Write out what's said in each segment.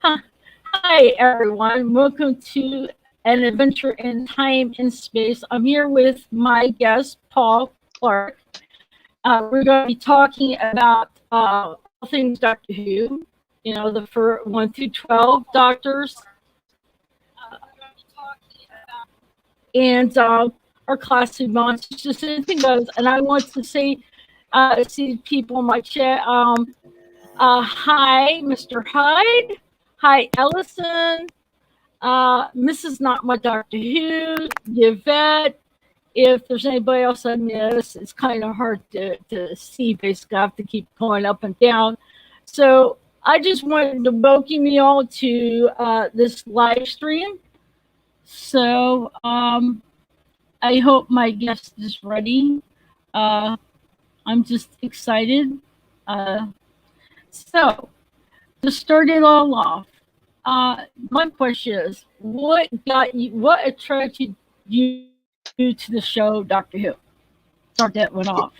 Hi, everyone. Welcome to an adventure in time and space. I'm here with my guest, Paul Clarke. We're going to be talking about all things Doctor Who, the 1 through 12 doctors, and our classic monsters, just anything goes. And I want to see people in my chat. Hi, Mr. Hyde. Hi, Ellison. Mrs. Not My Doctor Who, Yvette. If there's anybody else I miss, it's kind of hard to see. Basically, I have to keep going up and down. So I just wanted to welcome you all to this live stream. So I hope my guest is ready. I'm just excited. Uh, so to start it all off, my question is, what attracted you to the show Doctor Who? Start that one off.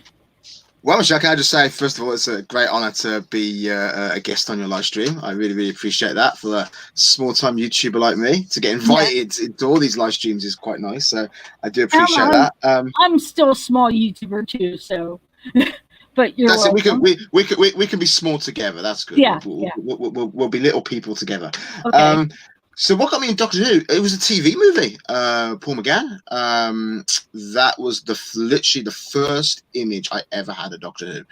Well, Michelle, can I just say, first of all, it's a great honour to be a guest on your live stream. I really, really appreciate that. For a small-time YouTuber like me, to get invited into all these live streams is quite nice. So I do appreciate that. I'm still a small YouTuber too, so. But you're that's welcome. it. We can be small together. That's good. Yeah, we'll be little people together. Okay. So what got me in Doctor Who? It was a TV movie, Paul McGann. That was literally the first image I ever had of Doctor Who.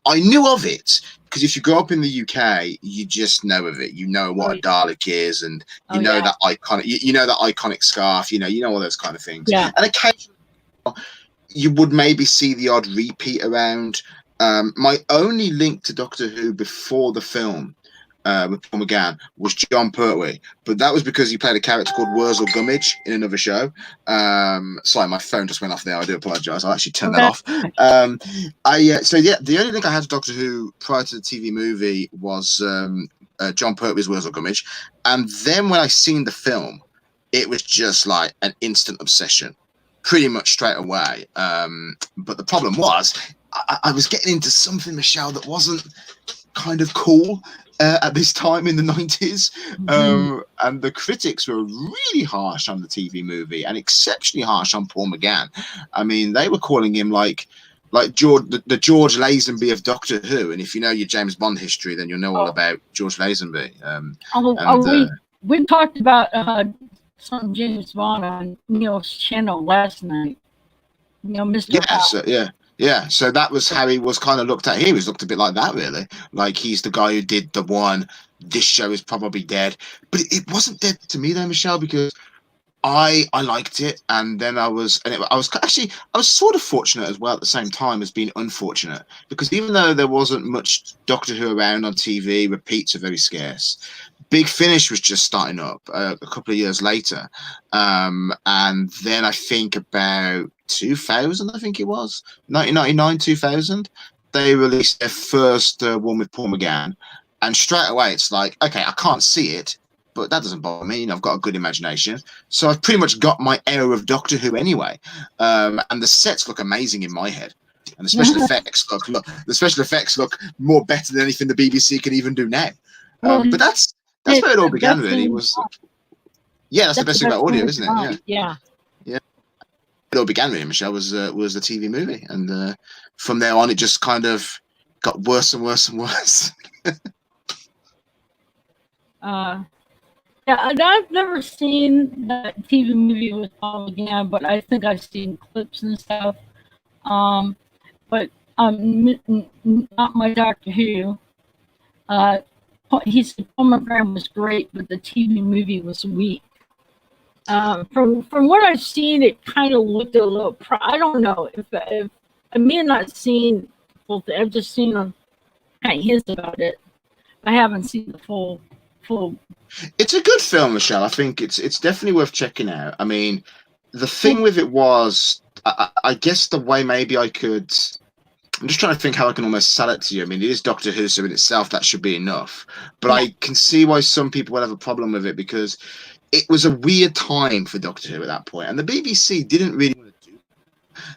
I knew of it because if you grow up in the UK, you just know of it. You know what a Dalek is, and you know that iconic. You know that iconic scarf. You know all those kind of things. Yeah. And occasionally, you would maybe see the odd repeat around. My only link to Doctor Who before the film with Paul McGann was John Pertwee, but that was because he played a character called Wurzel Gummidge in another show. Sorry, my phone just went off there. I do apologise. I'll actually turn that off. The only link I had to Doctor Who prior to the TV movie was John Pertwee's Wurzel Gummidge, and then when I seen the film, it was just like an instant obsession, pretty much straight away. But the problem was, I was getting into something, Michelle, that wasn't kind of cool at this time in the 90s. And the critics were really harsh on the TV movie and exceptionally harsh on Paul McGann. I mean, they were calling him like George, the George Lazenby of Doctor Who. And if you know your James Bond history, then you'll know all about George Lazenby. We talked about some James Bond on Neil's channel last night. Mr. Yeah, so that was how he was kind of looked at. He was looked a bit like that, really. Like he's the guy who did the one. This show is probably dead, but it wasn't dead to me, though, Michelle, because I liked it, and then I was sort of fortunate as well at the same time as being unfortunate, because even though there wasn't much Doctor Who around on TV, repeats are very scarce. Big Finish was just starting up a couple of years later, and then I think about 2000, I think it was 1999, 2000, they released their first one with Paul McGann, and straight away it's like, okay, I can't see it, but that doesn't bother me. I've got a good imagination, so I've pretty much got my era of Doctor Who anyway. And the sets look amazing in my head, and the special effects look more better than anything the BBC can even do now. But that's where it all began, really. That's the best thing about audio, isn't it? Yeah. It all began, really, Michelle, was the TV movie, and from there on, it just kind of got worse and worse and worse. And I've never seen that TV movie with Paul McGann, but I think I've seen clips and stuff. But not my Doctor Who. He said Paul McGann was great, but the TV movie was weak. From what I've seen, it kind of looked a little. I don't know if I may have not seen full thing. I've just seen kind of hints about it. I haven't seen the full. It's a good film, Michelle. I think it's definitely worth checking out. I mean, the thing with it was, I guess the way maybe I could. I'm just trying to think how I can almost sell it to you. I mean, it is Doctor Who, so in itself that should be enough. But I can see why some people would have a problem with it, because it was a weird time for Doctor Who at that point, and the BBC didn't really want to do.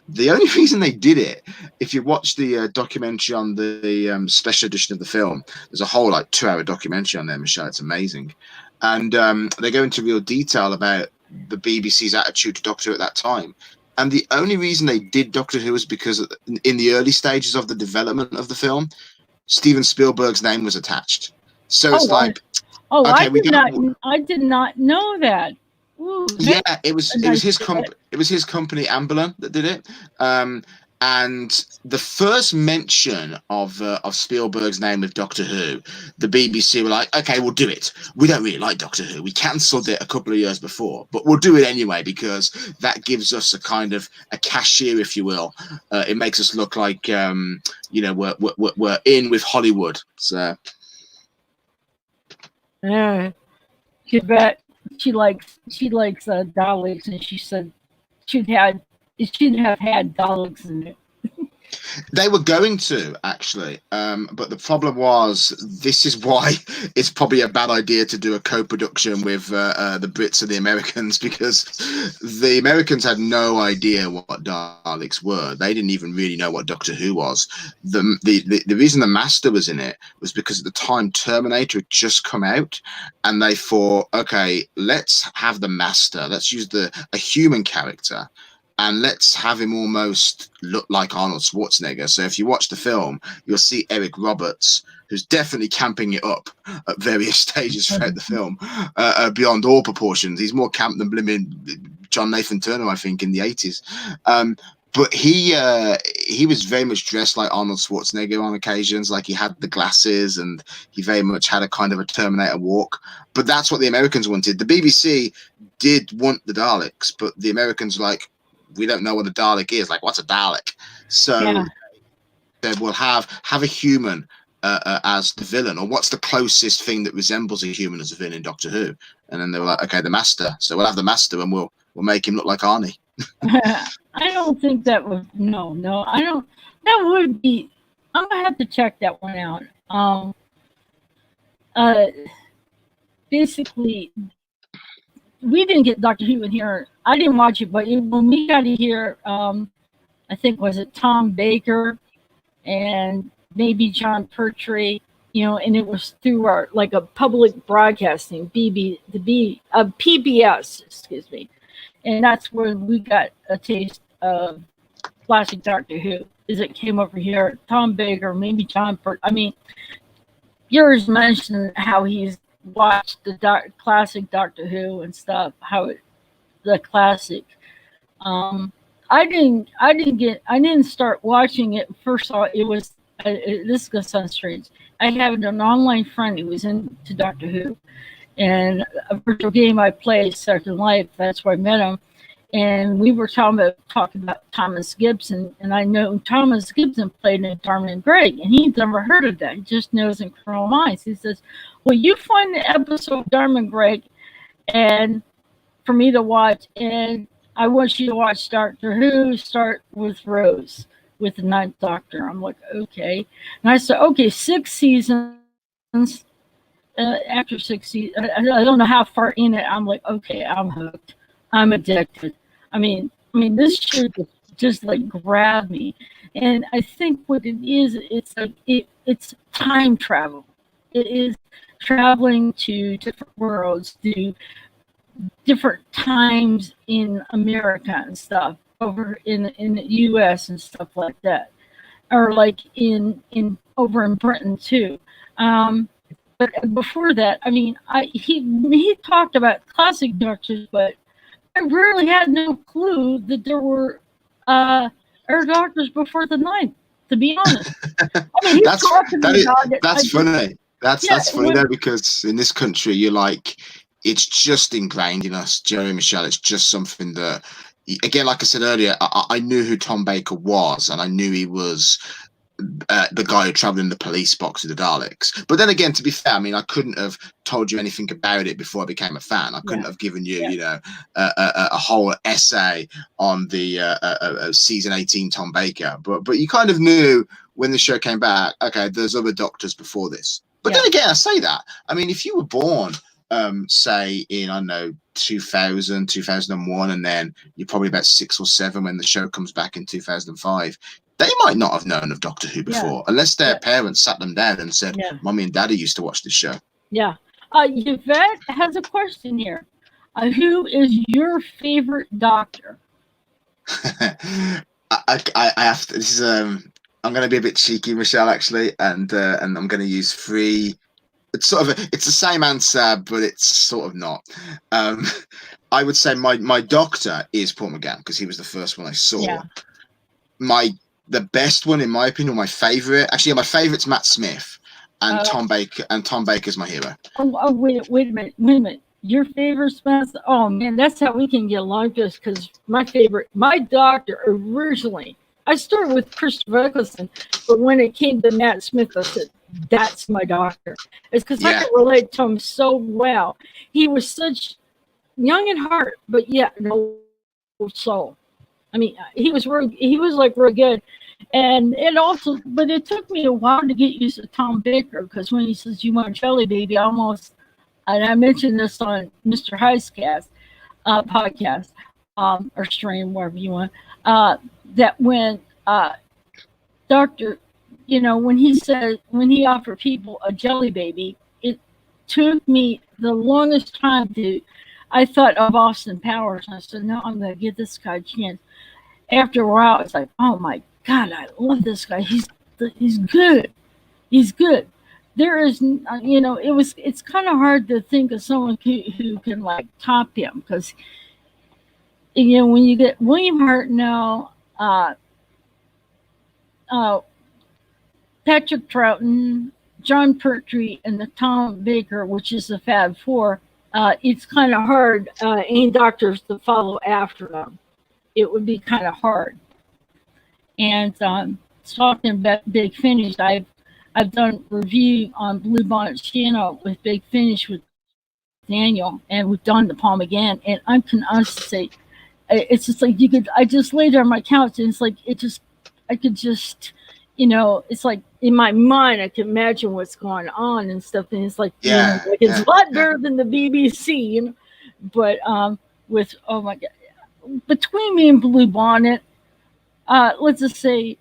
The only reason they did it, if you watch the documentary on the special edition of the film, there's a whole like 2 hour documentary on there, Michelle. It's amazing, and they go into real detail about the BBC's attitude to Doctor Who at that time. And the only reason they did Doctor Who was because in the early stages of the development of the film, Steven Spielberg's name was attached. So it's Oh, like, okay, we got. I did not know that. Ooh, Yeah, it was nice his it was his company Amblin that did it. And the first mention of Spielberg's name with Doctor Who, the BBC were like, okay, we'll do it. We don't really like Doctor Who. We cancelled it a couple of years before, but we'll do it anyway because that gives us a kind of a cashier, if you will. It makes us look like we're in with Hollywood. So yeah, you bet. She likes Daleks, and she said she'd have had Daleks in it. they were going to actually, but the problem was this is why it's probably a bad idea to do a co-production with the Brits and the Americans, because the Americans had no idea what Daleks were. They didn't even really know what Doctor Who was. The reason the Master was in it was because at the time Terminator had just come out, and they thought, okay, let's have the Master. Let's use a human character. And let's have him almost look like Arnold Schwarzenegger. So if you watch the film, you'll see Eric Roberts, who's definitely camping it up at various stages throughout the film, beyond all proportions. He's more camp than blimmin' John Nathan Turner, I think, in the 80s. But he was very much dressed like Arnold Schwarzenegger on occasions. Like he had the glasses and he very much had a kind of a Terminator walk. But that's what the Americans wanted. The BBC did want the Daleks, but the Americans were like, we don't know what a Dalek is. Like, what's a Dalek? So we'll have a human as the villain, or what's the closest thing that resembles a human as a villain in Doctor Who? And then they were like, okay, the Master. So we'll have the Master, and we'll make him look like Arnie. I don't think that would. No, I don't. That would be. I'm gonna have to check that one out. Basically, we didn't get Doctor Who in here. I didn't watch it, but when we got to hear, I think was it Tom Baker and maybe John Pertwee, and it was through our like a public broadcasting PBS, excuse me, and that's where we got a taste of classic Doctor Who. Is it came over here? Tom Baker, maybe John Pertwee. I mean, yours mentioned how he's watched the classic Doctor Who and stuff. The classic. I didn't start watching it. First of all, it was this is gonna sound strange. I have an online friend who was into Doctor Who, and a virtual game I played, Second Life. That's where I met him, and we were talking about Thomas Gibson, and I know Thomas Gibson played in Dharma and Greg, and he's never heard of that. He just knows in Criminal Minds. He says, "Well, you find the episode of Dharma and Greg, and for me to watch, and I want you to watch Doctor Who. Start with Rose, with the Ninth Doctor." I'm like, okay, and I said, okay, 6 seasons. After 6 seasons, I don't know how far in it. I'm like, okay, I'm hooked. I'm addicted. I mean, this show just like grabbed me, and I think what it is, it's like it's time travel. It is traveling to different worlds, to different times in America and stuff, over in the U.S. and stuff like that, or like in over in Britain too. But before that, I mean, he talked about classic doctors, but I really had no clue that there were air doctors before the ninth. To be honest, I mean, he's talking about it. That's funny. That's funny though, because in this country, you're like, it's just ingrained in us, Jerry Michelle. It's just something that, again, like I said earlier, I knew who Tom Baker was, and I knew he was the guy who travelled in the police box with the Daleks. But then again, to be fair, I mean, I couldn't have told you anything about it before I became a fan. I couldn't have given you, a whole essay on the season 18 Tom Baker. But you kind of knew when the show came back, okay, there's other doctors before this. But then again, I say that. I mean, if you were born say in, I don't know, 2000, 2001, and then you're probably about 6 or 7 when the show comes back in 2005, they might not have known of Doctor Who before, unless their parents sat them down and said, Mommy and Daddy used to watch this show. Yeah. Yvette has a question here. Who is your favorite Doctor? I have to, this is I'm going to be a bit cheeky, Michelle, actually, and I'm going to use 3. It's sort of it's the same answer, but it's sort of not. I would say my Doctor is Paul McGann, because he was the first one I saw. Yeah. The best one, in my opinion, my favorite. Actually, my favorite's Matt Smith, and Tom Baker. And Tom Baker's my hero. Oh, wait a minute. Your favorite Smith? Oh man, that's how we can get along, just because my Doctor originally, I started with Christopher Eccleston, but when it came to Matt Smith, I said, that's my Doctor. It's because I could relate to him so well. He was such young in heart, but yet no soul. I mean, he was like real good. And but it took me a while to get used to Tom Baker, because when he says, "You want jelly, baby," and I mentioned this on Mr. Heistcast podcast, or stream, wherever you want, that when Dr. when he offered people a jelly baby, it took me the longest time I thought of Austin Powers, and I said, no, I'm going to give this guy a chance. After a while, it's like, oh my God, I love this guy. He's good. He's good. There is, it's kind of hard to think of someone who can like top him, because, when you get William Hartnell, Patrick Troughton, John Pertwee, and the Tom Baker, which is the Fab Four, it's kind of hard, any doctors to follow after them. It would be kind of hard. And talking about Big Finish, I've done review on Blue Bonnet channel with Big Finish with Daniel, and we've done the Palm again. And I can honestly say, it's just like I just lay there on my couch, and it's like I could just, it's like in my mind I can imagine what's going on and stuff, and it's like, it's a lot better than the BBC, But with, oh my God, between me and Blue Bonnet, let's just say,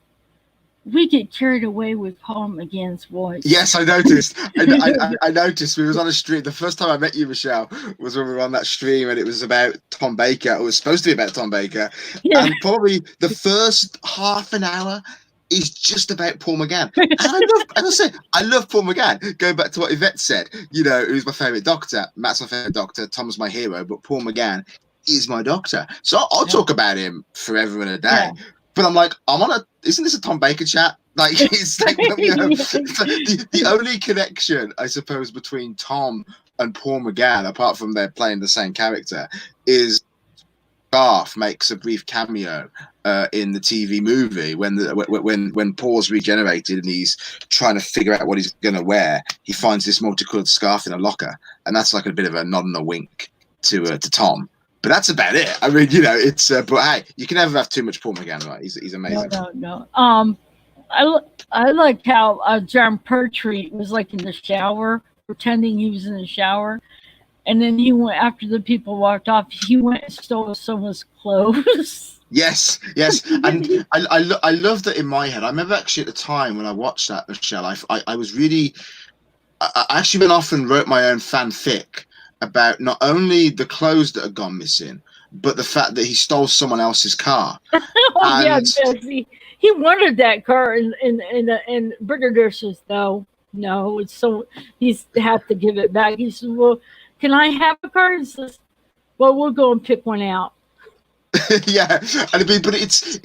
we get carried away with Paul McGann's voice. Yes, I noticed. I noticed. We was on a stream. The first time I met you, Michelle, was when we were on that stream, and it was about Tom Baker. It was supposed to be about Tom Baker. Yeah. And probably the first half an hour is just about Paul McGann. And I love Paul McGann. Going back to what Yvette said, who's my favourite Doctor. Matt's my favourite Doctor. Tom's my hero. But Paul McGann is my Doctor. So I'll talk about him forever and a day. Yeah. But I'm like, isn't this a Tom Baker chat? Like, it's like, the only connection, I suppose, between Tom and Paul McGann, apart from they're playing the same character, is Garth makes a brief cameo in the TV movie when Paul's regenerated and he's trying to figure out what he's going to wear. He finds this multicolored scarf in a locker, and that's like a bit of a nod and a wink to Tom. But that's about it. I mean, it's. But hey, you can never have too much Paul McGann, right? He's amazing. No. I like how John Pertwee was like in the shower, pretending he was in the shower, and then he went after the people walked off. He went and stole someone's clothes. Yes, and I love that in my head. I remember actually at the time when I watched that, Michelle, I was really. I actually went off and wrote my own fanfic about not only the clothes that had gone missing, but the fact that he stole someone else's car. He wanted that car, and Brigadier says, no, it's so, he's have to give it back. He says, well, can I have a car? He says, well, we'll go and pick one out. Yeah, but it's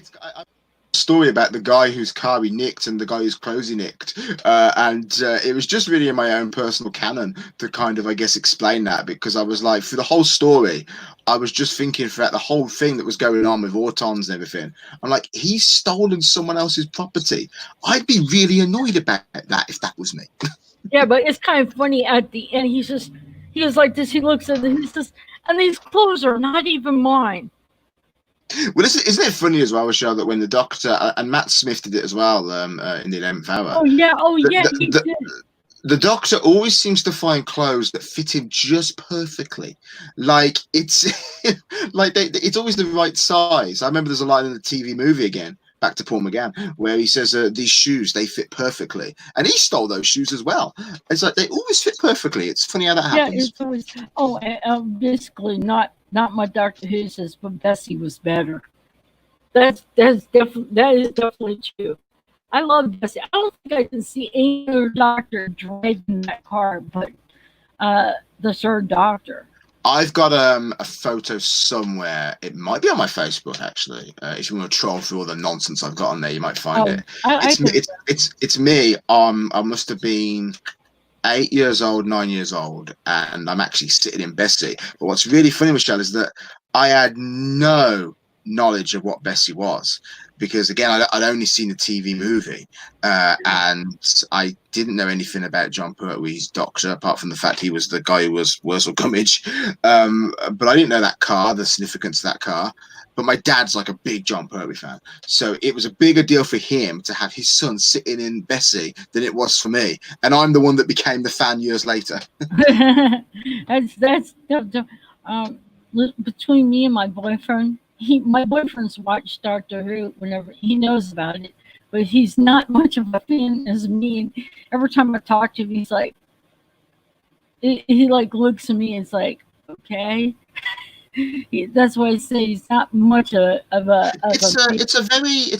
story about the guy whose car he nicked and the guy whose clothes he nicked, and it was just really in my own personal canon to kind of, I guess, explain that, because I was like, for the whole story, I was just thinking throughout the whole thing that was going on with Autons and everything, I'm like, he's stolen someone else's property. I'd be really annoyed about that if that was me. Yeah, but it's kind of funny at the end. He was like this. He looks at it. He says, and these clothes are not even mine. Well, isn't it funny as well, Michelle, that when the Doctor and Matt Smith did it as well in the 11th hour? Oh yeah, he did. The Doctor always seems to find clothes that fit him just perfectly. Like it's it's always the right size. I remember there's a line in the TV movie again, back to Paul McGann, where he says these shoes they fit perfectly, and he stole those shoes as well. It's like they always fit perfectly. It's funny how that Yeah, happens. it's always basically not my Doctor Who says, but Bessie was better. That is definitely true. I love Bessie. I don't think I can see any other Doctor driving that car, but the third Doctor. I've got a photo somewhere. It might be on my Facebook actually. If you want to troll through all the nonsense I've got on there, you might find Oh, it. I can. It's me. I must have been 8 years old, 9 years old, and I'm actually sitting in Bessie. But what's really funny, Michelle, is that I had no knowledge of what Bessie was because, again, I'd only seen the TV movie, and I didn't know anything about John Pertwee's Doctor apart from the fact he was the guy who was Wurzel Gummidge. But I didn't know that car, the significance of that car. But my dad's like a big John Pertwee fan, so it was a bigger deal for him to have his son sitting in Bessie than it was for me. And I'm the one that became the fan years later. That's between me and my boyfriend. My boyfriend's watched Doctor Who whenever he knows about it, but he's not much of a fan as me. And every time I talk to him, he's like, he like looks at me and is like, okay. That's why I say he's not much It's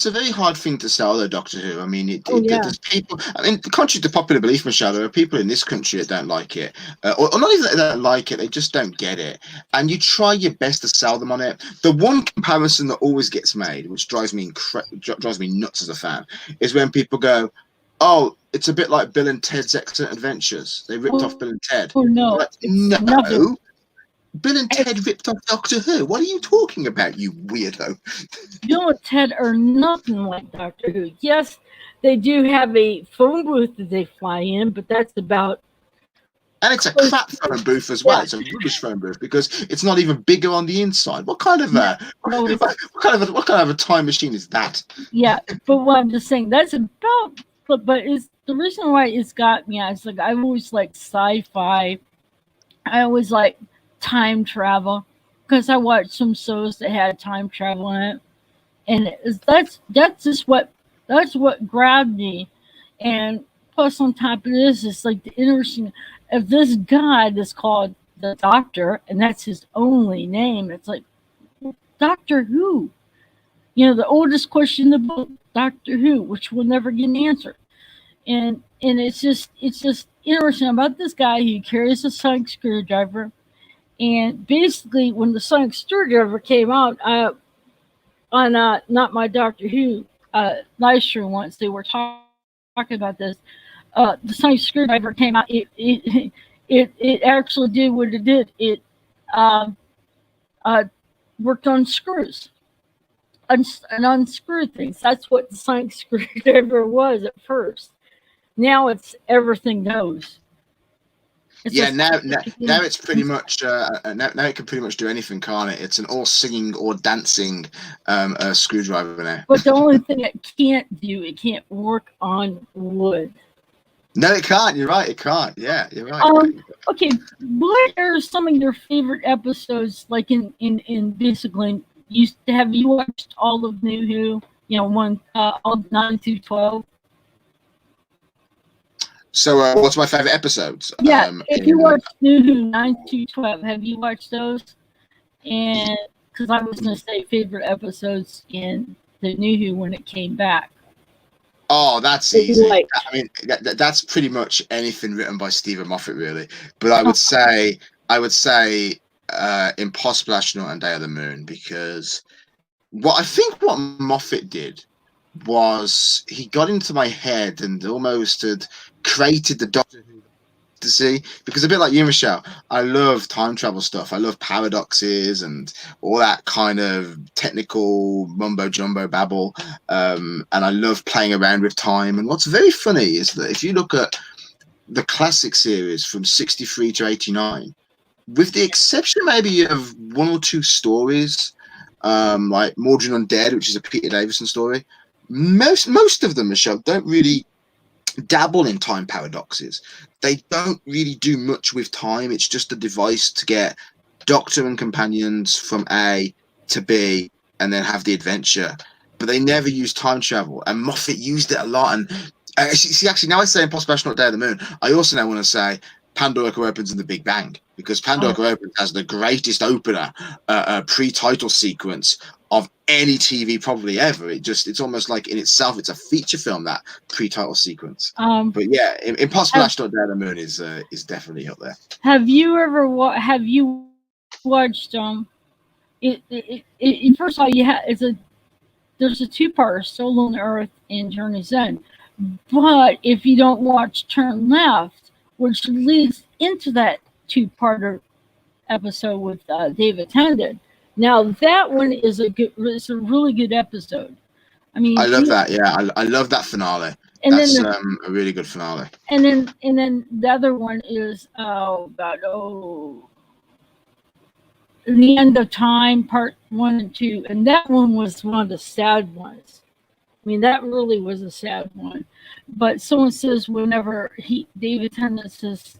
a very hard thing to sell, though, Doctor Who. I mean, Oh yeah. there's people. I mean, contrary to popular belief, Michelle, there are people in this country that don't like it, or not even that they don't like it, they just don't get it. And you try your best to sell them on it. The one comparison that always gets made, which drives me nuts as a fan, is when people go, "Oh, it's a bit like Bill and Ted's Excellent Adventures. They ripped off Bill and Ted." Oh no, Like, it's no. nothing. Bill and Ted ripped off Doctor Who. What are you talking about, you weirdo? Bill and Ted are nothing like Doctor Who. Yes, they do have a phone booth that they fly in, but that's about. And it's a crap phone booth as well. Yeah. It's a rubbish phone booth because it's not even bigger on the inside. What kind of No, what kind of a time machine is that? yeah, but what I'm just saying, that's about. But it's the reason why it's got me. It's like I always like sci-fi. I always like time travel because I watched some shows that had time travel in it, and that's what grabbed me. And plus, on top of this, it's like the interesting of this guy that's called the Doctor, and that's his only name. It's like Doctor Who, the oldest question in the book, Doctor Who, which will never get an answer. And it's just interesting about this guy who carries a sonic screwdriver. And basically, when the sonic screwdriver came out on not my Doctor Who live stream once, they were talking about this. The sonic screwdriver came out. It actually did what it did. It uh, uh, worked on screws and unscrew things. That's what the sonic screwdriver was at first. Now it's everything goes. It's Yeah, just now it's pretty much now it can pretty much do anything, can't it? It's an all singing or dancing screwdriver now. But the only thing it can't do, it can't work on wood. No, it can't. You're right. It can't. Yeah, you're right. Okay, what are some of your favorite episodes? Like in basically, have you watched all of New Who? One all 9 through 12. So, what's my favorite episodes? Yeah, if you watched New Who 9 through 12, have you watched those? And because I was going to say favorite episodes in the New Who when it came back. Oh, that's easy. I mean, that's pretty much anything written by Stephen Moffat, really. But I would say Impossible Astronaut and Day of the Moon, because what Moffat did was he got into my head and almost had created the Doctor Who to see, because a bit like you, Michelle, I love time travel stuff. I love paradoxes and all that kind of technical mumbo jumbo babble, and I love playing around with time. And what's very funny is that if you look at the classic series from 63 to 89, with the exception maybe of one or two stories, like Mordred Undead, which is a Peter Davison story, most of them, Michelle, don't really dabble in time paradoxes. They don't really do much with time. It's just a device to get Doctor and companions from A to B and then have the adventure. But they never use time travel. And Moffat used it a lot. And see, actually, now I say Impossible Astronaut Day of the Moon, I also now want to say Pandora opens in the Big Bang, because Pandora opens has the greatest opener pre-title sequence of any TV probably ever. It's almost like in itself it's a feature film, that pre-title sequence. But yeah, Impossible Astronaut Day of the Moon is definitely up there. Have you ever watched first of all, there's a two-parter, Soul on Earth and Journey's End. But if you don't watch Turn Left, which leads into that two-parter episode with David Tennant, now that one is it's a really good episode. I mean, I love that. Yeah, I love that finale. And That's then a really good finale. And then the other one is The End of Time, part 1 and 2, and that one was one of the sad ones. I mean, that really was a sad one. But someone says whenever David Tennant says,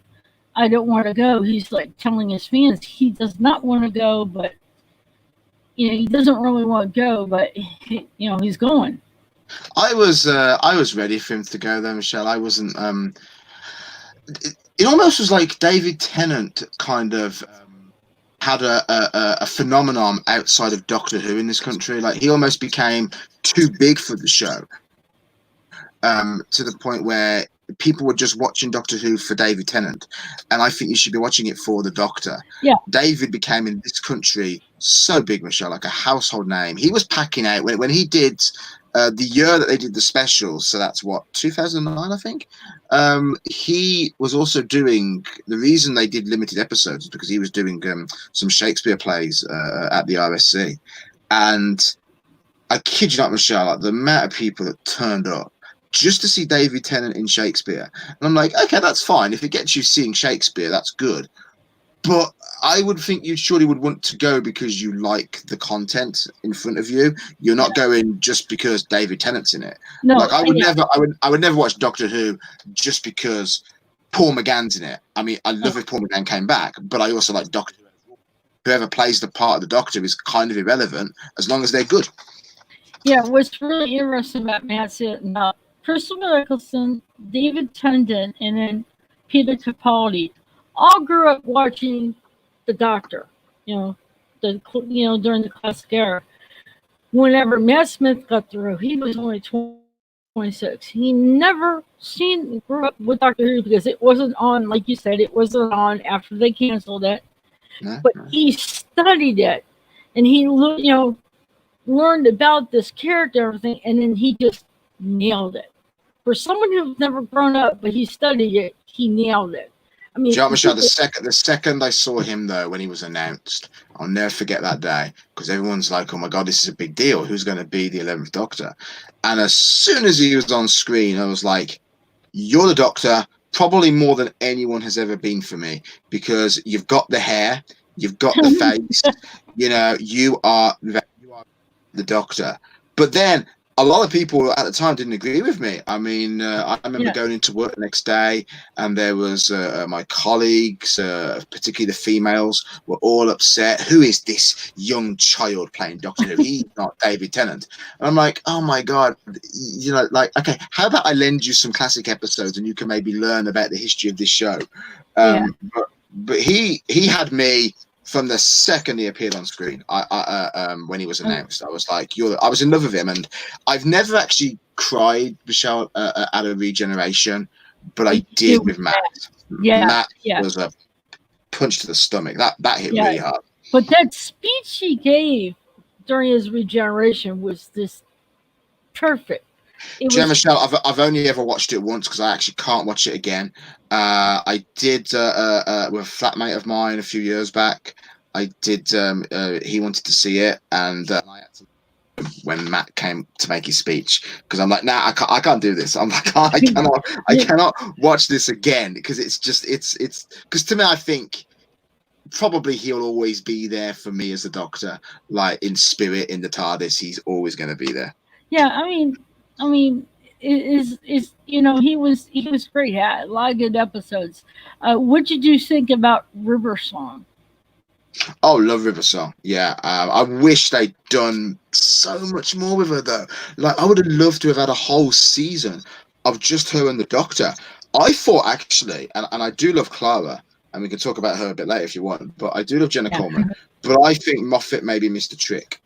"I don't want to go," he's like telling his fans he does not want to go, but he doesn't really want to go, but he's going. I was ready for him to go though, Michelle. I wasn't. It almost was like David Tennant kind of had a phenomenon outside of Doctor Who in this country. Like, he almost became too big for the show, to the point where people were just watching Doctor Who for David Tennant, and I think you should be watching it for the Doctor. Yeah, David became in this country so big, Michelle, like a household name. He was packing out when he did the year that they did the specials. So that's what, 2009, I think. He was also doing, the reason they did limited episodes is because he was doing some Shakespeare plays at the RSC, and I kid you not, Michelle, like the amount of people that turned up just to see David Tennant in Shakespeare. And I'm like, okay, that's fine. If it gets you seeing Shakespeare, that's good. But I would think you surely would want to go because you like the content in front of you. You're not going just because David Tennant's in it. No, like I would never watch Doctor Who just because Paul McGann's in it. I mean, I love if Paul McGann came back, but I also like Doctor Who. Whoever plays the part of the Doctor is kind of irrelevant as long as they're good. Yeah, what's really interesting about Matt said, Christopher Eccleston, David Tennant, and then Peter Capaldi all grew up watching the Doctor. During the classic era. Whenever Matt Smith got through, he was only 26. He never grew up with Doctor Who because it wasn't on, like you said, it wasn't on after they canceled it. But he studied it, and he learned about this character and everything, and then he just nailed it. For someone who's never grown up, but he studied it, he nailed it. I mean, Michelle, the second I saw him though, when he was announced, I'll never forget that day, because everyone's like, "Oh my God, this is a big deal. Who's going to be the 11th Doctor?" And as soon as he was on screen, I was like, "You're the Doctor, probably more than anyone has ever been for me, because you've got the hair, you've got the face, you are the Doctor." But then a lot of people at the time didn't agree with me. I mean, I remember going into work the next day, and there was my colleagues, particularly the females, were all upset. Who is this young child playing Doctor Who? He's not David Tennant. And I'm like, oh my God, okay, how about I lend you some classic episodes and you can maybe learn about the history of this show? But he had me from the second he appeared on screen. When he was announced, I was like, I was in love with him, and I've never actually cried, Michelle, at a regeneration, but I did with Matt. Matt was a punch to the stomach. That hit really hard. But that speech he gave during his regeneration was just perfect. Michelle, I've only ever watched it once because I actually can't watch it again. I did with a flatmate of mine a few years back. I did. He wanted to see it, and I had to when Matt came to make his speech, because I'm like, nah, I can't do this. I'm like, I cannot watch this again, because it's because to me, I think probably he'll always be there for me as the Doctor, like in spirit, in the TARDIS. He's always going to be there. Yeah, I mean, is he was great. Had a lot of good episodes. What did you think about River Song? Oh, love River Song. Yeah, I wish they'd done so much more with her though. Like, I would have loved to have had a whole season of just her and the Doctor. I thought actually, and I do love Clara, and we can talk about her a bit later if you want. But I do love Jenna Yeah. Coleman. But I think Moffat maybe missed a trick.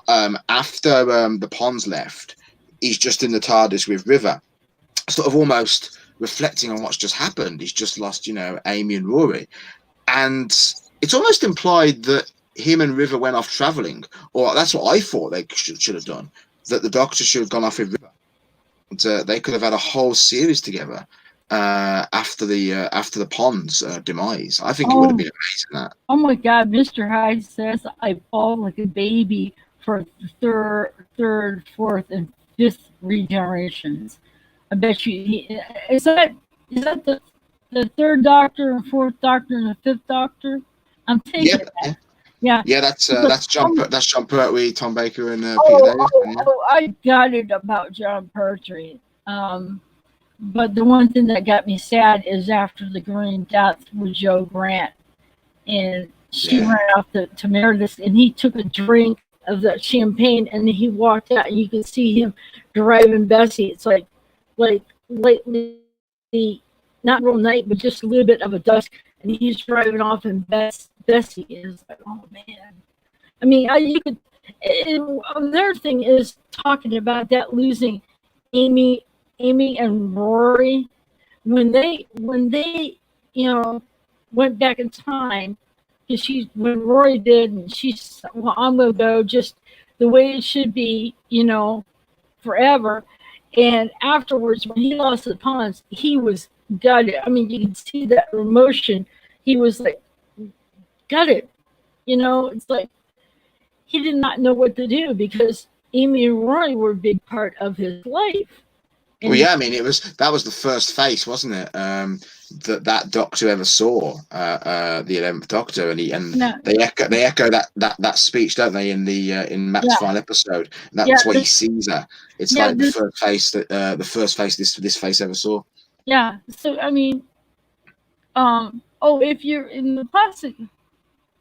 After the Ponds left, he's just in the TARDIS with River, sort of almost reflecting on what's just happened. He's just lost, Amy and Rory, and it's almost implied that him and River went off traveling, or that's what I thought they should have done. That the Doctor should have gone off with River, and they could have had a whole series together after the Ponds demise. I think it would have Oh, been amazing. That oh my God! Mr. Hyde says I fall like a baby for third, fourth, and fifth regenerations. I bet you is that the third Doctor and fourth Doctor and the fifth Doctor? I'm yeah, taking yeah, that. Yeah. yeah. That's But, John Pertwee, Tom Baker, and Peter oh, Davis. oh, Yeah. oh, I got it about John Pertwee. But the one thing that got me sad is after the green death with Joe Grant, and she Yeah. ran off to Meredith, and he took a drink of the champagne, and then he walked out, and you could see him driving Bessie. It's like lately, not real night, but just a little bit of a dusk, and he's driving off, and Bessie is like, oh man. I mean, you could. Another thing is talking about that losing Amy, Amy and Rory when they went back in time, because she when Rory did, and she's well, I'm gonna go just the way it should be, forever. And afterwards, when he lost the pawns, he was gutted. I mean, you can see that emotion. He was like gutted. It's like he did not know what to do because Amy and Rory were a big part of his life. Well, And yeah, I mean, that was the first face, wasn't it? That Doctor ever saw, the 11th Doctor, and yeah, they echo that speech, don't they, in Matt's yeah, final episode? And yeah, that's why he sees her. It's yeah, like the first face this face ever saw. yeah. So I mean, oh, if you're in the classic,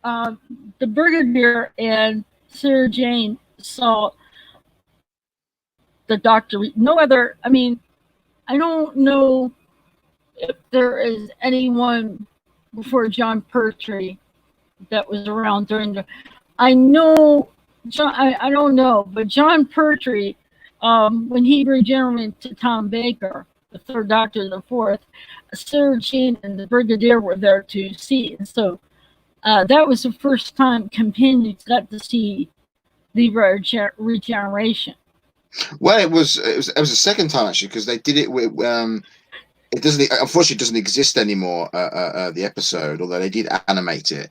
uh, the Brigadier and Sarah Jane saw the Doctor. No other. I mean, I don't know if there is anyone before John Pertwee that was around during the. I know John. I don't know, but John Pertwee, when he regenerated to Tom Baker, the third Doctor, the fourth, Sarah Jane and the Brigadier were there to see, and so that was the first time companions got to see the regeneration. Well, it was the second time actually because they did it with it doesn't unfortunately doesn't exist anymore. The episode, although they did animate it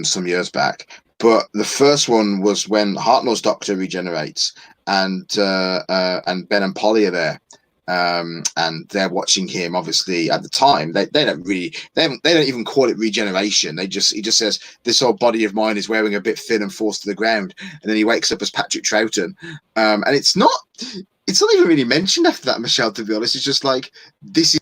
some years back. But the first one was when Hartnell's Doctor regenerates, and Ben and Polly are there, and they're watching him. Obviously, at the time, they don't even call it regeneration. He just says this old body of mine is wearing a bit thin and falls to the ground, and then he wakes up as Patrick Troughton, and it's not even really mentioned after that, Michelle. To be honest, it's just like this is.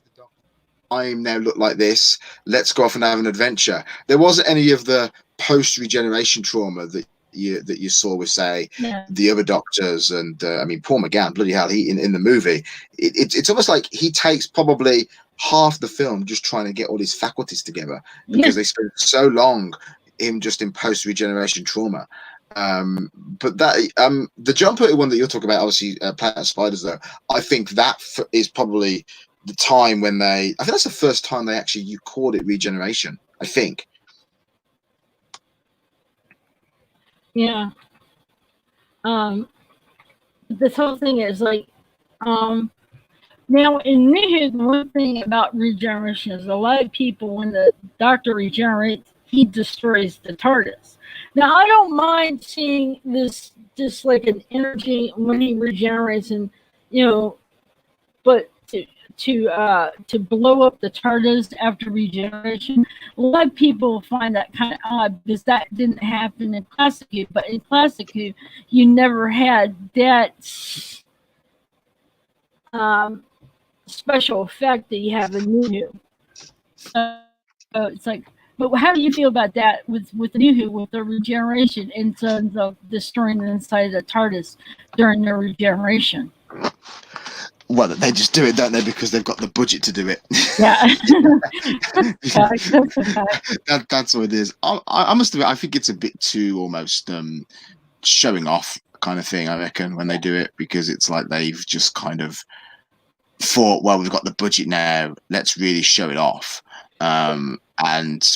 I now look like this. Let's go off and have an adventure. There wasn't any of the post regeneration trauma that you saw with, say, Yeah. the other Doctors, and I mean Paul McGann. Bloody hell, he in the movie, it's almost like he takes probably half the film just trying to get all his faculties together because they spent so long him just in post regeneration trauma. But that the John Pertwee one that you're talking about, obviously, Planet of Spiders, though, I think that is probably the time when I think that's the first time they actually you called it regeneration. I think. Yeah. This whole thing is like, now in New one thing about regeneration is a lot of people, when the Doctor regenerates, he destroys the TARDIS. Now I don't mind seeing this just like an energy when he regenerates, and but to blow up the TARDIS after regeneration, a lot of people find that kind of odd because that didn't happen in Classic Who. But in Classic Who, you never had that. um, special effect that you have in New Who. So it's like, but how do you feel about that with the New Who with their regeneration in terms of destroying the inside of the TARDIS during their regeneration? Well, they just do it, don't they? Because they've got the budget to do it. Yeah, that's a fact. That's what it is. I must admit, I think it's a bit too almost showing off kind of thing. I reckon when they do it, because it's like they've just kind of thought, well, we've got the budget now, let's really show it off. And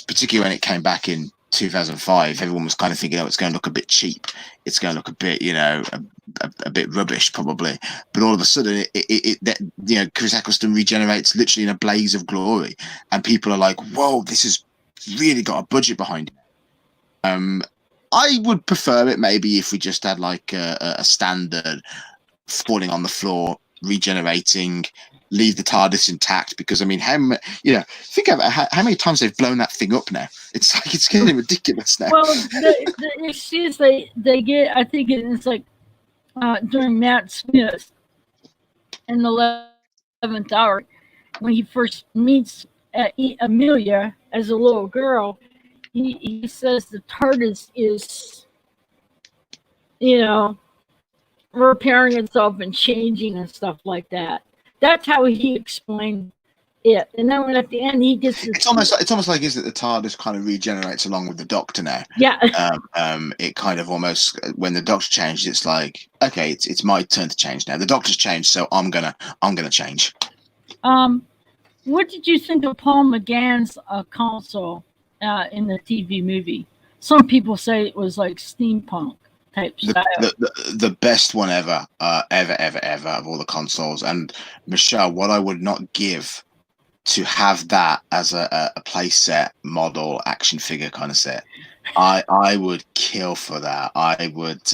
particularly when it came back in 2005, everyone was kind of thinking, oh, it's going to look a bit cheap. It's going to look a bit, a bit rubbish probably. But all of a sudden, Chris Eccleston regenerates literally in a blaze of glory, and people are like, whoa, this has really got a budget behind it. I would prefer it maybe if we just had like a standard falling on the floor, regenerating, leave the TARDIS intact, because I mean, think of how many times they've blown that thing up now. It's like it's getting ridiculous now. Well, the issues they get, I think it's like during Matt Smith in the 11th hour, when he first meets Amelia as a little girl, he says the TARDIS is, repairing itself and changing and stuff like that. That's how he explained it. And then when at the end he gets it's almost like is that the TARDIS kind of regenerates along with the Doctor now. Yeah. It kind of almost, when the Doctor changed, it's like, okay, it's my turn to change now. The Doctor's changed, so I'm gonna change. What did you think of Paul McGann's console in the TV movie? Some people say it was like steampunk type style. The best one ever of all the consoles. And Michelle, what I would not give to have that as a play set model action figure kind of set, I would kill for that. I would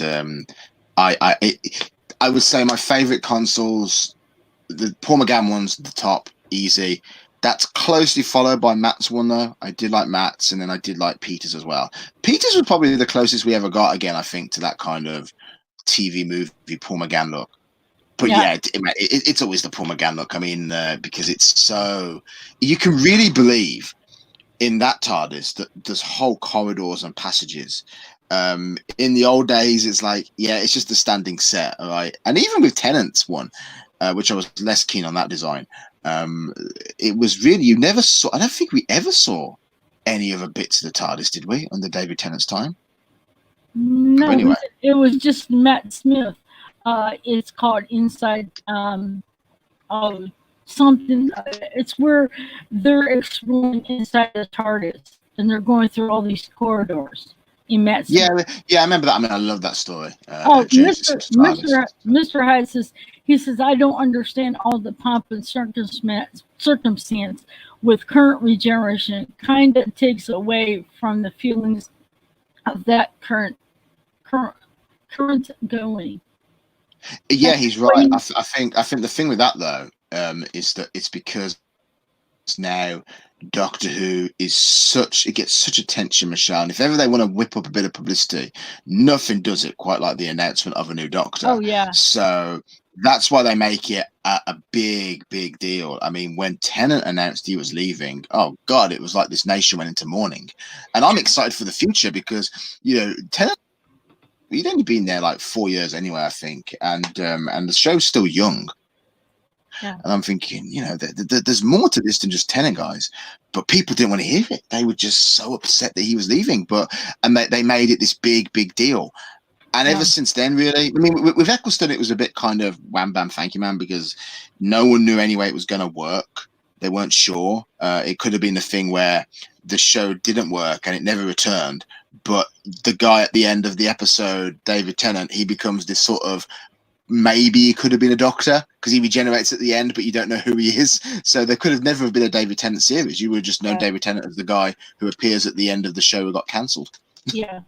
say my favorite consoles, the Paul McGann one's the top, easy. That's closely followed by Matt's one, though. I did like Matt's, and then I did like Peter's as well. Peter's was probably the closest we ever got, again, I think, to that kind of TV movie Paul McGann look. But yeah, it's always the Paul McGann look. I mean, because it's so... You can really believe in that TARDIS that there's whole corridors and passages. In the old days, it's like, yeah, it's just a standing set, all right? And even with Tennant's one, which I was less keen on that design, it was really, you never saw, I don't think we ever saw any other bits of the TARDIS, did we, under David Tennant's time? No, anyway. It was just Matt Smith. It's called Inside something. It's where they're exploring inside the TARDIS, and they're going through all these corridors. In Matt Smith. Yeah, I remember that. I mean, I love that story. Mr. Hyde says, he says, I don't understand all the pomp and circumstance with current regeneration. It kind of takes away from the feelings of that current going. Yeah, he's right. I think the thing with that though is that it's because now Doctor Who is it gets such attention, Michelle. And if ever they want to whip up a bit of publicity, nothing does it quite like the announcement of a new Doctor. Oh yeah. So that's why they make it a big deal. I mean, when Tennant announced he was leaving, oh God, it was like this nation went into mourning. And I'm excited for the future because, Tennant, he'd only been there like 4 years anyway, I think. And the show's still young. Yeah. And I'm thinking, there's more to this than just Tennant, guys. But people didn't want to hear it. They were just so upset that he was leaving. And they made it this big deal. And ever since then, really, I mean, with Eccleston, it was a bit kind of wham bam, thank you, man, because no one knew anyway it was going to work. They weren't sure. It could have been the thing where the show didn't work and it never returned. But the guy at the end of the episode, David Tennant, he becomes this sort of, maybe he could have been a Doctor because he regenerates at the end, but you don't know who he is. So there could have never been a David Tennant series. You would just know David Tennant as the guy who appears at the end of the show who got cancelled. Yeah.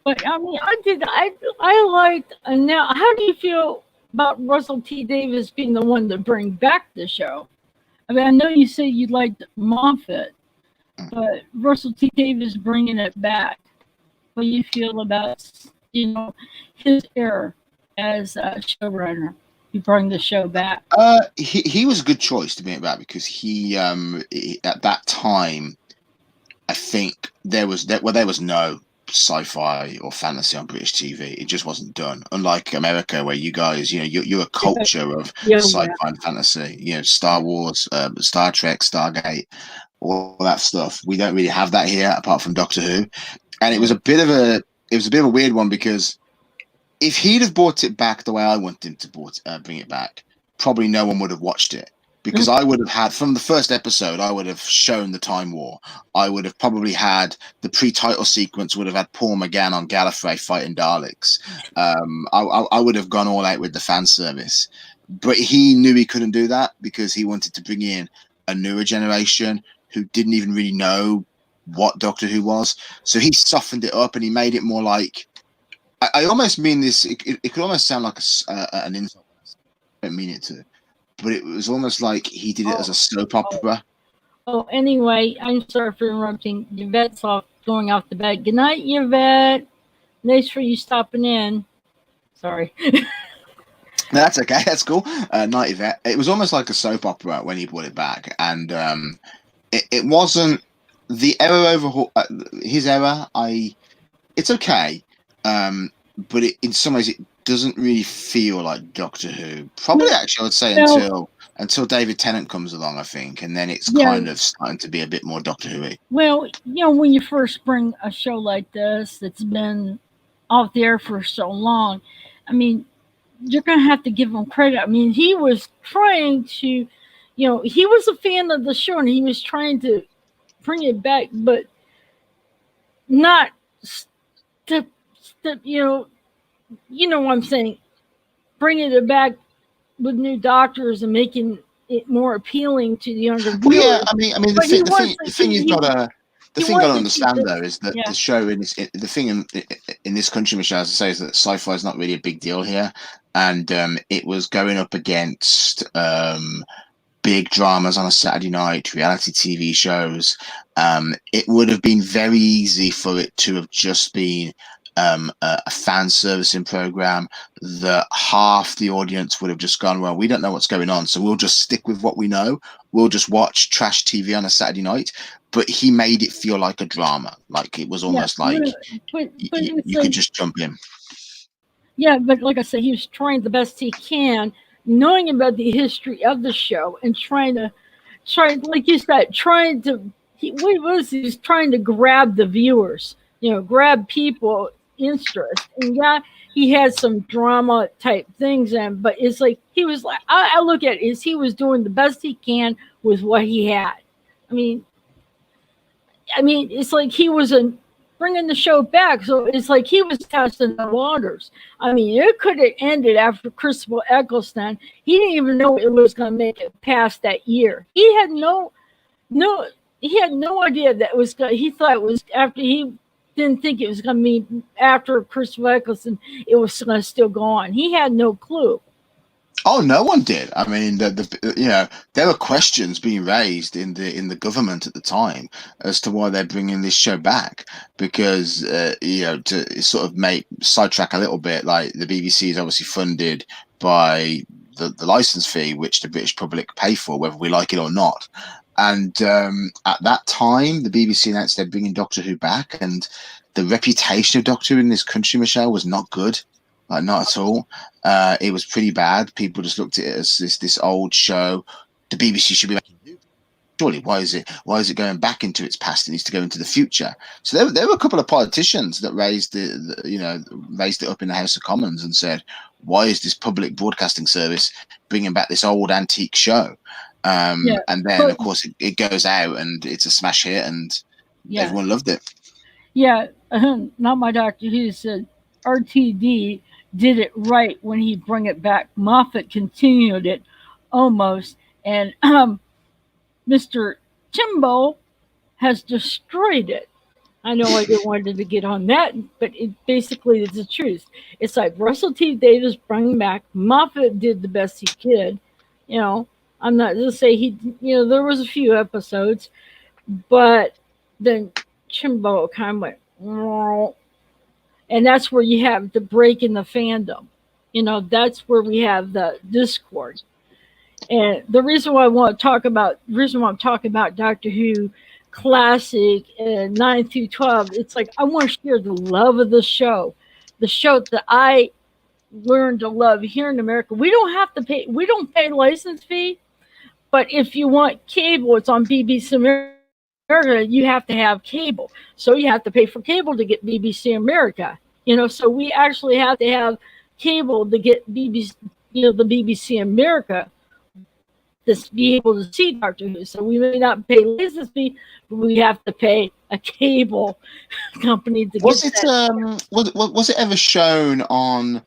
But I mean, I liked, and now, how do you feel about Russell T Davies being the one to bring back the show? I mean, I know you say you liked Moffat, but Russell T Davies bringing it back. What do you feel about, his era as a showrunner? You bring the show back. He was a good choice to bring it back because at that time I think there was no sci-fi or fantasy on British TV. It just wasn't done. Unlike America, where you guys, you're a culture of Yeah, sci-fi and fantasy. Star Wars, Star Trek, Stargate, all that stuff. We don't really have that here, apart from Doctor Who. And it was a bit of a weird one because if he'd have brought it back the way I wanted him to bring it back, probably no one would have watched it because I would have had from the first episode. I would have shown the Time War. I would have probably had the pre-title sequence. Would have had Paul McGann on Gallifrey fighting Daleks. I would have gone all out with the fan service, but he knew he couldn't do that because he wanted to bring in a newer generation who didn't even really know what Doctor Who was. So he softened it up and he made it more like. I almost mean this. It could almost sound like an insult. I don't mean it to, but it was almost like he did it as a soap opera. Oh, anyway, I'm sorry for interrupting. Yvette's going off the bed. Good night, Yvette. Nice for you stopping in. Sorry. No, that's okay. That's cool. Night, Yvette. It was almost like a soap opera when he brought it back, and it wasn't the error overhaul. His error. It's okay. But in some ways, it doesn't really feel like Doctor Who. Probably, actually, I would say until David Tennant comes along, I think, and then it's kind of starting to be a bit more Doctor Who-y. Well, when you first bring a show like this that's been off the air for so long, I mean, you're going to have to give him credit. I mean, he was trying to, he was a fan of the show and he was trying to bring it back, but not you know what I'm saying, bringing it back with new doctors and making it more appealing to the younger viewers. Well, yeah, I mean, the thing you've got to understand though is that the show the thing in this country, Michelle, as I say, is that sci-fi is not really a big deal here, and it was going up against big dramas on a Saturday night, reality TV shows. It would have been very easy for it to have just been a fan servicing program that half the audience would have just gone, well, we don't know what's going on, so we'll just stick with what we know. We'll just watch trash TV on a Saturday night. But he made it feel like a drama. Like it was almost like you could just jump in. Yeah, but like I said, he was trying the best he can, knowing about the history of the show and trying, like you said, he was trying to grab the viewers, grab people interest. And yeah, he had some drama type things in, but it's like he was like, I look at it as he was doing the best he can with what he had. I mean, it's like he was bringing the show back, so it's like he was testing the waters. I mean, it could have ended after Christopher Eccleston. He didn't even know it was going to make it past that year. He had no idea that it was. He thought it was after he didn't think it was going to be after Christopher Eccleston. It was going to still go on. He had no clue. Oh, no one did. I mean, there were questions being raised in the government at the time as to why they're bringing this show back, because to sort of sidetrack a little bit, like the BBC is obviously funded by the license fee which the British public pay for, whether we like it or not. And at that time, the BBC announced they're bringing Doctor Who back, and the reputation of Doctor Who in this country, Michelle, was not good. Like, not at all. It was pretty bad. People just looked at it as this old show. The BBC should be making new. Surely, why is it going back into its past? It needs to go into the future. So there were a couple of politicians that raised it up in the House of Commons and said, why is this public broadcasting service bringing back this old antique show? And then, of course, it goes out and it's a smash hit, and everyone loved it. Yeah, not my Doctor Who said RTD did it right when he brought it back. Moffat continued it almost, and Mr. Timbo has destroyed it. I know I didn't want to get on that, but it basically is the truth. It's like Russell T Davies brought back. Moffat did the best he could. I'm not going to say there was a few episodes, but then Timbo kind of went, and that's where you have the break in the fandom. That's where we have the discord. And the reason why I want to talk about, the reason why I'm talking about Doctor Who classic and 9 through 12, it's like I want to share the love of the show that I learned to love here in America. We don't pay license fee, but if you want cable, it's on BBC America. You have to have cable, so you have to pay for cable to get BBC America. So we actually have to have cable to get BBC, the BBC America, to be able to see Doctor Who. So we may not pay license fee, but we have to pay a cable company to get Was it that. was it ever shown on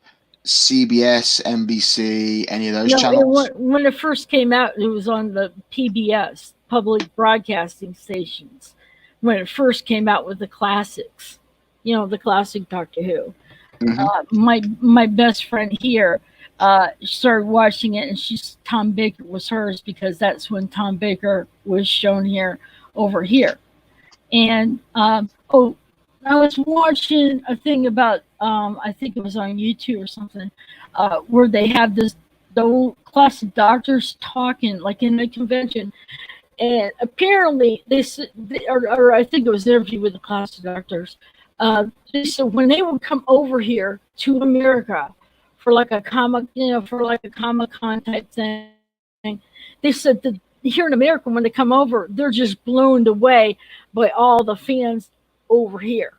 CBS, NBC, any of those No, channels? when it first came out, it was on the PBS, public broadcasting stations. When it first came out with the classics, the classic Doctor Who. Hmm. My best friend here started watching it, and she's Tom Baker was hers because that's when Tom Baker was shown here over here. And oh, I was watching a thing about I think it was on YouTube or something, where they have the old class of doctors talking like in a convention, and apparently or I think it was an interview with the class of doctors. They said when they would come over here to America for like a Comic Con type thing, they said that here in America when they come over, they're just blown away by all the fans over here.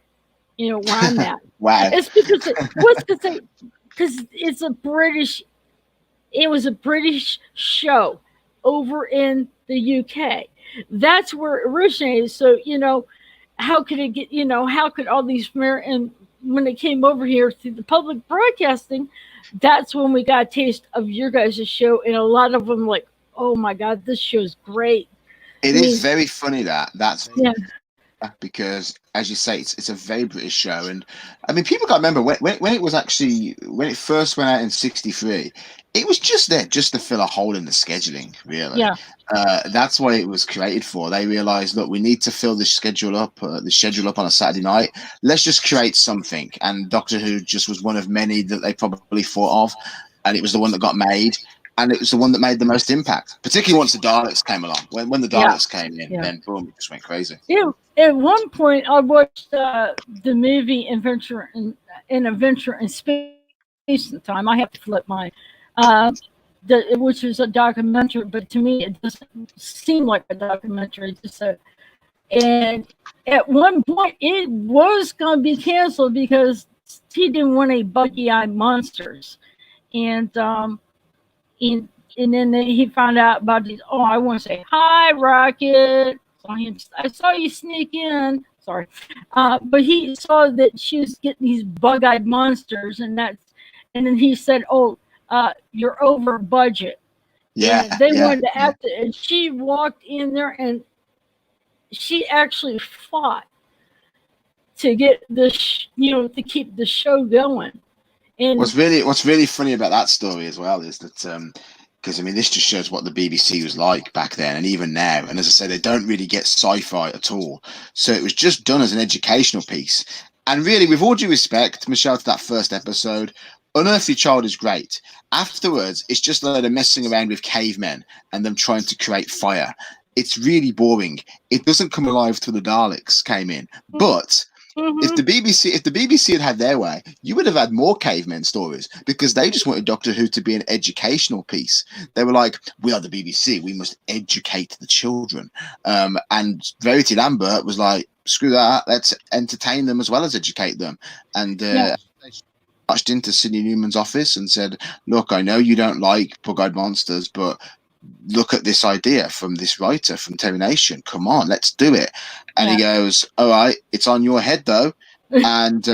Where I'm at. Wow. It's because because it was a British show over in the UK. That's where it originated. So, how could it get, how could all these and when it came over here through the public broadcasting, that's when we got a taste of your guys' show. And a lot of them like, oh my God, this show's great. It I is mean, very funny that's yeah, because, as you say, it's a very British show, and I mean, people can't remember when it was actually when it first went out in '63. It was just there just to fill a hole in the scheduling, really. yeah, That's what it was created for. They realized, look, we need to fill the schedule up on a Saturday night. Let's just create something, and Doctor Who just was one of many that they probably thought of, and it was the one that got made. And it was the one that made the most impact, particularly once the Daleks came along. When the yeah, Daleks came in, yeah. then boom, it just went crazy. Yeah, at one point, I watched the movie Adventure in Space and Time. I have to flip mine, uh, which is a documentary, but to me, it doesn't seem like a documentary. And at one point, it was going to be canceled because he didn't want any buggy eyed monsters, and and and then he found out about these. Oh, I want to say hi, Rocket. I saw you sneak in. Sorry, but he saw that she was getting these bug-eyed monsters, and then he said, "Oh, you're over budget." Yeah, And they yeah, wanted to yeah. act it, and she walked in there, and she actually fought to get to keep the show going. And What's really funny about that story as well is that because I mean this just shows what the BBC was like back then and even now. And as I say, they don't really get sci-fi at all. So it was just done as an educational piece. And really, with all due respect, Michelle, to that first episode, Unearthly Child is great. Afterwards, it's just a load of messing around with cavemen and them trying to create fire. It's really boring. It doesn't come alive till the Daleks came in. But mhm, if the BBC had had their way, you would have had more cavemen stories because they just wanted Doctor Who to be an educational piece. They were like, "We are the BBC. We must educate the children." And Verity Lambert was like, "Screw that. Let's entertain them as well as educate them." And yeah, they marched into Sidney Newman's office and said, "Look, I know you don't like bug-eyed monsters, but look at this idea from this writer from Terry Nation. Come on, let's do it." And he yeah. goes, "All right, it's on your head though." And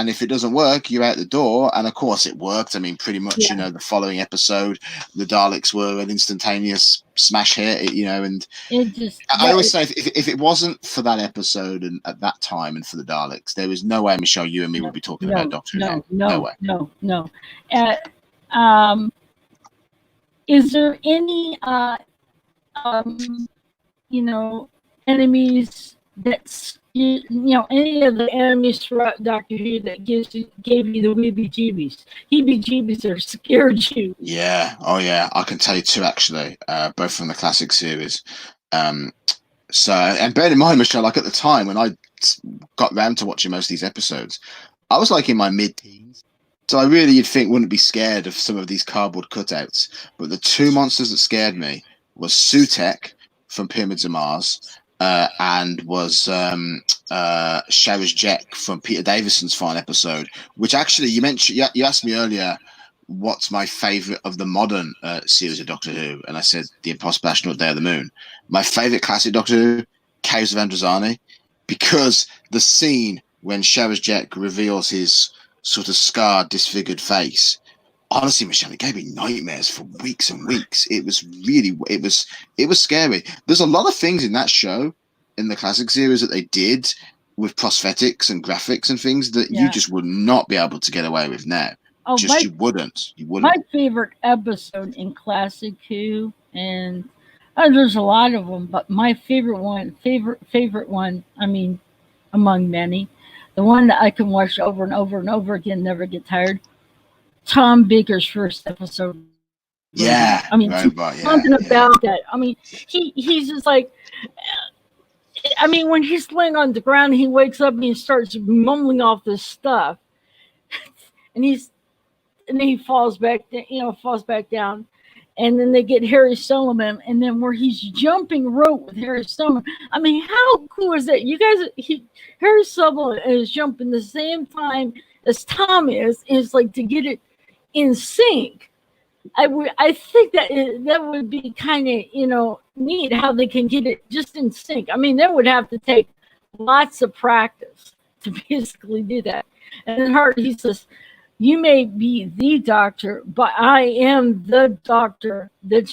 if it doesn't work, you're out the door. And of course, it worked. I mean, pretty much, Yeah, the following episode, the Daleks were an instantaneous smash hit. And it just I always say, if it wasn't for that episode and at that time and for the Daleks, there was no way, Michelle, you and me would no, be talking about no, Doctor Who now. no, No no, way. no, no. Uh, um, is there any, um, enemies that any of the enemies throughout Doctor Who that gave you the weebie-jeebies, heebie-jeebies, or scared you. Yeah. Oh yeah. I can tell you two actually, both from the classic series. Um, so, and bear in mind, Michelle, like at the time when I got round to watching most of these episodes, I was like in my mid-teens. So I really, you'd think, wouldn't be scared of some of these cardboard cutouts. But the two monsters that scared me was Sutek from Pyramids of Mars, and was Showers Jack from Peter Davison's final episode. Which actually, you mentioned, you asked me earlier, what's my favourite of the modern series of Doctor Who, and I said The Impossible Astronaut, Day of the Moon. My favourite classic Doctor Who, Caves of Androzani, because the scene when Showers Jack reveals his sort of scarred, disfigured face. Honestly, Michelle, it gave me nightmares for weeks and weeks. It was really, it was scary. There's a lot of things in that show, in the classic series, that they did with prosthetics and graphics and things that you Yeah. just would not be able to get away with now. Oh, Just you wouldn't. You my wouldn't. favorite episode in Classic Who, and there's a lot of them, but my favorite one, I mean, among many, the one that I can watch over and over and over again, never get tired. Tom Baker's first episode, Robot. I mean, Yeah, robot. something Yeah, about yeah. that. I mean, he's just like, I mean, when he's laying on the ground, he wakes up and he starts mumbling off this stuff, and then he falls back, falls back down, and then they get Harry Solomon, and then where he's jumping rope with Harry Solomon. I mean, how cool is that? Harry Solomon is jumping the same time as Tom is, and it's like to get it in sync. I think that would be kind of neat how they can get it just in sync. I mean, they would have to take lots of practice to basically do that. And then Hart, he says, "You may be the doctor, but I am the doctor."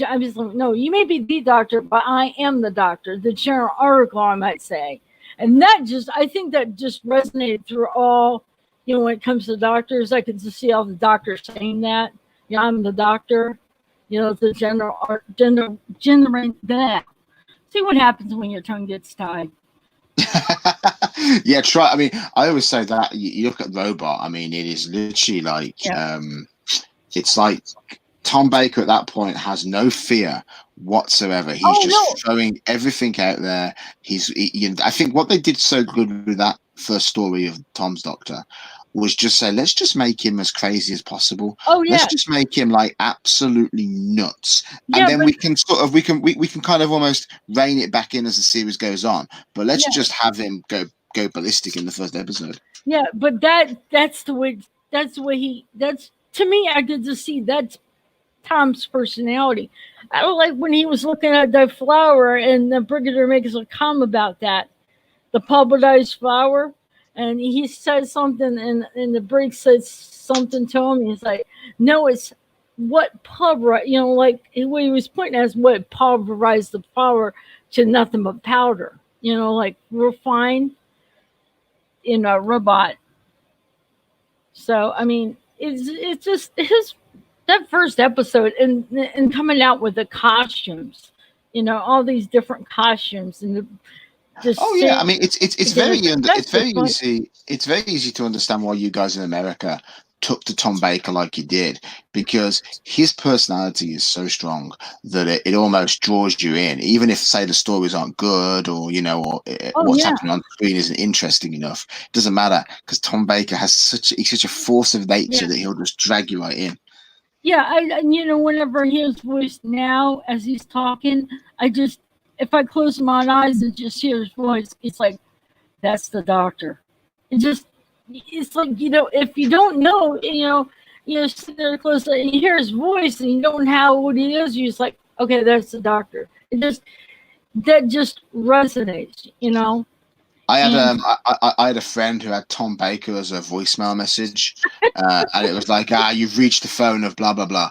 I was like, "No, you may be the doctor, but I am the doctor." The general article, I might say, and I think that just resonated through all. When it comes to doctors, I could just see all the doctors saying that. Yeah, I'm the doctor. The general art, that. See what happens when your tongue gets tied. Yeah, try. I mean, I always say that you look at Robot. I mean, it is literally like Yeah. it's like Tom Baker at that point has no fear whatsoever. He's Oh just no. throwing everything out there. I think what they did so good with that first story of Tom's Doctor was just say, let's just make him as crazy as possible. Oh Let's yeah. just make him like absolutely nuts, and Yeah, then but we can sort of we can kind of almost rein it back in as the series goes on. But let's yeah, just have him go ballistic in the first episode. yeah, but that's the way that's to me. I get to see that's Tom's personality. I don't like when he was looking at the flower and the brigadier makes a comment about that, the pulverized flower, and he says something, and the brig says something to him. He's like, "No, it's what pulverized." Like what he was pointing at is what pulverized the flower to nothing but powder. Like refined in a robot. So I mean, it's just his that first episode and coming out with the costumes, all these different costumes and Oh just yeah, I saying mean it's very together. That's it's the very fun. easy to understand why you guys in America took to Tom Baker like you did, because his personality is so strong that it almost draws you in, even if say the stories aren't good, or or Oh what's yeah, happening on screen isn't interesting enough. It doesn't matter, because Tom Baker has he's such a force of nature yeah, that he'll just drag you right in. yeah. Whenever his voice now as he's talking, I just if I close my eyes and just hear his voice, it's like that's the doctor. It just it's like if you don't know, sit there close and you hear his voice and you don't know what he is, you're just like, okay, that's the doctor. That just resonates. I had And I had a friend who had Tom Baker as a voicemail message, and it was like, you've reached the phone of blah blah blah.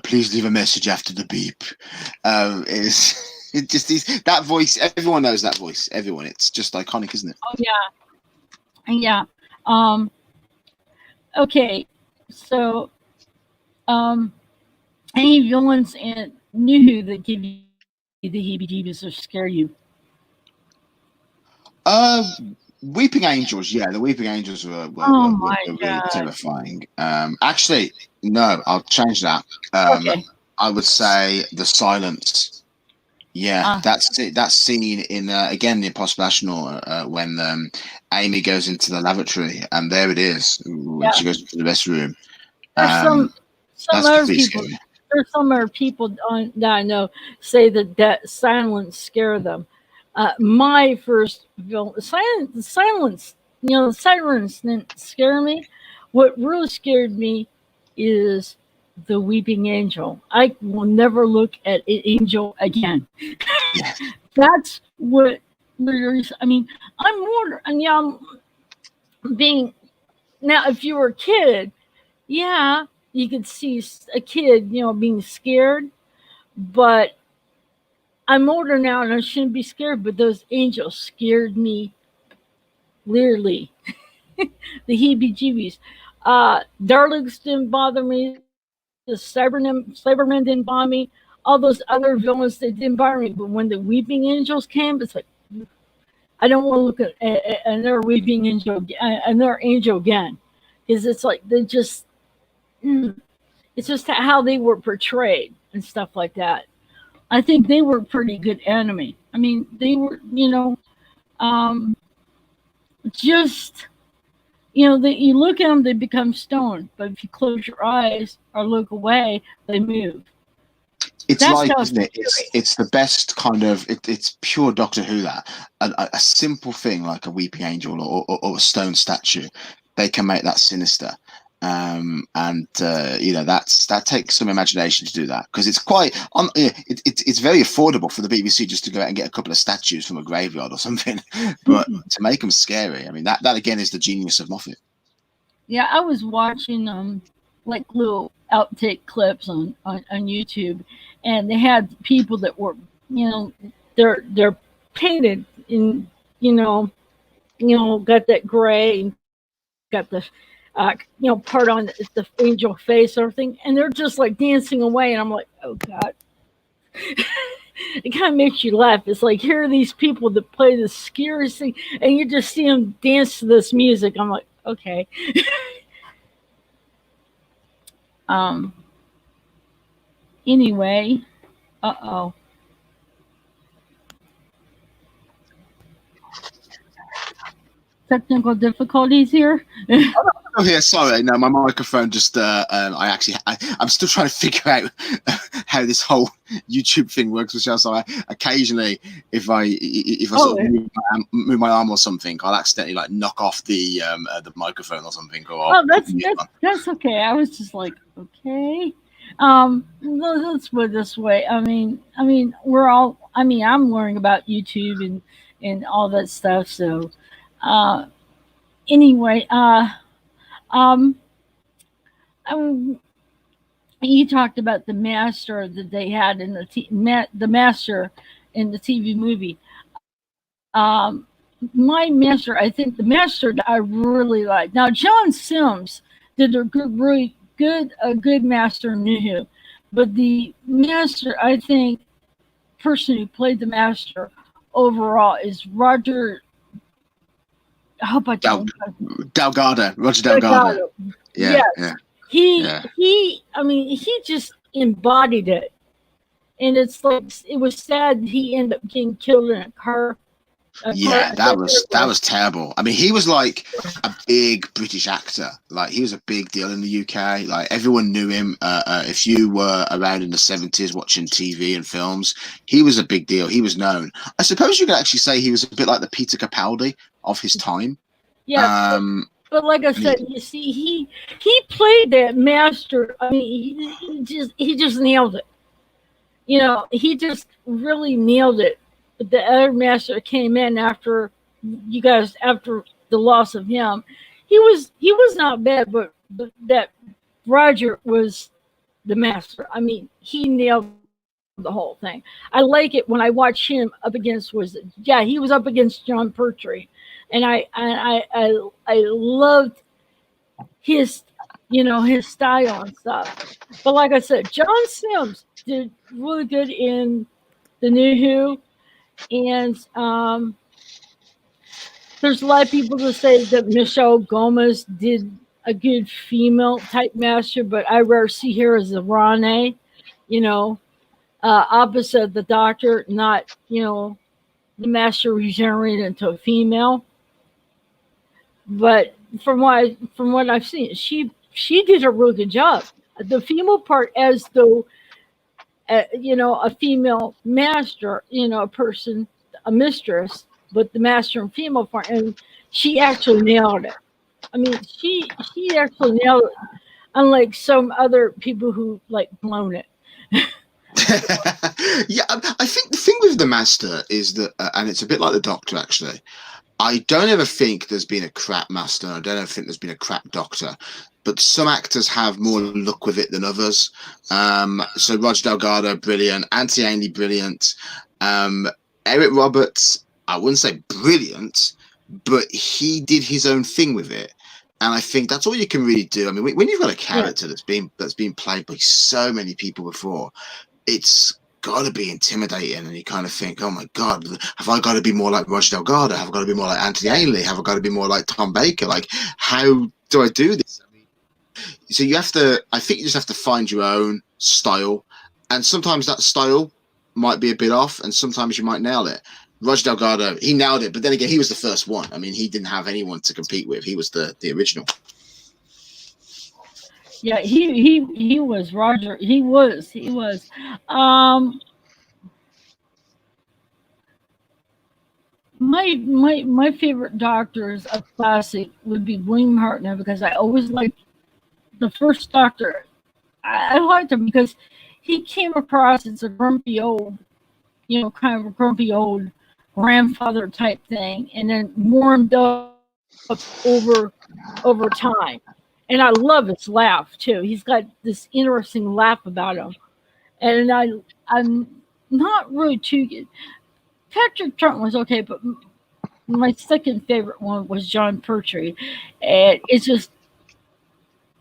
Please leave a message after the beep. Is it just that voice? Everyone knows that voice. Everyone. It's just iconic, isn't it? oh yeah. Um, okay, so um, any villains in New Who that give you the heebie-jeebies or scare you? Uh, Weeping Angels, yeah, the Weeping Angels Oh my were really god. terrifying. Actually, no, I'll change that. Okay. I would say The Silence. Yeah, that's it. That scene in again the Impossible Astronaut when Amy goes into the lavatory, and there it is when Yeah. she goes into the restroom. There's some That's other pretty people. scary. There's some other people that I know say that silence scare them. My first film, silence, the sirens didn't scare me. What really scared me is the weeping angel. I will never look at an angel again. Yeah, That's what. I mean, I'm more. And yeah, I'm being now. If you were a kid, yeah, you could see a kid, being scared. But I'm older now and I shouldn't be scared. But those angels scared me clearly. The heebie-jeebies. Darlings didn't bother me. The Cybermen didn't bother me. All those other villains, they didn't bother me. But when the weeping angels came, it's like I don't want to look at another weeping angel, another angel again, because it's like they just. It's just how they were portrayed and stuff like that. I think they were pretty good enemy. I mean, they were, um, just that you look at them, they become stone. But if you close your eyes or look away, they move. it's That's like, how isn't it? scary. It's the best kind of. It's pure Doctor Who. That a simple thing like a weeping angel or a stone statue, they can make that sinister. And that takes some imagination to do that because it's quite on. It's very affordable for the BBC just to go out and get a couple of statues from a graveyard or something, but to make them scary, I mean that again is the genius of Moffat. Yeah, I was watching like little outtake clips on YouTube, and they had people that were you know they're painted in you know got that gray and got the part on the angel face or everything, and they're just like dancing away, and I'm like, oh god. It kind of makes you laugh. It's like here are these people that play the scariest thing, and you just see them dance to this music. I'm like, okay. Um. Anyway, oh, technical difficulties here. Oh yeah, sorry. No, my microphone just. I'm still trying to figure out how this whole YouTube thing works, Michelle. So occasionally, if I Oh, sort of move my arm or something, I'll accidentally like knock off the microphone or something, or I'll oh, put that's the mute that's on. that's okay. I was just like, okay. Let's put it this way. We're all. I'm learning about YouTube and all that stuff. So, uh, anyway, um, um, you talked about the master that they had in the master in the TV movie. My master, I think the master that I really like. Now, John Sims did really good master in New Who, but the master, I think, person who played the master overall is Roger. I hope I Del- don't. Delgado, Roger Delgado. Delgado. Yeah, Yes, yeah, he yeah. he. I mean, he just embodied it, and it's like it was sad that he ended up getting killed in a car Yeah, that accident. was terrible. I mean, he was like a big British actor. Like he was a big deal in the UK. Like everyone knew him. If you were around in the 70s watching TV and films, he was a big deal. He was known. I suppose you could actually say he was a bit like the Peter Capaldi of his time. Yeah, Um, but like I and he, said, you see, he played that master. I mean, he just nailed it. He just really nailed it. But the other master came in after the loss of him. He was not bad, but that Roger was the master. I mean, he nailed the whole thing. I like it when I watch him up against he was up against John Pertwee, and I loved his his style and stuff. But like I said, John Sims did really good in the New Who, and There's a lot of people that say that Michelle Gomez did a good female type master, but I rather see her as a Rane, you know, opposite the doctor, not, the master regenerated into a female. But from what I've seen, she did a really good job. The female part, as though a female master, a person, a mistress, but the master and female part, and she actually nailed it. I mean, she actually nailed it, unlike some other people who like blown it. Yeah, I think the thing with the Master is that, and it's a bit like the Doctor actually. I don't ever think there's been a crap Master. I don't ever think there's been a crap Doctor. But some actors have more luck with it than others. So Roger Delgado, brilliant. Auntie Ainley, brilliant. Um, Eric Roberts, I wouldn't say brilliant, but he did his own thing with it. And I think that's all you can really do. I mean, when you've got a character that's been played by so many people before, it's got to be intimidating, and you kind of think, oh my god, have I got to be more like Roger Delgado? Have I got to be more like Anthony Ainley? Have I got to be more like Tom Baker? Like, how do I do this? I mean, so I think you just have to find your own style, and sometimes that style might be a bit off, and sometimes you might nail it. Roger Delgado, he nailed it, but then again, he was the first one. I mean, he didn't have anyone to compete with. He was the original. Yeah, he was Roger. He was. Um, my favorite doctors of classic would be William Hartnell, because I always liked the first Doctor. I liked him because he came across as a grumpy old, kind of a grumpy old grandfather type thing, and then warmed up over time. And I love his laugh too. He's got this interesting laugh about him, and I'm not really too good. Patrick Trump was okay, but my second favorite one was John Pertwee, and it's just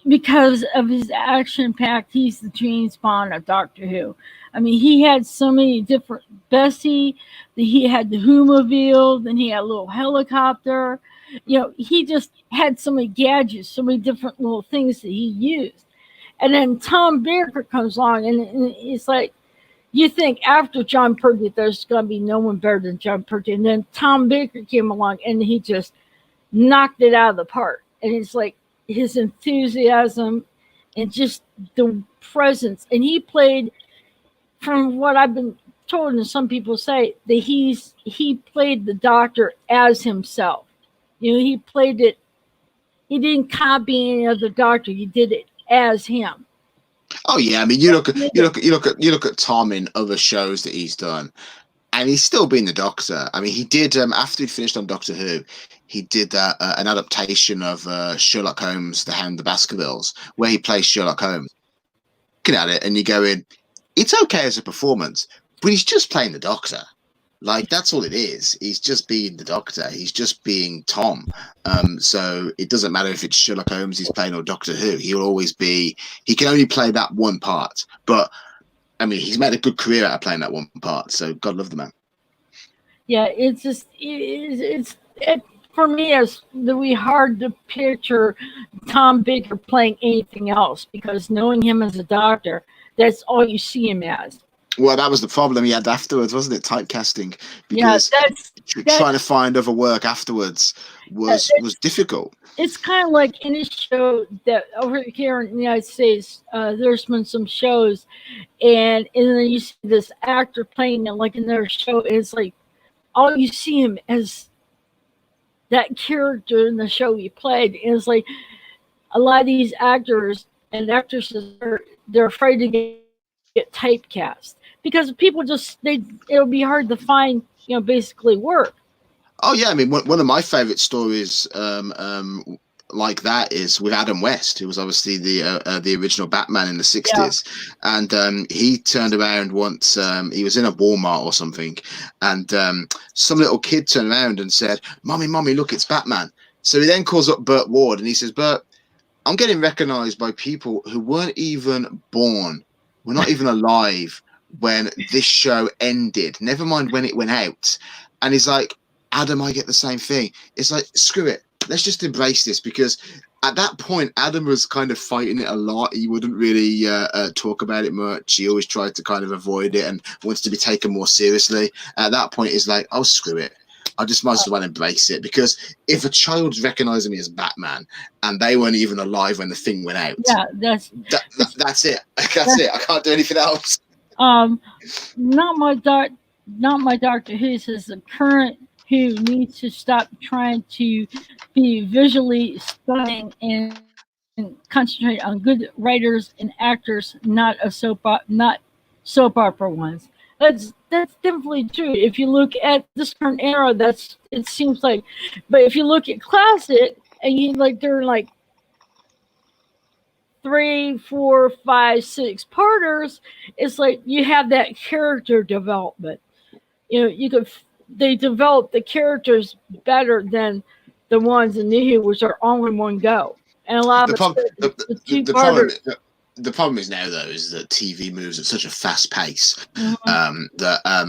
because of his action packed. He's the James Bond of Doctor Who. I mean, he had so many different Bessie. He had the Whomobile, then he had a little helicopter. He just had so many gadgets, so many different little things that he used. And then Tom Baker comes along, and it's like, you think after John Pertwee, there's going to be no one better than John Pertwee. And then Tom Baker came along, and he just knocked it out of the park. And it's like his enthusiasm and just the presence. And he played, from what I've been told, and some people say, that he played the Doctor as himself. He played it. He didn't copy any other Doctor. He did it as him. Oh yeah, I mean, you look at Tom in other shows that he's done, and he's still been the Doctor. I mean, he did after he finished on Doctor Who, he did an adaptation of Sherlock Holmes, The Hound of the Baskervilles, where he plays Sherlock Holmes. Looking at it, and you go in, it's okay as a performance, but he's just playing the Doctor. Like, that's all it is. He's just being the Doctor. He's just being Tom. So it doesn't matter if it's Sherlock Holmes he's playing or Doctor Who. He'll always be. He can only play that one part. But I mean, he's made a good career out of playing that one part. So God love the man. Yeah, it's just it for me, it's really hard to picture Tom Baker playing anything else, because knowing him as a Doctor, that's all you see him as. Well, that was the problem he had afterwards, wasn't it? Typecasting, Yeah, because trying to find other work afterwards was difficult. It's kind of like in a show that over here in the United States, there's been some shows, and then you see this actor playing it like in their show, and it's like all you see him as that character in the show he played. And it's like a lot of these actors and actresses they're afraid to get typecast, because people it'll be hard to find basically work. Oh yeah, I mean, one of my favourite stories like that is with Adam West, who was obviously the original Batman in the 60s. Yeah. And he turned around once, he was in a Walmart or something, and some little kid turned around and said, Mommy, look, it's Batman. So he then calls up Burt Ward and he says, Burt, I'm getting recognised by people who weren't even born, were not even alive when this show ended, never mind when it went out. And he's like, Adam, I get the same thing. It's like, screw it. Let's just embrace this, because at that point, Adam was kind of fighting it a lot. He wouldn't really talk about it much. He always tried to kind of avoid it and wanted to be taken more seriously. At that point, it's like, oh, screw it. I just might as well embrace it, because if a child's recognizing me as Batman and they weren't even alive when the thing went out, that's it. That's it. I can't do anything else. Not my Doctor Who says the current Who needs to stop trying to be visually stunning and concentrate on good writers and actors, not soap opera ones. That's definitely true. If you look at this current era, that's it seems like. But if you look at classic and you like, they're like 3, 4, 5, 6 parters, it's like you have that character development. You could they develop the characters better than the ones in Nihu, which are all in one go. And a lot of the problem is now, though, is that TV moves at such a fast pace that I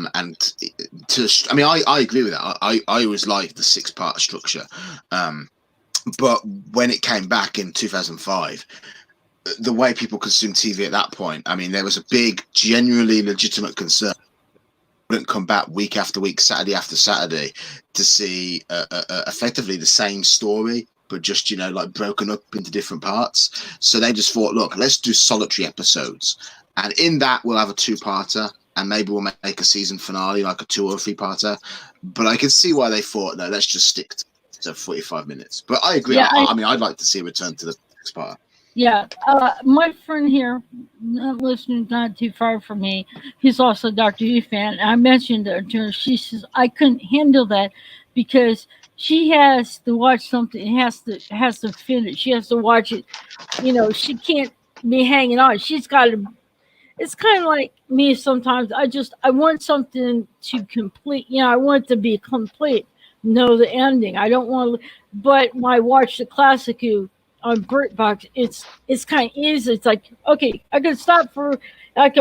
agree with that. I always liked the 6-part structure, but when it came back in 2005, the way people consumed TV at that point, I mean, there was a big, genuinely legitimate concern. Wouldn't come back week after week, Saturday after Saturday, to see effectively the same story, but just, like broken up into different parts. So they just thought, look, let's do solitary episodes, and in that we'll have a 2-parter, and maybe we'll make a season finale, like a 2 or 3-parter. But I can see why they thought, no, let's just stick to 45 minutes. But I agree. Yeah, I mean, I'd like to see a return to the 6-parter. Yeah, my friend here, listening not too far from me, he's also a Doctor Who fan. I mentioned it to her. She says I couldn't handle that because she has to watch something. Has to finish. She has to watch it. She can't be hanging on. She's got to. It's kind of like me sometimes. I want something to complete. I want it to be complete. Know the ending. I don't want to. But when I watch the classic Who on BritBox, it's kind of easy. It's like, okay, I could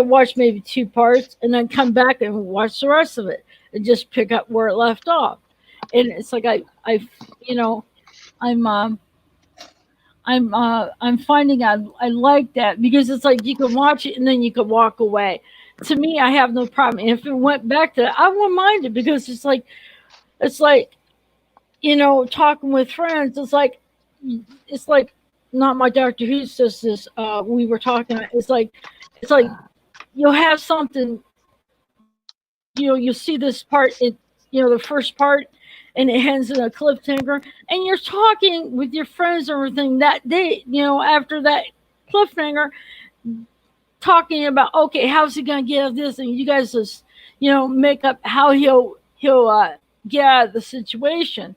watch maybe 2 parts and then come back and watch the rest of it and just pick up where it left off. And it's like I'm finding I like that, because it's like you can watch it and then you can walk away. To me, I have no problem. And if it went back to that, I wouldn't mind it, because it's like talking with friends. It's like not my Doctor Who says this. We were talking. It's like you'll have something. You'll see this part. The first part, and it ends in a cliffhanger, and you're talking with your friends and everything that day. After that cliffhanger, talking about, okay, how's he gonna get out of this, and you guys just make up how he'll get out of the situation,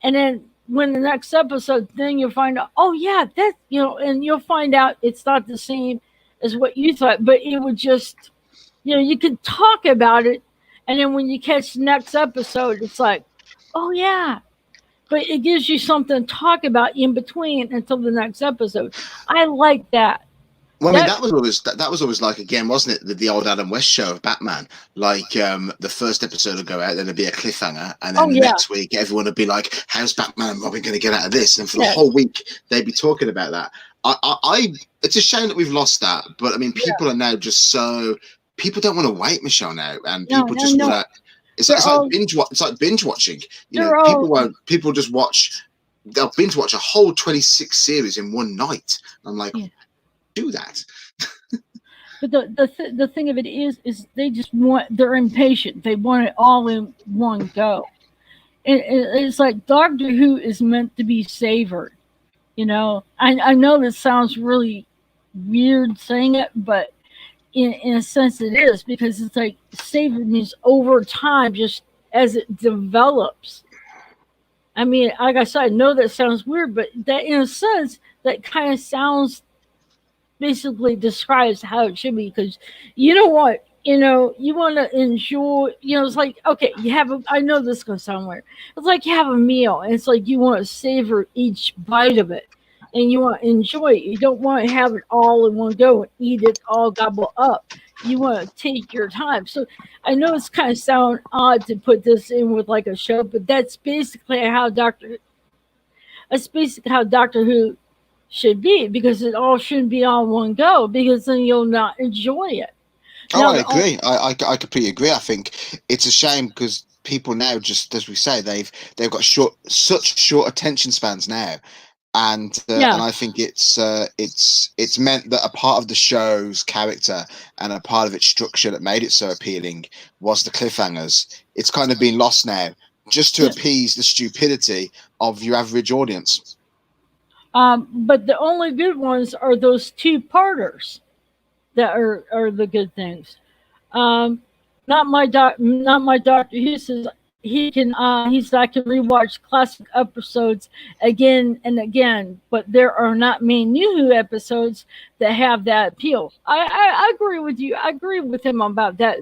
and then when the next episode, then you'll find out, oh yeah, that and you'll find out it's not the same as what you thought, but it would just, you can talk about it, and then when you catch the next episode, it's like, oh yeah, but it gives you something to talk about in between until the next episode. I like that. Well, I mean, that was always like, again, wasn't it, the old Adam West show of Batman? Like, the first episode would go out, then there'd be a cliffhanger, and then next week everyone would be like, "How's Batman and Robin going to get out of this?" And for the whole week they'd be talking about that. It's a shame that we've lost that, but I mean, people are now just so people don't want to wait, Michelle, now, and people just want to. It's like binge watching. People just watch. They'll binge watch a whole 26 series in one night. I'm like. Yeah. Do that. But the thing of it is they just they're impatient. They want it all in one go. It's like Doctor Who is meant to be savored. I know this sounds really weird saying it, but in a sense it is, because it's like savored means over time, just as it develops. I mean, like I said, I know that sounds weird, but that in a sense that kind of sounds basically describes how it should be, because you want to enjoy, it's like, okay, I know this is going to sound weird. It's like you have a meal, and it's like you want to savor each bite of it, and you want to enjoy it. You don't want to have it all in one go and eat it all gobble up. you want to take your time. So I know it's kind of sound odd to put this in with like a show, but that's basically how Doctor Who should be, because it all shouldn't be on one go, because then you'll not enjoy it. Oh, Now I the only agree. I completely agree. I think it's a shame because people now, just as we say, they've got such short attention spans now, and yeah I think it's meant that a part of the show's character and a part of its structure that made it so appealing was the cliffhangers. It's kind of been lost now, just to yeah. appease the stupidity of your average audience. But the only good ones are those two parters that are the good things. Um, not my doctor. He says he said I can rewatch classic episodes again and again, but there are not many new Who episodes that have that appeal. I agree with you. I agree with him about that.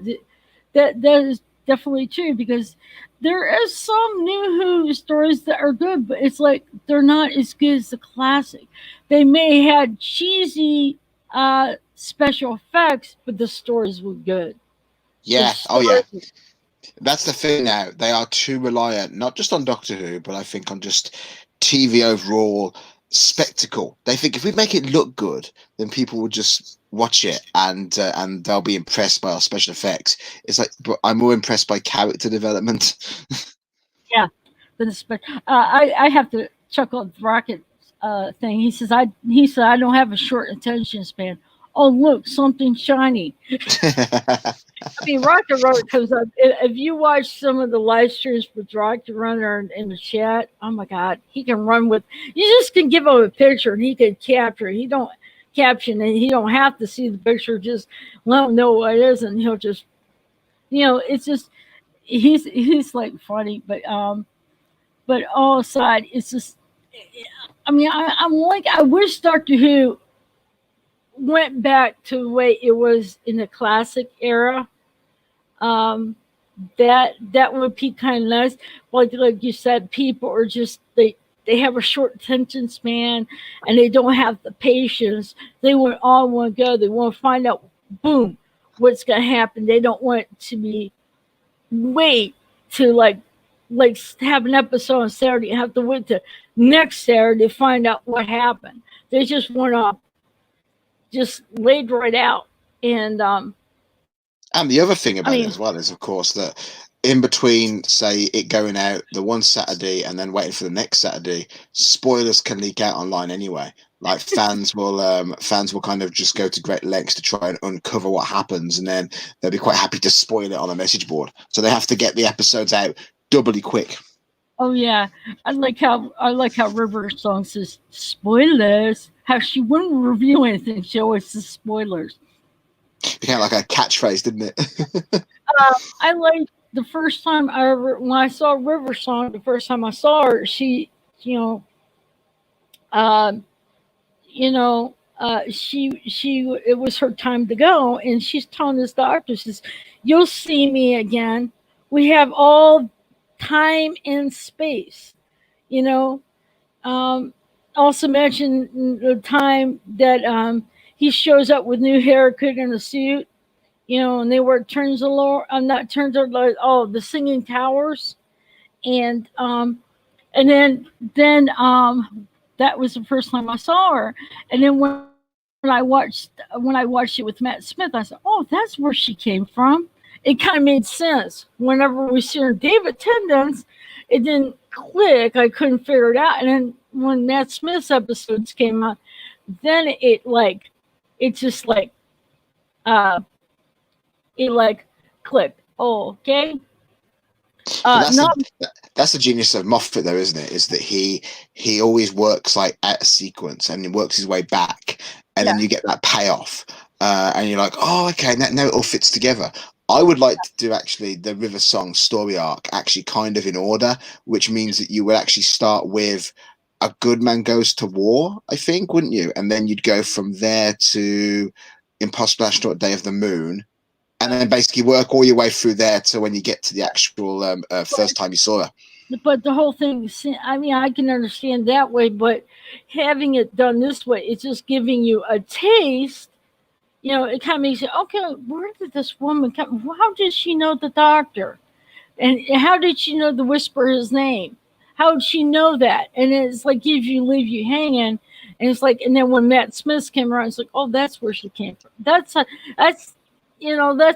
That is definitely true, because there is some new Who stories that are good, but it's like they're not as good as the classic. They may had cheesy special effects, but the stories were good. The Yeah. Oh, story, yeah. That's the thing now. They are too reliant, not just on Doctor Who, but I think on just TV overall spectacle. They think if we make it look good, then people will just watch it and they'll be impressed by our special effects. It's like, but I'm more impressed by character development. yeah. I have to chuckle at the Rocket thing. He said I don't have a short attention span. Oh look, something shiny. I mean, Rocket Runner comes up. If you watch some of the live streams with Rocket Runner in the chat, oh my God, he can run with. You just can give him a picture and he can capture it. He don't caption it. He don't have to see the picture. Just let him know what it is, and he'll just, it's just he's like funny, but all aside, it's just. I mean, I'm like, I wish Doctor Who went back to the way it was in the classic era. Um, that would be kind of nice. Like you said, people are just they have a short attention span, and they don't have the patience. They want all one go. They want to find out, boom, what's gonna happen. They don't want to be wait to like have an episode on Saturday and have to wait to next Saturday to find out what happened. They just want to just laid right out. And And the other thing I about mean, it as well is, of course, that in between, say, it going out the one Saturday and then waiting for the next Saturday, spoilers can leak out online anyway. Like fans will kind of just go to great lengths to try and uncover what happens, and then they'll be quite happy to spoil it on a message board. So they have to get the episodes out doubly quick. oh yeah, I like how River Song says spoilers. How she wouldn't reveal anything. She always says spoilers. Became like a catchphrase, didn't it? I like the first time I ever when I saw River Song. The first time I saw her, she, you know, um, she it was her time to go, and she's telling this doctor, says, "You'll see me again. We have all time and space." You know, Um, also mentioned the time that he shows up with new haircut and a suit, and they were turns a lot. Not turns are like the singing towers, and and then that was the first time I saw her, and then when I watched it with Matt Smith, I said, "Oh, that's where she came from." It kind of made sense. Whenever we see her David Tendence, it didn't click. I couldn't figure it out. And then when Matt Smith's episodes came out, then it just uh, it clicked. Oh, okay. But that's Not the genius of Moffat, though, isn't it? Is that he always works like at a sequence and he works his way back, and then yeah. you get that payoff, and you're like, oh, okay, now it all fits together. I would like to do actually the River Song story arc actually kind of in order, which means that you would actually start with a good man goes to war, I think, wouldn't you? And then you'd go from there to Impossible Astronaut Day of the Moon, and then basically work all your way through there to when you get to the actual But first time you saw her. but the whole thing. I mean, I can understand that way, but having it done this way, it's just giving you a taste it kind of makes you, okay, where did this woman come? How did she know the doctor? And how did she know to whisper his name? How did she know that? And it's like leave you hanging. And it's like, and then when Matt Smith came around, it's like, oh, that's where she came from. That's, that's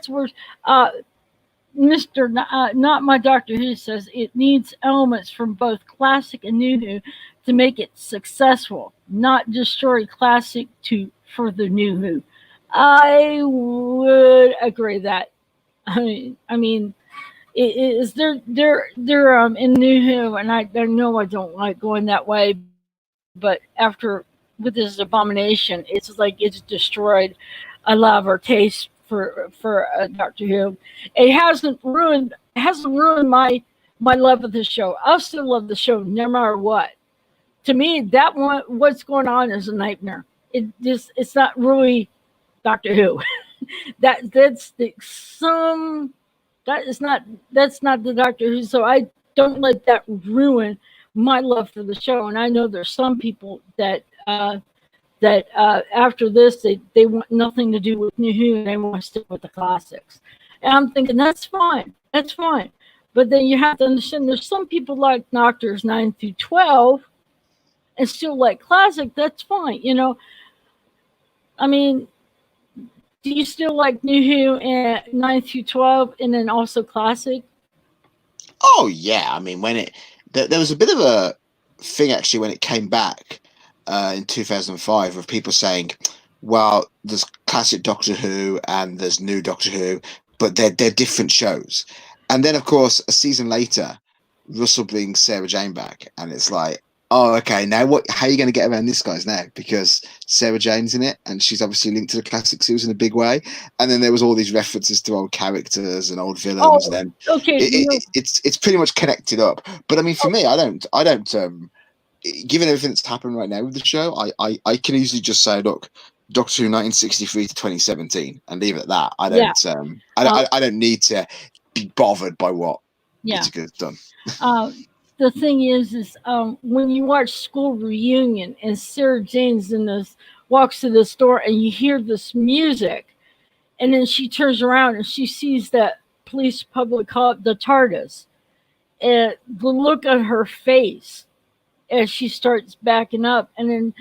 where uh, Mister Not My Doctor Who says it needs elements from both classic and new Who to make it successful, not destroy classic to further new Who. I would agree that. I mean, it is they're in New Who, and I know I don't like going that way, but after with this abomination, it's like it's destroyed a lot of our taste for Doctor Who. It hasn't ruined my love of the show. I'll still love the show no matter what. To me, that one what's going on is a nightmare. It's not really Doctor Who. That's the some that is not that's not the Doctor Who. So I don't let that ruin my love for the show. And I know there's some people that after this they want nothing to do with New Who and they want to stick with the classics. And I'm thinking that's fine. That's fine. But then you have to understand there's some people like Doctors 9 through 12 and still like classic. That's fine. I mean, do you still like New Who and 9 through 12 and then also classic? Oh yeah, I mean there was a bit of a thing actually when it came back in 2005 of people saying, well, there's classic Doctor Who and there's new Doctor Who, but they're different shows. And then of course a season later, Russell brings Sarah Jane back, and it's like, oh, okay, now what? How are you going to get around this guy's now? Because Sarah Jane's in it, and she's obviously linked to the classic series in a big way. And then there was all these references to old characters and old villains. And Oh, then okay. it's pretty much connected up. But I mean, for me, I don't. Given everything that's happened right now with the show, I can easily just say, look, Doctor Who 1963 to 2017, and leave it at that. I Yeah. don't Uh, I don't need to be bothered by what yeah. Whittaker's done. Uh, the thing is when you watch School Reunion and Sarah Jane's in this walks to the store and you hear this music, and then she turns around and she sees that police public call it the TARDIS, and the look on her face as she starts backing up, and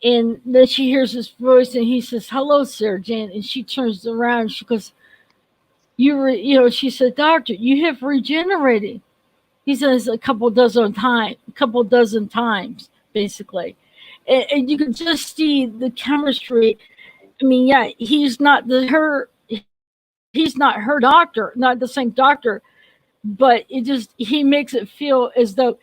then she hears his voice and he says, "Hello, Sarah Jane," and she turns around and she goes, she said, "Doctor, you have regenerated." He says a couple dozen times, basically. And you can just see the chemistry. I mean, yeah, he's not her doctor, not the same doctor, but he makes it feel as though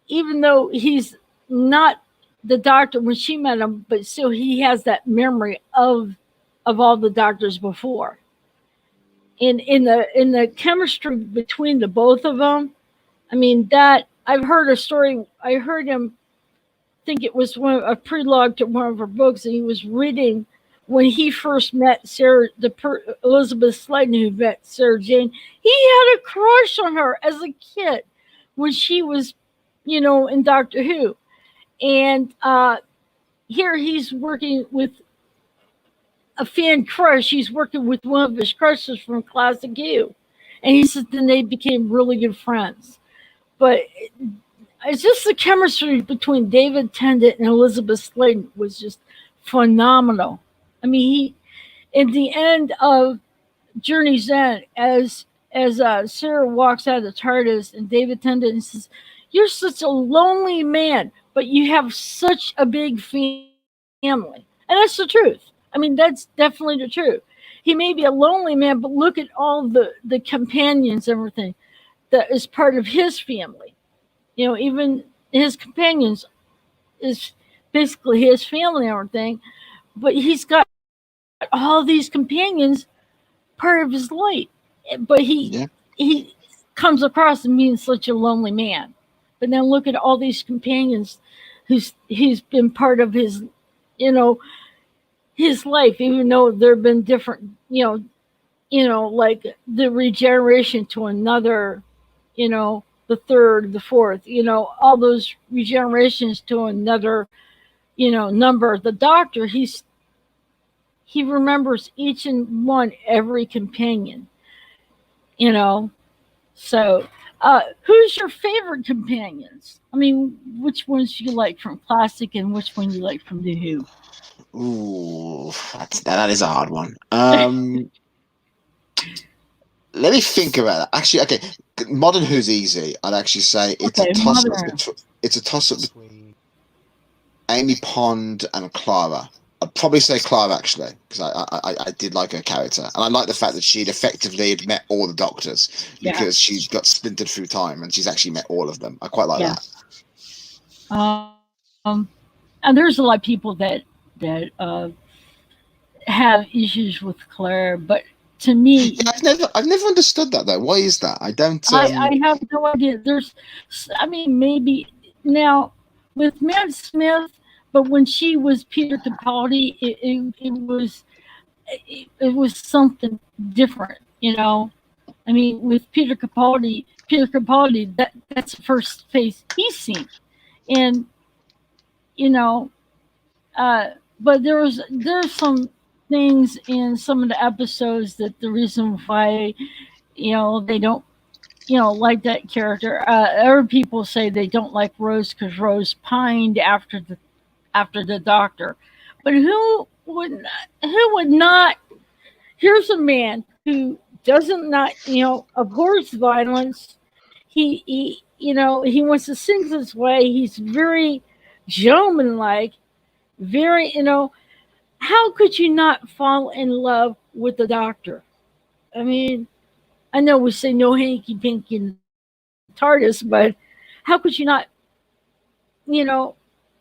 even though he's not the doctor when she met him, but still he has that memory of all the doctors before. In the chemistry between the both of them, I mean that I've heard a story. I heard him think it was a prologue to one of her books, and he was reading when he first met Elizabeth Sladen, who met Sarah Jane. He had a crush on her as a kid when she was, in Doctor Who, and here he's working with a fan crush. He's working with one of his crushes from Classic Who, and he said then they became really good friends. But it's just the chemistry between David Tennant and Elizabeth Sladen was just phenomenal. I mean, in the end of Journey's End, as Sarah walks out of the TARDIS, and David Tennant says, "You're such a lonely man, but you have such a big family," and that's the truth. I mean, that's definitely the truth. He may be a lonely man, but look at all the companions, everything that is part of his family. Even his companions is basically his family and everything, but he's got all these companions part of his life. But Yeah. he comes across and being such a lonely man. But then look at all these companions he's been part of you know, his life, even though there have been different, like the regeneration to another, the third, the fourth, all those regenerations to another, number. The doctor, he remembers each and one, every companion, you know. So, who's your favorite companions? I mean, which ones you like from Classic and which one you like from The Who? Ooh, that is a hard one. Let me think about that. Actually, okay, Modern Who's easy. I'd actually say it's a Okay, toss up. Mother. It's a toss up between Amy Pond and Clara. I'd probably say Clara actually, because I did like her character, and I like the fact that she'd effectively had met all the Doctors Yeah, because she got splintered through time, and she's actually met all of them. I quite like yeah. that. And there's a lot of people that have issues with Claire, but to me, Yeah, I've never understood that though. Why is that? I don't. I have no idea. I mean, maybe now with Matt Smith, but when she was Peter Capaldi, it was something different, you know. I mean, with Peter Capaldi, that's the first face he's seen, and you know, uh, but there's some things in some of the episodes that the reason why they don't like that character. Other people say they don't like Rose because Rose pined after the doctor. But who would not? Here's a man who doesn't not abhors violence. He wants to sing his way. He's very gentlemanlike. Very How could you not fall in love with the doctor? I mean, I know we say no hanky panky in the TARDIS, but how could you not, you know,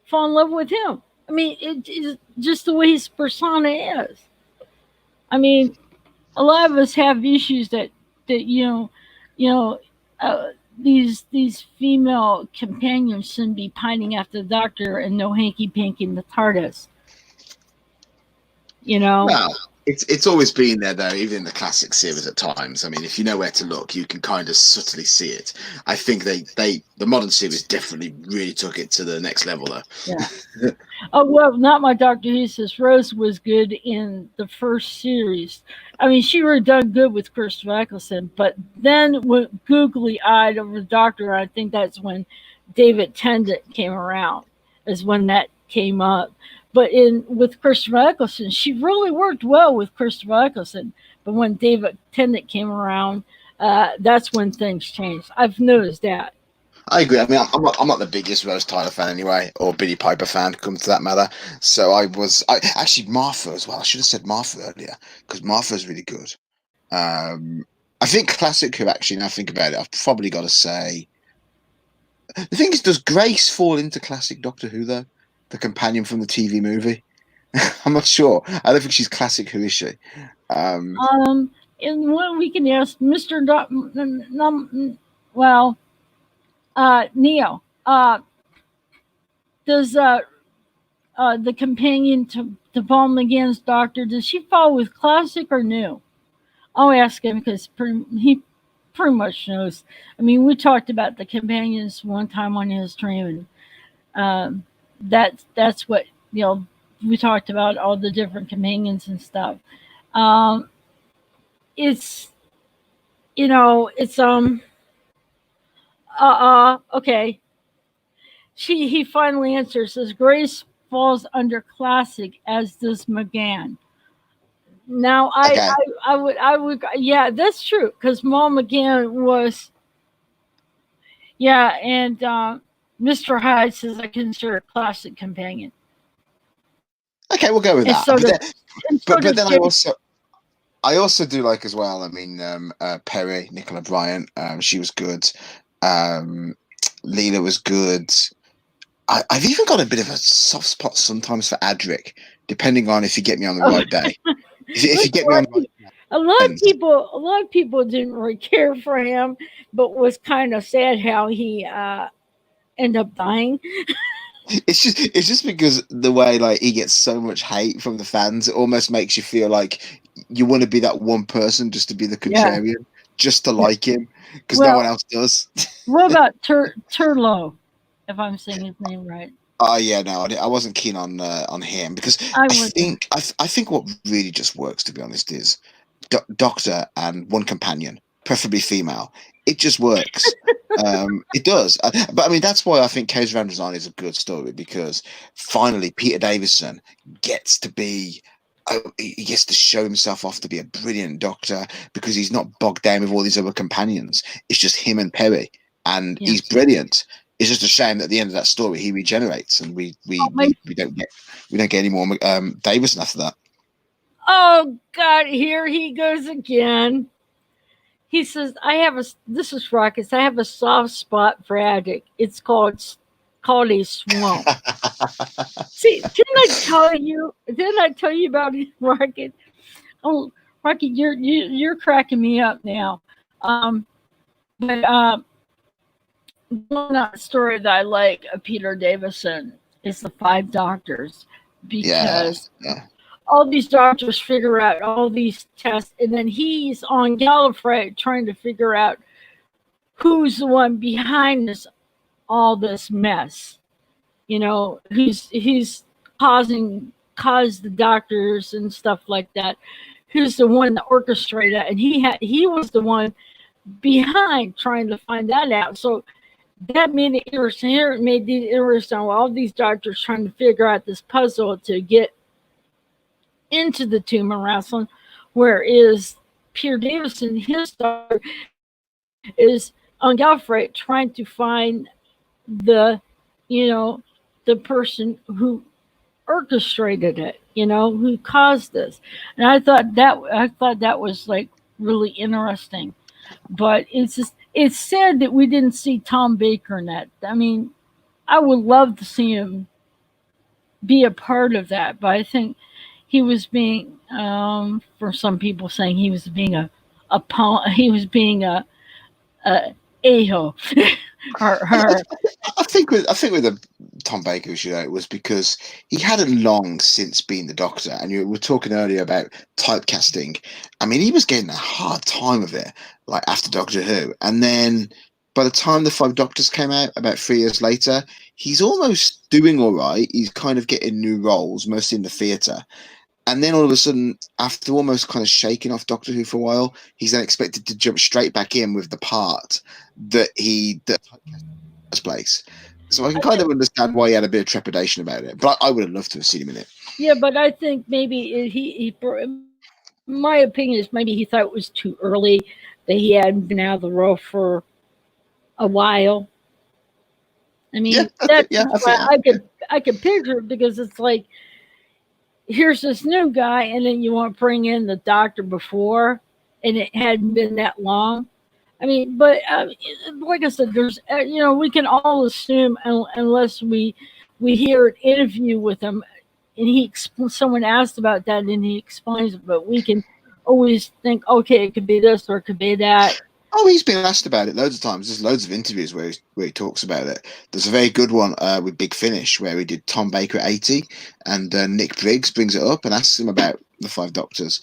fall in love with him? I mean, it is just the way his persona is. I mean, a lot of us have issues that you know, uh, these female companions shouldn't be pining after the doctor and no hanky panky in the TARDIS. You know, Well, it's always been there though, even in the classic series at times. I mean, if you know where to look, you can kind of subtly see it. I think the modern series definitely really took it to the next level yeah. though. Oh well, not my Doctor Who says Rose was good in the first series. I mean, she would have done good with Christopher Eccleston, but then went googly eyed over the Doctor. I think that's when David Tennant came around. Is when that came up. But in with Christopher Eccleston, she really worked well with Christopher Eccleston. But when David Tennant came around, that's when things changed. I've noticed that. I agree. I mean, I'm not the biggest Rose Tyler fan anyway, or Billy Piper fan, come to that matter. So I actually Martha as well. I should have said Martha earlier because Martha's really good. Um, I think classic Who actually. Now I think about it, I've probably got to say the thing is, does Grace fall into classic Doctor Who though? The companion from the TV movie. I'm not sure. I don't think she's classic Who, is she? Um, Um, and what we can ask Mr. Well, Neo, does the companion to Paul McGann's Doctor, does she fall with classic or new? I'll ask him because he pretty much knows. I mean, we talked about the companions one time on his stream, and that's what we talked about all the different companions and stuff. Um, it's it's okay. He finally answers, says Grace falls under classic, as does McGann. Now okay, I would yeah, that's true because Mom McGann was yeah, and Mr. Hyde says I consider a classic companion, okay, we'll go with and that. so does But then Jake. I also do like as well. I mean, Perry, Nicola Bryant, she was good. Um, Leela was good. I've even got a bit of a soft spot sometimes for Adric, depending on if you get me on the right day. If you get me on the right day, depends. A lot of people didn't really care for him, but was kind of sad how he ended up dying. It's just because the way like he gets so much hate from the fans, it almost makes you feel like you want to be that one person just to be the Yeah. contrarian, just to like him, because no one Well, else does. what about Turlo, if I'm saying his name right? Oh yeah, no, I wasn't keen on him because I I wasn't. think I think what really just works, to be honest, is doctor and one companion, preferably female. It just works. It does. But I mean, that's why I think Case Van Design is a good story because finally Peter Davison gets to be. He gets to show himself off to be a brilliant doctor because he's not bogged down with all these other companions. It's just him and Perry, and he's Yes. brilliant. It's just a shame that at the end of that story he regenerates, and Oh, my, we don't get any more Davison after that. oh God, here he goes again. He says, "I have a." This is Rockets. I have a soft spot for Attic. It's called a swamp. See, Didn't I tell you about it, Rocket? Oh, Rocket, you're cracking me up now. But one story that I like of Peter Davison is the Five Doctors Yeah, because yeah. all these doctors figure out all these tests, and then he's on Gallifrey trying to figure out who's the one behind all this mess. Who's caused the doctors and stuff like that. Who's the one that orchestrated it? And he was the one behind trying to find that out. So that made it interesting. Here it made it interesting. All these doctors trying to figure out this puzzle to get into the tomb of wrestling. Whereas Pierre Davison, his daughter, is on Gallifrey trying to find the, you know, the person who orchestrated it, who caused this. And I thought that was like really interesting. But it's sad that we didn't see Tom Baker in that. I mean, I would love to see him be a part of that, but I think he was being, for some people saying he was being he was being a hole or her. I think with the Tom Baker issue, though, it was because he hadn't long since been the Doctor, and you were talking earlier about typecasting. I mean, he was getting a hard time of it, like after Doctor Who, and then by the time the Five Doctors came out, about 3 years later, he's almost doing all right. He's kind of getting new roles, mostly in the theatre. And then all of a sudden, after almost kind of shaking off Doctor Who for a while, he's then expected to jump straight back in with the part that first place. So I can I kind think, of understand why he had a bit of trepidation about it, but I would have loved to have seen him in it. yeah, but I think maybe my opinion is maybe he thought it was too early that he hadn't been out of the role for a while. I Yeah, mean, that's yeah, I why think I could picture it because it's like here's this new guy, and then you want to bring in the doctor before, and it hadn't been that long. I mean, but like I said, there's we can all assume unless we hear an interview with him, and someone asked about that, and he explains it. But we can always think, okay, it could be this or it could be that. Oh, he's been asked about it loads of times. There's loads of interviews where he talks about it. There's a very good one with Big Finish where he did Tom Baker at 80, and Nick Briggs brings it up and asks him about the Five Doctors,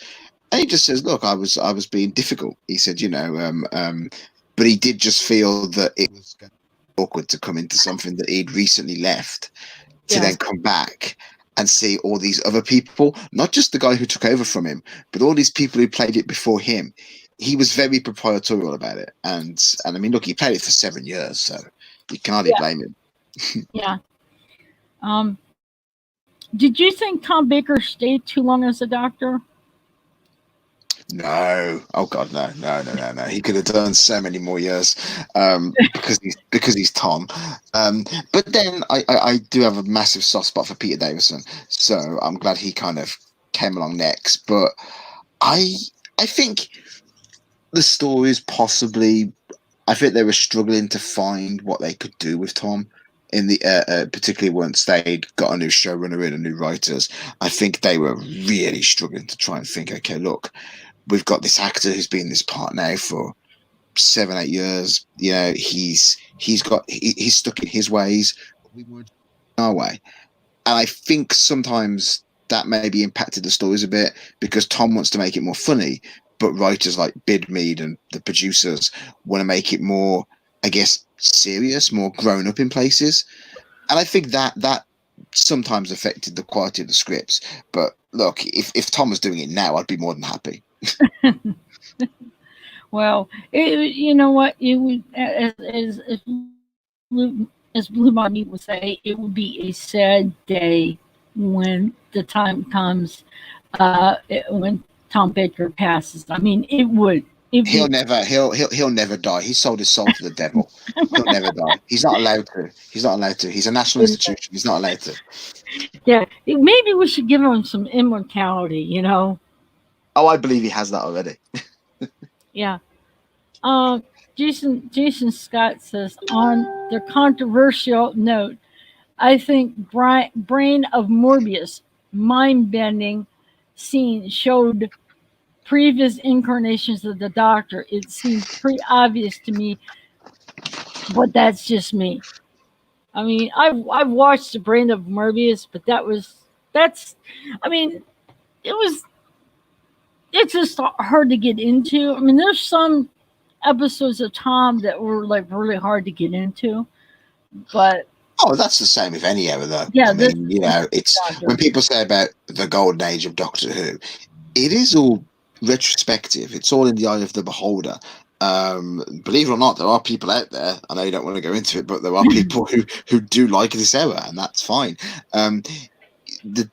and he just says, "Look, I was being difficult." He said, but he did just feel that it was awkward to come into something that he'd recently left to Yeah, then come back and see all these other people, not just the guy who took over from him, but all these people who played it before him. He was very proprietorial about it, and I mean, look, he played it for 7 years, so you can hardly yeah, blame him. yeah. Um, did you think Tom Baker stayed too long as a doctor? No, oh God, no, no, no, no, no. He could have done so many more years, because he's Tom. But then I do have a massive soft spot for Peter Davison, so I'm glad he kind of came along next. But I I think the stories possibly, I think they were struggling to find what they could do with Tom in the particularly once they'd got a new showrunner in and new writers. I think they were really struggling to try and think, okay, look, we've got this actor who's been in this part now for 7, 8 years. He's stuck in his ways. We want our way, and I think sometimes that maybe impacted the stories a bit because Tom wants to make it more funny, but writers like Bidmead and the producers want to make it more, I guess, serious, more grown up in places. And I think that sometimes affected the quality of the scripts. But look, if Tom was doing it now, I'd be more than happy. Well, you know what? It would, as Blue Mommy would say, it would be a sad day when the time comes when Tom Baker passes. I mean, it would. It He'll be never he'll never die. He sold his soul to the devil. He'll never die. He's not allowed to. He's not allowed to. He's a national institution. He's not allowed to. yeah. Maybe we should give him some immortality. Oh, I believe he has that already. Yeah. Uh, Jason Scott says on the controversial note, I think Brain of Morbius mind bending scene showed previous incarnations of the Doctor. It seems pretty obvious to me, but that's just me. I mean, I've watched the Brain of Morbius, but that's. I mean, it was it's just hard to get into. I mean, there's some episodes of Tom that were like really hard to get into, but Oh, that's the same with any era, though. yeah, I this mean, it's when Doctor. people say about the golden age of Doctor Who, it is all retrospective. It's all in the eye of the beholder. Believe it or not, there are people out there. I know you don't want to go into it, but there are people who do like this era, and that's fine. Um, the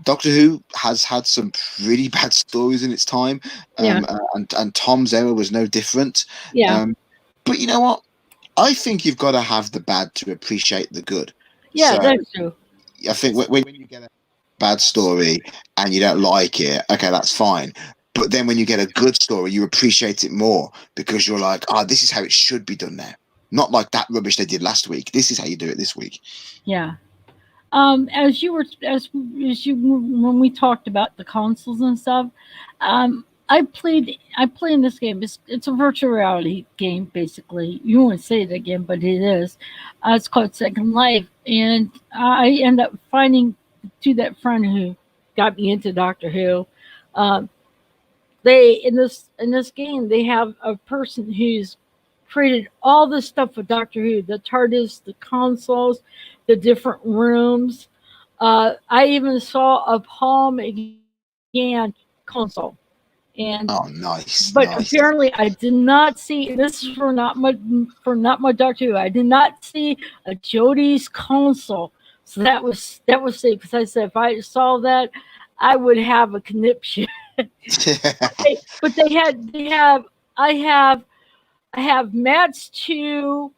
Doctor Who has had some pretty bad stories in its time, Yeah, and Tom's era was no different. yeah, But you know what? I think you've got to have the bad to appreciate the good. yeah. So That's true. I think when you get a bad story and you don't like it, okay, that's fine. But then when you get a good story, you appreciate it more because you're like, this is how it should be done now. Not like that rubbish they did last week. This is how you do it this week. Yeah. As you were as you when we talked about the consoles and stuff, I played in this game. It's a virtual reality game basically. You won't say it again, but it is. It's called Second Life, and I end up finding to that friend who got me into Doctor Who. Um, they in this game they have a person who's created all this stuff for Doctor Who, the TARDIS, the consoles, the different rooms. I even saw a Paul McGann console, and Oh, nice, but nice. apparently I did not see. And this is for not my Doctor Who. I did not see a Jodie's console, so that was safe because I said if I saw that, I would have a conniption. But I have I have Matt's two.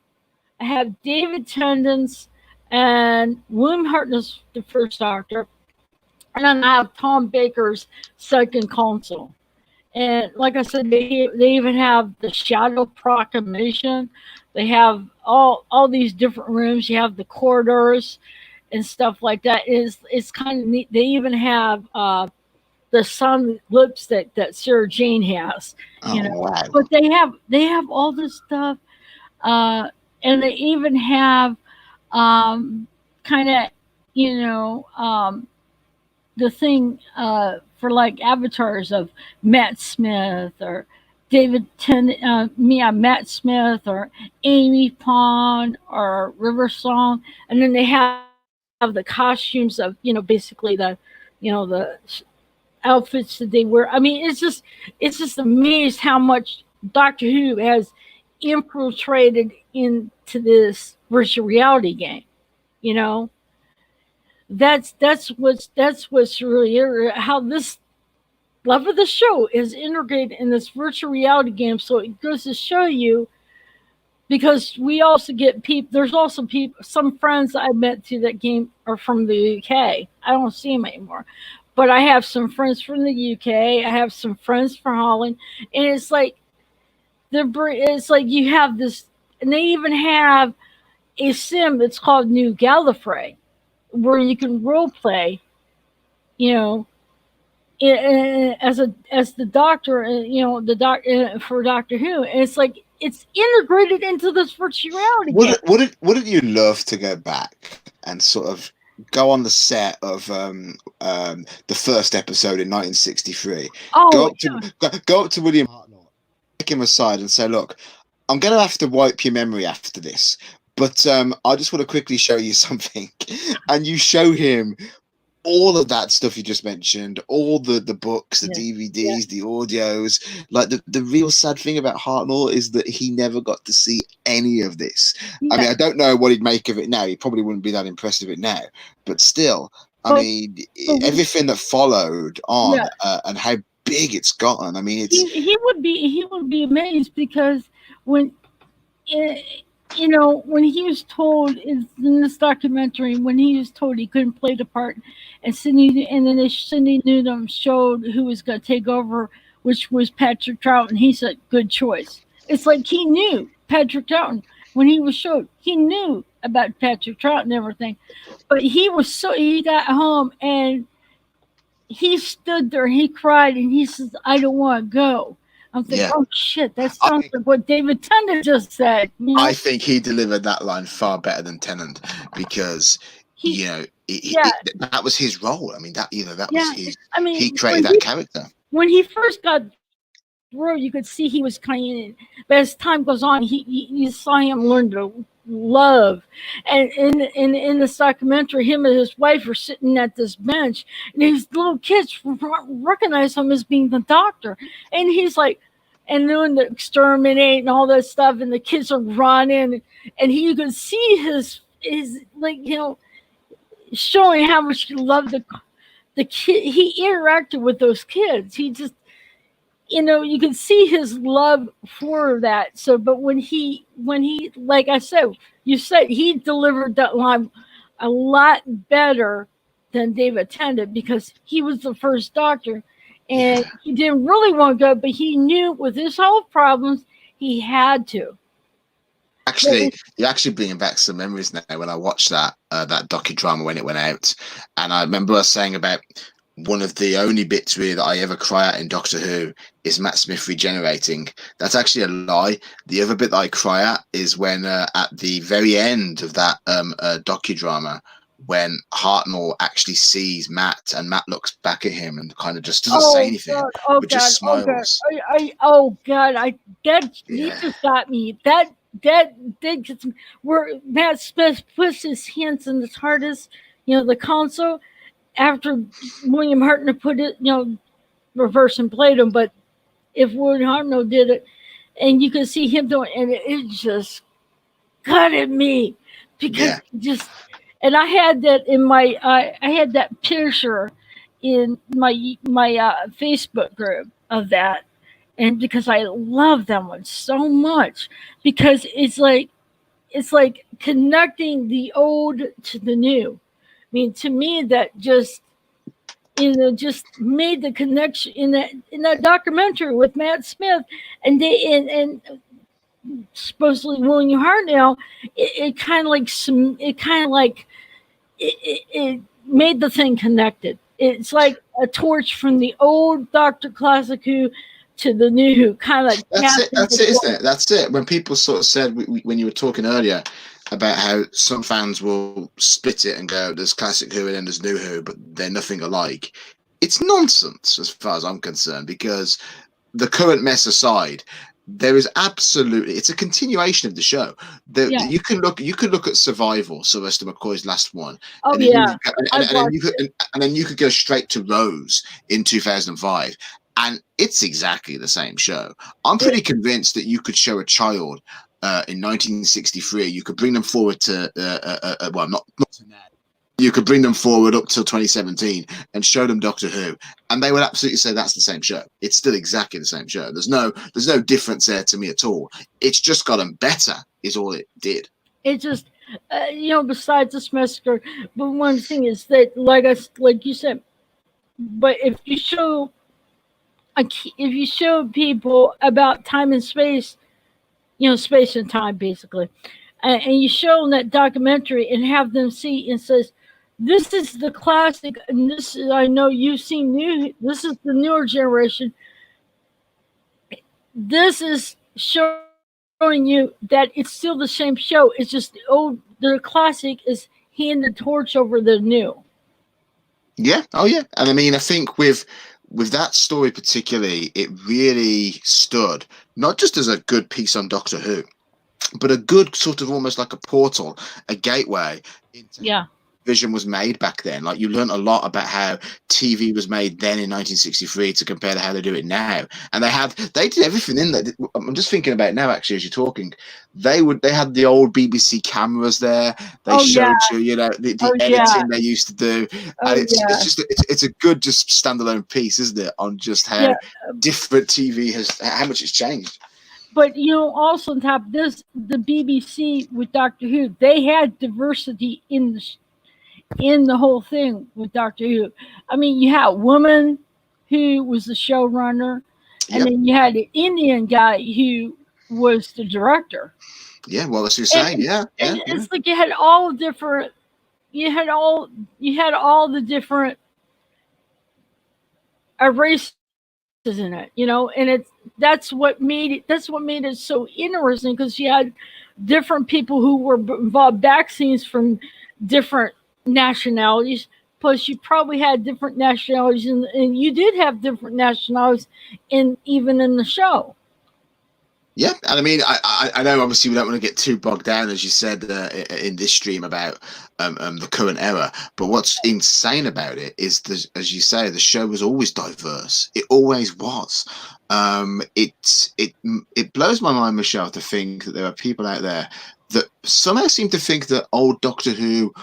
I have David Tennant's and William Hartnell's the first Doctor, and then I have Tom Baker's second console. And like I said, they even have the Shadow Proclamation. They have all these different rooms. You have the corridors and stuff like that. It's kind of neat. They even have the sun lipstick that Sarah Jane has, Oh, wow. But they have all this stuff, uh, and they even have kind of the thing for like avatars of Matt Smith or Matt Smith or Amy Pond or River Song, and then they have the costumes of basically the outfits that they wear. I mean, it's just amazed how much Doctor Who has infiltrated into this virtual reality game. You know, that's what's really how this love of the show is integrated in this virtual reality game. So it goes to show you because we also get people. There's also people. Some friends I met through that game are from the UK. I don't see them anymore, but I have some friends from the UK. I have some friends from Holland, and it's like you have this, and they even have a sim that's called New Gallifrey, where you can role play, you know, as the Doctor, for Doctor Who, and it's like it's integrated into this virtual reality game. Wouldn't you love to go back and sort of go on the set of the first episode in 1963? Oh, Go up to go up to William Hartnell, take him aside, and say, "Look, I'm going to have to wipe your memory after this, But I just want to quickly show you something, and you show him all of that stuff you just mentioned, all the books, the Yeah, yeah, DVDs, the audios. Like the real sad thing about Hartnell is that he never got to see any of this. I yeah. mean, I don't know what he'd make of it now. He probably wouldn't be that impressed with it now, but still, I But, mean, but we, everything that followed on yeah, and how big it's gotten. I mean, it's he would be amazed because when eh, you know, when he was told in this documentary, when he was told he couldn't play the part, and then Cindy Newton showed who was going to take over, which was Patrick Troughton. He said, "Good choice." It's like he knew Patrick Troughton when he was showed. He knew about Patrick Troughton and everything, but he got home and he stood there and he cried and he says, "I don't want to go." I'm thinking, yeah. "Oh shit, that I sounds like what David Tennant just said." You I know, think he delivered that line far better than Tennant because he, yeah, that was his role. I mean, that was yeah. his. I He mean, created that character. when he first got through, you could see he was kind of. But as time goes on, you saw him learn to love. And in this documentary, him and his wife are sitting at this bench, and these little kids recognize him as being the doctor, and he's like. And doing the exterminate and all that stuff, and the kids are running, and he you could see his like showing how much he loved the kid. He interacted with those kids. He just you can see his love for that. So, but when he, like I said, you said he delivered that line a lot better than David Tennant because he was the first doctor, and Yeah. he didn't really want to go, but he knew with his health problems he had to. Actually, you're actually bringing back some memories now when I watched that docudrama when it went out, and I remember us saying about one of the only bits really that I ever cry at in Doctor Who is Matt Smith regenerating. That's actually a lie. The other bit that I cry at is when at the very end of that docudrama, when Hartnell actually sees Matt and Matt looks back at him and kind of just doesn't say Oh anything, God! Oh but God! just Oh God! smiles. Oh God! That he Yeah, just got me. That did get me. Where Matt Smith puts his hands in his hardest, the console after William Hartnell put it, reverse and played him. But if William Hartnell did it, and you can see him doing, and it just gutted me because yeah. just. And I had that in my, I had that picture in my Facebook group of that, and because I love that one so much, because it's like connecting the old to the new. I mean, to me, that just made the connection in that documentary with Matt Smith, and and supposedly William Hartnell. It kind of like it made the thing connected. It's like a torch from the old Doctor Classic Who to the new Who, kind of like That's it. passing That's the it, isn't torch. it? That's it. When people sort of said when you were talking earlier about how some fans will split it and go, "There's classic Who and then there's new Who, but they're nothing alike." It's nonsense as far as I'm concerned because the current mess aside, there is absolutely it's a continuation of the show. Yeah. You could look at Survival, Sylvester McCoy's last one, Oh and then yeah. I and then watched you could it. and then you could go straight to Rose in 2005, and it's exactly the same show. I'm it pretty convinced that you could show a child in 1963, you could bring them forward to well, not to now. You could bring them forward up till 2017 and show them Doctor Who, and they would absolutely say that's the same show. It's still exactly the same show. There's no difference there to me at all. It's just gotten better, is all it did. it just besides this massacre, but one thing is that like you said, but if you show people about time and space, space and time basically, and you show them that documentary and have them see and says, "This is the classic, and this is I know you've seen new. This is the newer generation. This is showing you that it's still the same show. It's just the classic is handed torch over the new." Yeah, oh yeah, and I mean, I think with that story particularly, it really stood not just as a good piece on Doctor Who, but a good sort of almost like a portal, a gateway into Yeah. vision was made back then. Like you learn a lot about how TV was made then in 1963 to compare to how they do it now. And they did everything in there. I'm just thinking about it now actually as you're talking. They had the old BBC cameras there. They Oh yeah. showed you, you know, the Oh yeah. editing they used to do. Oh And it's yeah. just it's a good just standalone piece, isn't it? On just how Yeah. different TV has how much it's changed. But also on top of this, the BBC with Doctor Who, they had diversity in the whole thing with Doctor Who. I mean, you had a woman who was the showrunner, and Yep. then you had an Indian guy who was the director. Yeah, well, that's what you're And, saying. Yeah, yeah, and yeah. it's like you had all different. You had all the different races in it, and that's what made it so interesting because you had different people who were involved back scenes from different nationalities. Plus, you probably had different nationalities, and you did have different nationalities even in the show. Yeah, and I mean, I know obviously we don't want to get too bogged down, as you said in this stream about the current era. But what's insane about it is, as you say, the show was always diverse. It always was. It blows my mind, Michelle, to think that there are people out there that somehow seem to think that old Doctor Who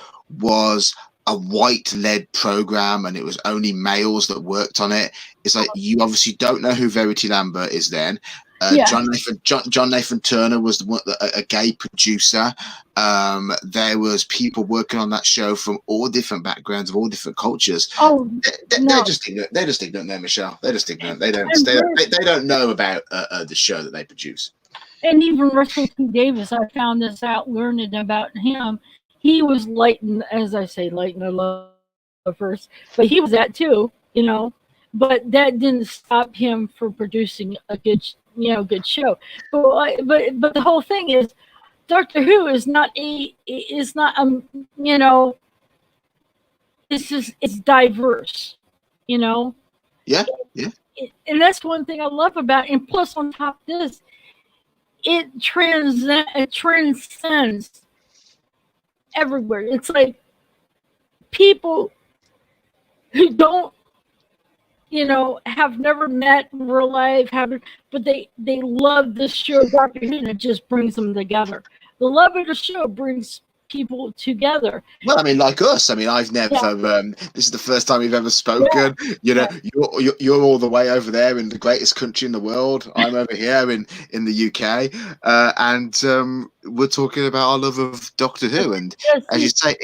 was a white-led program and it was only males that worked on it. It's like you obviously don't know who Verity Lambert is then. Yeah. John Nathan Turner was a gay producer. There was people working on that show from all different backgrounds, of all different cultures. Oh, They're no. just ignorant. They're just ignorant there, Michelle. They're just ignorant. They don't know about the show that they produce. And even Russell T Davis, I found this out learning about him. He was as I say, light in the love first, but he was that too. But that didn't stop him from producing a good show. But the whole thing is, Doctor Who you know, it's diverse. You know, Yeah, yeah. And that's one thing I love about it. And plus, on top of this, it transcends everywhere. It's like people who don't, have never met in real life, but they love this show, Doctor Who, and it just brings them together. The love of the show brings people together. Well, I mean, like us. I mean, I've never. Yeah. This is the first time we've ever spoken. You know, you're all the way over there in the greatest country in the world. I'm over here in the UK, and we're talking about our love of Doctor Who. And as you say,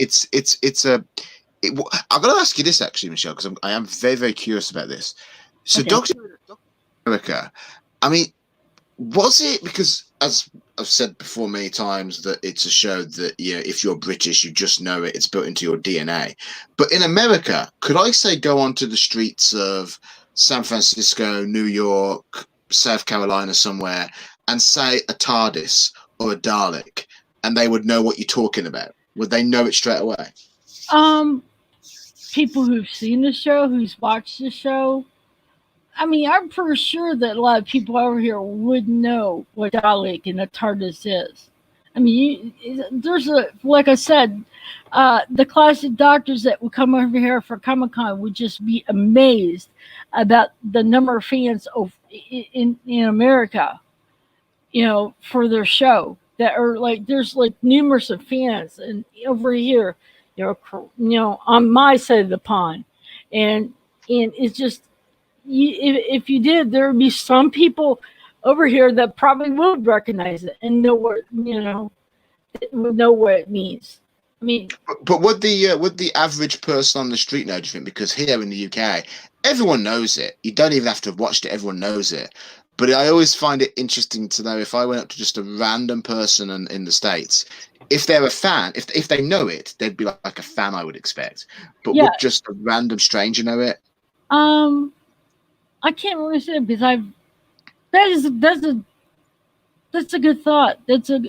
I'm going to ask you this actually, Michelle, because I am very, very curious about this. So, Okay. Doctor America. I mean, was it because, as I've said before many times, that it's a show that, if you're British, you just know it. It's built into your DNA. But in America, could I say go onto the streets of San Francisco, New York, South Carolina, somewhere, and say a TARDIS or a Dalek, and they would know what you're talking about? Would they know it straight away? People who've seen the show, who's watched the show. I mean, I'm pretty sure that a lot of people over here would know what Dalek and a TARDIS is. I mean, like I said, the classic doctors that would come over here for Comic-Con would just be amazed about the number of fans in America, for their show. That are like, there's like numerous of fans, and over here, on my side of the pond, and it's just. If you did, there would be some people over here that probably would recognize it and know what it means. I mean, but would the average person on the street know? Do you think? Because here in the UK, everyone knows it. You don't even have to have watched it. Everyone knows it. But I always find it interesting to know if I went up to just a random person in the States, if they're a fan, if they know it, they'd be like a fan, I would expect. But would just a random stranger know it? I can't really say because that's a good thought. That's a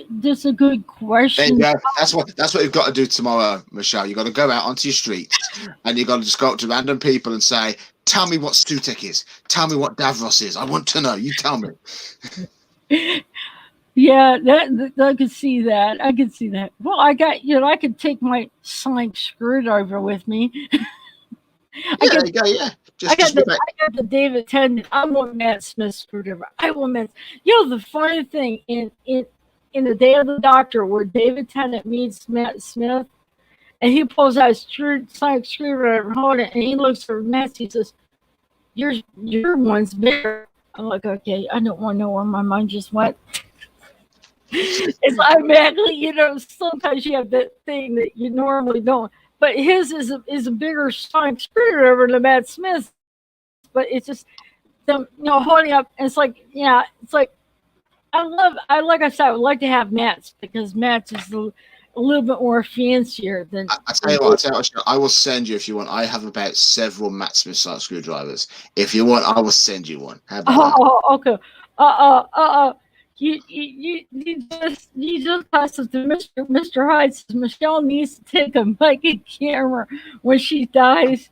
good question. There you go. That's what you've got to do tomorrow, Michelle. You've got to go out onto your streets and you've got to just go up to random people and say, "Tell me what Stutek is. Tell me what Davros is. I want to know. You tell me." Yeah, I could see that. I could see that. Well, I got I could take my sonic screwdriver with me. I Yeah, there get you go. Yeah, I got just whip out. the David Tennant. I want Matt Smith screwdriver. I want Matt. The funny thing in the Day of the Doctor, where David Tennant meets Matt Smith, and he pulls out his sonic screwdriver, hold it, and he looks for Matt. He says, "Your one's bigger." I'm like, okay, I don't want to know where my mind just went. It's automatically, sometimes you have that thing that you normally don't. But his is a bigger sonic screwdriver than Matt Smith's. But it's just them, holding up. And it's like, yeah, it's like like I said, I would like to have Matt's because Matt's is a little bit more fancier I tell you what, I will send you if you want. I have about several Matt Smith sonic screwdrivers. If you want, I will send you one. How about that? Oh, okay. You just passed it to Mr. Hyde says Michelle needs to take a mic and camera when she dies.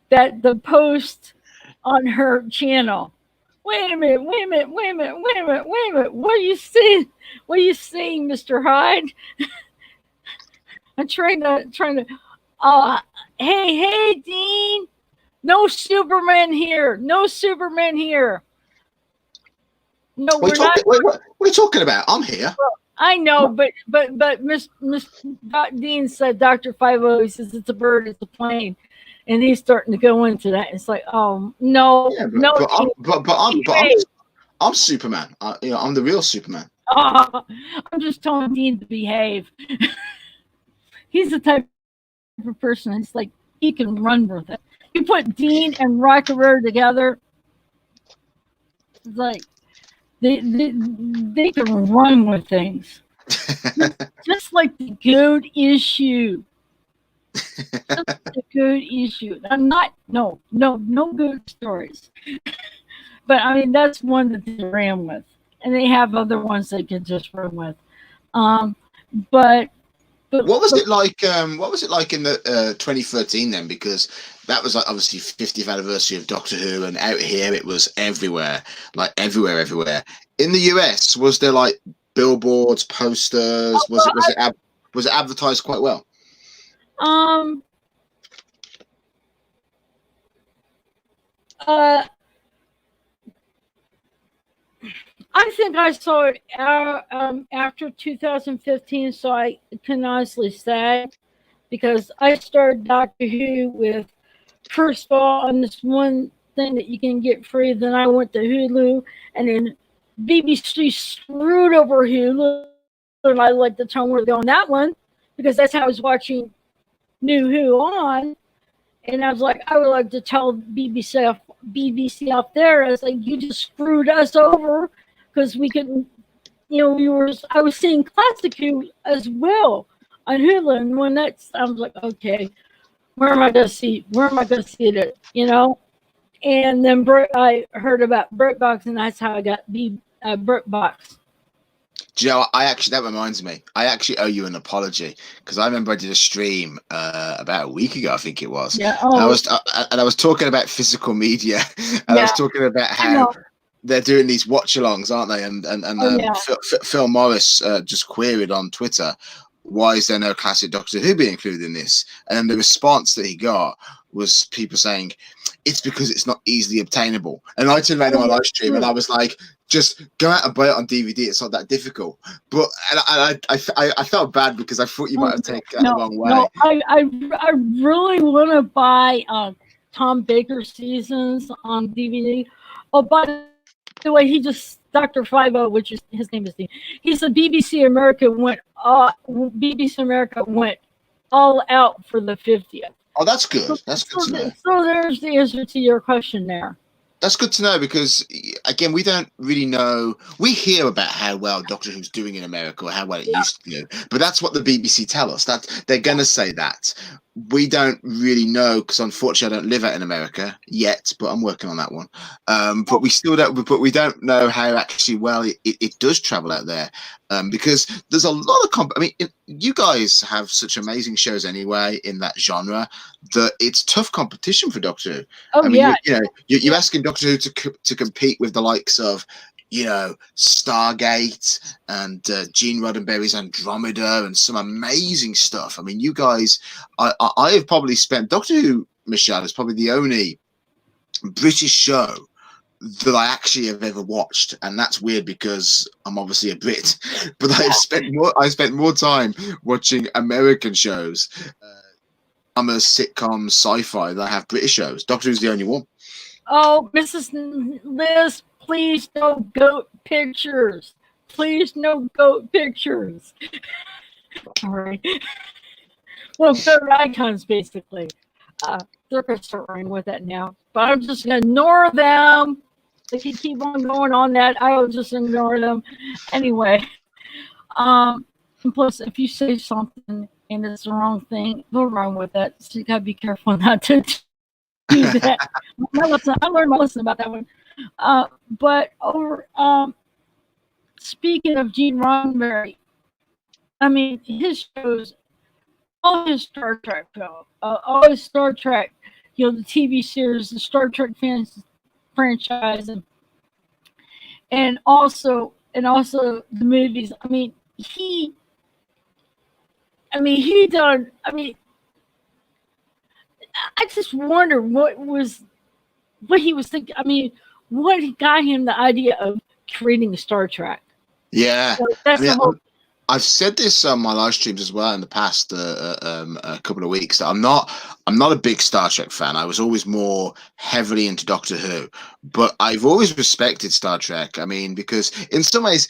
That the post on her channel. Wait a minute, wait a minute, wait a minute, wait a minute, wait a minute. What are you saying? What are you saying, Mr. Hyde? I'm trying to hey Dean. No Superman here. No Superman here. No, we're not. What are you talking about? I'm here. I know, but Miss Dean said Dr. 50, he says it's a bird, it's a plane. And he's starting to go into that. It's like, oh no, Yeah, no. I'm Superman. I'm the real Superman. I'm just telling Dean to behave. He's the type of person that's like he can run with it. You put Dean and Rockefeller together, it's like they can run with things. Just like the goat issue. The good issue. I'm not no good stories. But I mean that's one that they ran with. And they have other ones they can just run with. Um but What was it like? What was it like in the 2013 then? Because that was like obviously 50th anniversary of Doctor Who, and out here it was everywhere, like everywhere. In the US, was there like billboards, posters? Was it advertised quite well? um uh I think I saw it after 2015, so I can honestly say because I started Doctor Who with first of all on this one thing that you can get free. Then I went to Hulu, and then BBC screwed over Hulu, and I like the tone where they're going that one because that's how I was watching New Who on. And I was like, I would like to tell BBC out there, I was like, you just screwed us over because we couldn't, I was seeing Classic Who as well on Hulu. And when that's, I was like, okay, where am I going to see it? And then I heard about BritBox, and that's how I got BritBox. Do you know, that reminds me, I actually owe you an apology because I remember I did a stream about a week ago, I think it was. Yeah. And Oh, I was talking about physical media, and I yeah. was talking about I how know. they're doing these watch-alongs, aren't they? And Oh, yeah. Phil Morris just queried on Twitter, why is there no classic Doctor Who being included in this? And then the response that he got was people saying, it's because it's not easily obtainable. And I turned around on my live stream and I was like, just go out and buy it on DVD. It's not that difficult. But I felt bad because I thought you might have taken that the wrong way. No, I really want to buy Tom Baker seasons on DVD. Oh, by the way, he just Dr. 50, which is his name is Dean. He said BBC America went all out for the 50th. Oh, that's good. That's good to know. So there's the answer to your question there. That's good to know because, again, we don't really know. We hear about how well Doctor Who's doing in America or how well it used to do, but that's what the BBC tell us. That they're going to say that. We don't really know because, unfortunately, I don't live out in America yet, but I'm working on that one. But we still don't. But we don't know how actually well it does travel out there because there's a lot of. You guys have such amazing shows anyway in that genre that it's tough competition for Doctor Who. Oh, yeah. You're asking Doctor Who to compete with the likes of, Stargate and Gene Roddenberry's Andromeda and some amazing stuff. I mean, you guys, I have probably spent Doctor Who, Michelle, is probably the only British show that I actually have ever watched, and that's weird because I'm obviously a Brit. But I spent more time watching American shows, dramas, sitcoms, sci-fi than I have British shows. Doctor Who's the only one. Oh, Mrs. Liz, please no goat pictures. Please no goat pictures. All right. Well, goat icons, basically. They're going to start running with that now. But I'm just going to ignore them. They can keep on going on that. I will just ignore them. Anyway. And plus, if you say something and it's the wrong thing, they'll run with it. So you got to be careful not to do that. I learned my lesson about that one. But speaking of Gene Roddenberry, I mean, his shows, all his Star Trek films, all his Star Trek, the TV series, the Star Trek franchise, and also the movies. He done. I just wonder what he was thinking. What got him the idea of creating Star Trek? Yeah, So that's the whole. I've said this on my live streams as well in the past a couple of weeks that I'm not a big Star Trek fan. I was always more heavily into Doctor Who, but I've always respected Star Trek. Because in some ways,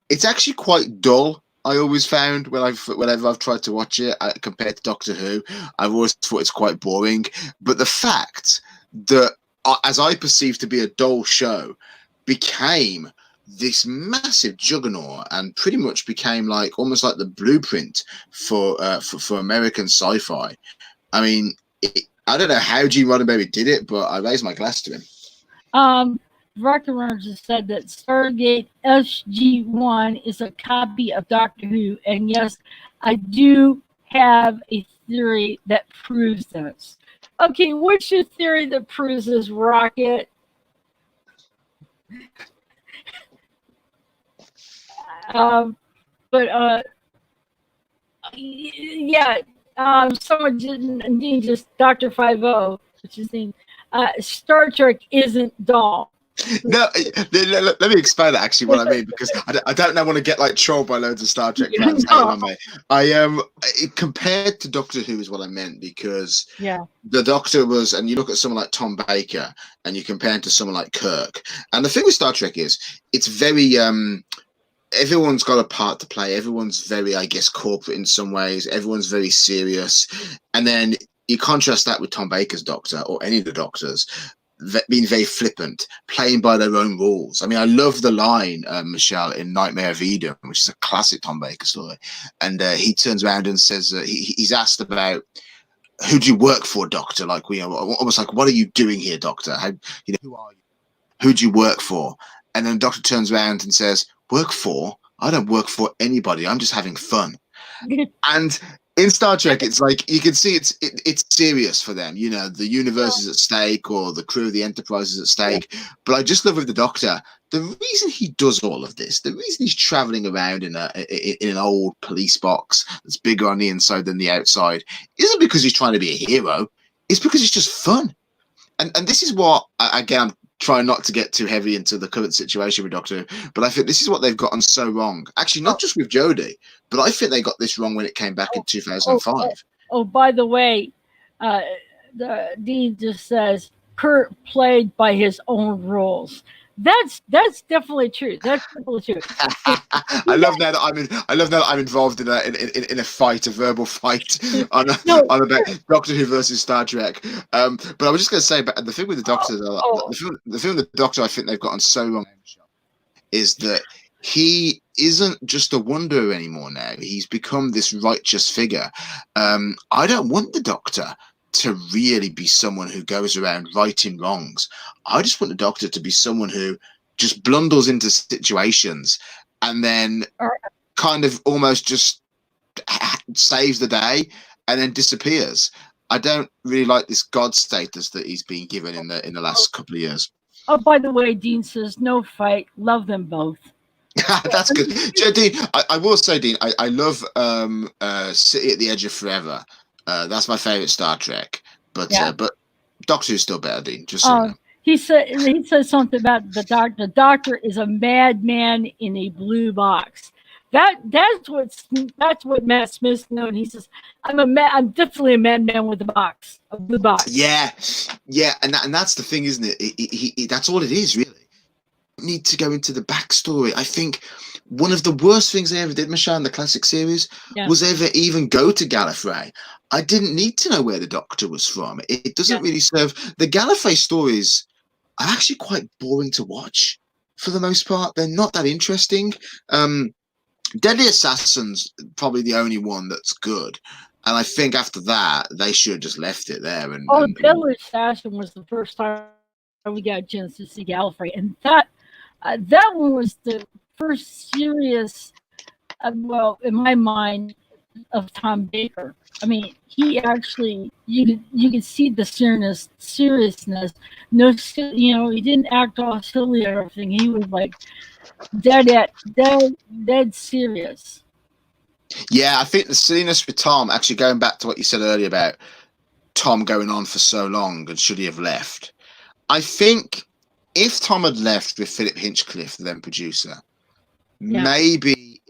it's actually quite dull. I always found whenever I've tried to watch it compared to Doctor Who, I've always thought it's quite boring. But the fact that, as I perceived to be a dull show, became this massive juggernaut and pretty much became almost like the blueprint for American sci-fi. I don't know how Gene Roddenberry did it, but I raise my glass to him. Director Reynolds has said that Stargate SG-1 is a copy of Doctor Who, and yes, I do have a theory that proves this. Okay, what's your theory that proves this, Rocket? Someone didn't indeed just Dr. 50, which is the Star Trek isn't dull. No, let me explain actually what I mean, because I don't want to get trolled by loads of Star Trek fans hating on me. Compared to Doctor Who is what I meant, because the Doctor was, and you look at someone like Tom Baker and you compare him to someone like Kirk, and the thing with Star Trek is it's very everyone's got a part to play. Everyone's very, I guess, corporate in some ways. Everyone's very serious, and then you contrast that with Tom Baker's Doctor or any of the Doctors being very flippant, playing by their own rules. I love the line, Michelle, in Nightmare of Eden, which is a classic Tom Baker story. And he turns around and says, he's asked about, who do you work for, Doctor? Almost like, what are you doing here, Doctor? Who are you? Who do you work for? And then the Doctor turns around and says, work for? I don't work for anybody. I'm just having fun. And in Star Trek, it's you can see it's serious for them. The universe is at stake, or the crew of the Enterprise is at stake. But I just love with the Doctor, the reason he does all of this, the reason he's traveling around in an old police box that's bigger on the inside than the outside, isn't because he's trying to be a hero. It's because it's just fun. And this is what, again, I'm trying not to get too heavy into the current situation with Doctor Who, but I think this is what they've gotten so wrong. Actually, not just with Jodie, but I think they got this wrong when it came back in 2005. By the way, the Dean just says Kurt played by his own rules. That's definitely true. That's definitely true. I love now that I'm involved in a fight, a verbal fight on about Doctor Who versus Star Trek. But I was just going to say, but the thing with the Doctor, the thing with the Doctor, I think they've gotten so wrong is that he isn't just a wanderer anymore. Now he's become this righteous figure. I don't want the Doctor to really be someone who goes around righting wrongs. I just want the Doctor to be someone who just blunders into situations and then kind of almost just saves the day and then disappears. I don't really like this God status that he's been given in the last couple of years. Oh, by the way, Dean says no fight. Love them both. That's good. Do you know, Dean, I will say, Dean, I love City at the Edge of Forever. That's my favorite Star Trek. Yeah. But Doctor Who's still better, Dean. Just so you know. He said something about the doctor. The doctor is a madman in a blue box. That's what Matt Smith's known. He says, I'm definitely a madman with a blue box. Yeah, yeah, and that's the thing, isn't it? That's all it is, really. Need to go into the backstory. I think one of the worst things they ever did, Michelle, in the classic series, Yeah. was ever even go to Gallifrey. I didn't need to know where the Doctor was from. It doesn't really serve. The Gallifrey stories are actually quite boring to watch for the most part. They're not that interesting. Deadly Assassin's probably the only one that's good. And I think after that, they should have just left it there. Deadly Assassin was the first time we got a chance to see Gallifrey, and that one was the first serious, well, in my mind, of Tom Baker. I mean, he actually you could see the seriousness. No, he didn't act all silly or everything. He was like dead serious. Yeah, I think the silliness with Tom, actually going back to what you said earlier about Tom going on for so long and should he have left? I think if Tom had left with Philip Hinchcliffe, the then producer, maybe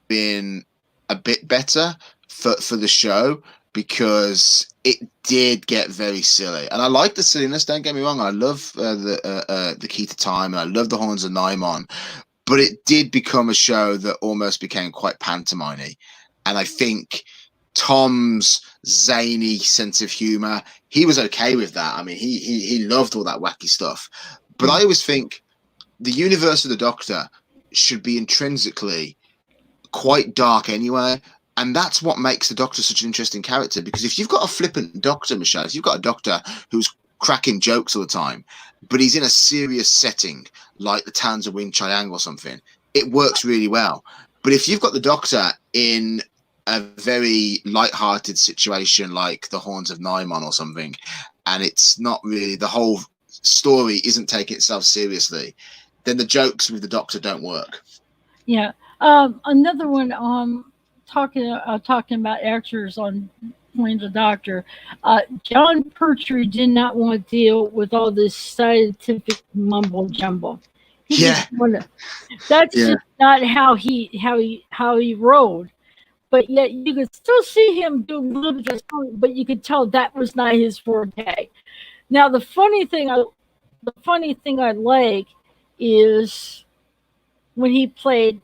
been a bit better for the show, because it did get very silly. And I like the silliness, don't get me wrong. I love the Key to Time, and I love the Horns of Nymon. But it did become a show that almost became quite pantomime-y. And I think Tom's zany sense of humor, he was okay with that. I mean, he loved all that wacky stuff. But I always think the universe of the Doctor should be intrinsically quite dark anyway. And that's what makes the Doctor such an interesting character. Because if you've got a flippant Doctor, Michelle, if you've got a Doctor who's cracking jokes all the time, but he's in a serious setting like the Towns of Wing Chiang or something, it works really well. But if you've got the Doctor in a very light-hearted situation like the Horns of Nymon or something, and it's not really, the whole story isn't taking itself seriously, then the jokes with the Doctor don't work. Yeah. Another one. Talking about actors on playing the Doctor. John Pertwee did not want to deal with all this scientific mumbo jumbo. That's just not how he wrote. But yet you could still see him do a little bit of story, but you could tell that was not his forte. Now the funny thing I like is when he played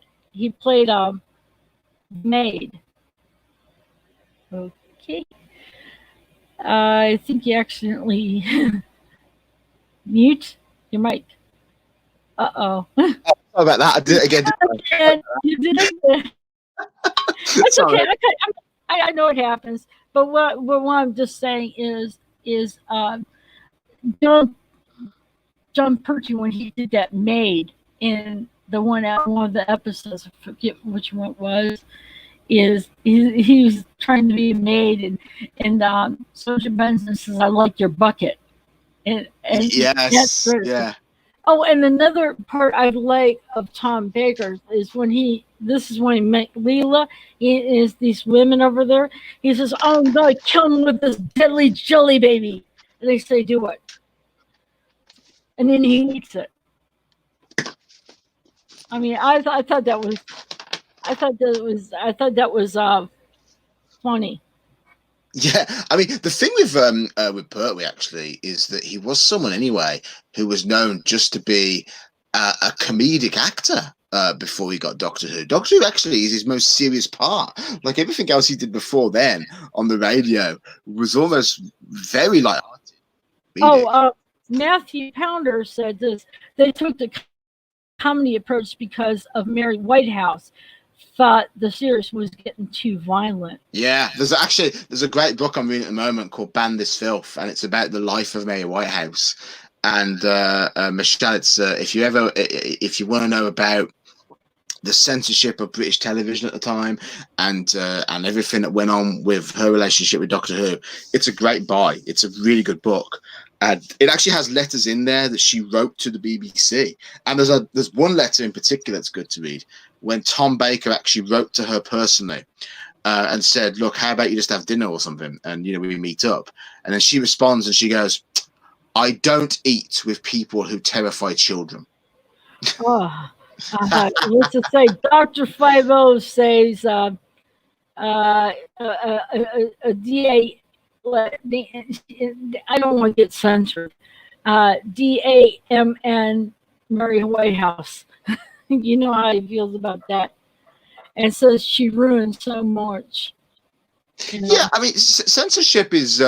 maid. Okay. I think you accidentally mute your mic. Uh-oh. Sorry about that. I did it again. You did it. That's okay. I know it happens. But what I'm just saying is John Pertwee, when he did that maid in one of the episodes, I forget which one it was, is he was trying to be a maid, and Sergeant Benson says, "I like your bucket," and yes, yeah. Oh, and another part I like of Tom Baker is when he met Leela. He is these women over there. He says, "Oh, I'm gonna kill him with this deadly jelly baby," and they say, "Do it," and then he eats it. I mean, I thought that was funny. Yeah, I mean, the thing with Pertwee actually is that he was someone anyway who was known just to be a comedic actor before he got Doctor Who. Doctor Who actually is his most serious part. Like everything else he did before then on the radio was almost very light-hearted. Matthew Pounder said this. They took the comedy approach because of Mary Whitehouse. Thought the series was getting too violent. Yeah, there's a great book I'm reading at the moment called Ban This Filth, and it's about the life of Mary Whitehouse. And Michelle, it's if you want to know about the censorship of British television at the time and everything that went on with her relationship with Doctor Who, it's a great buy. It's a really good book. And it actually has letters in there that she wrote to the BBC. And there's one letter in particular that's good to read, when Tom Baker actually wrote to her personally and said, "Look, how about you just have dinner or something, and we meet up." And then she responds and she goes, "I don't eat with people who terrify children." Oh, let's just say Dr. 50 says a DA, I don't want to get censored, DAMN Mary Whitehouse. You know how he feels about that. And says she ruined so much. Yeah, I mean, censorship is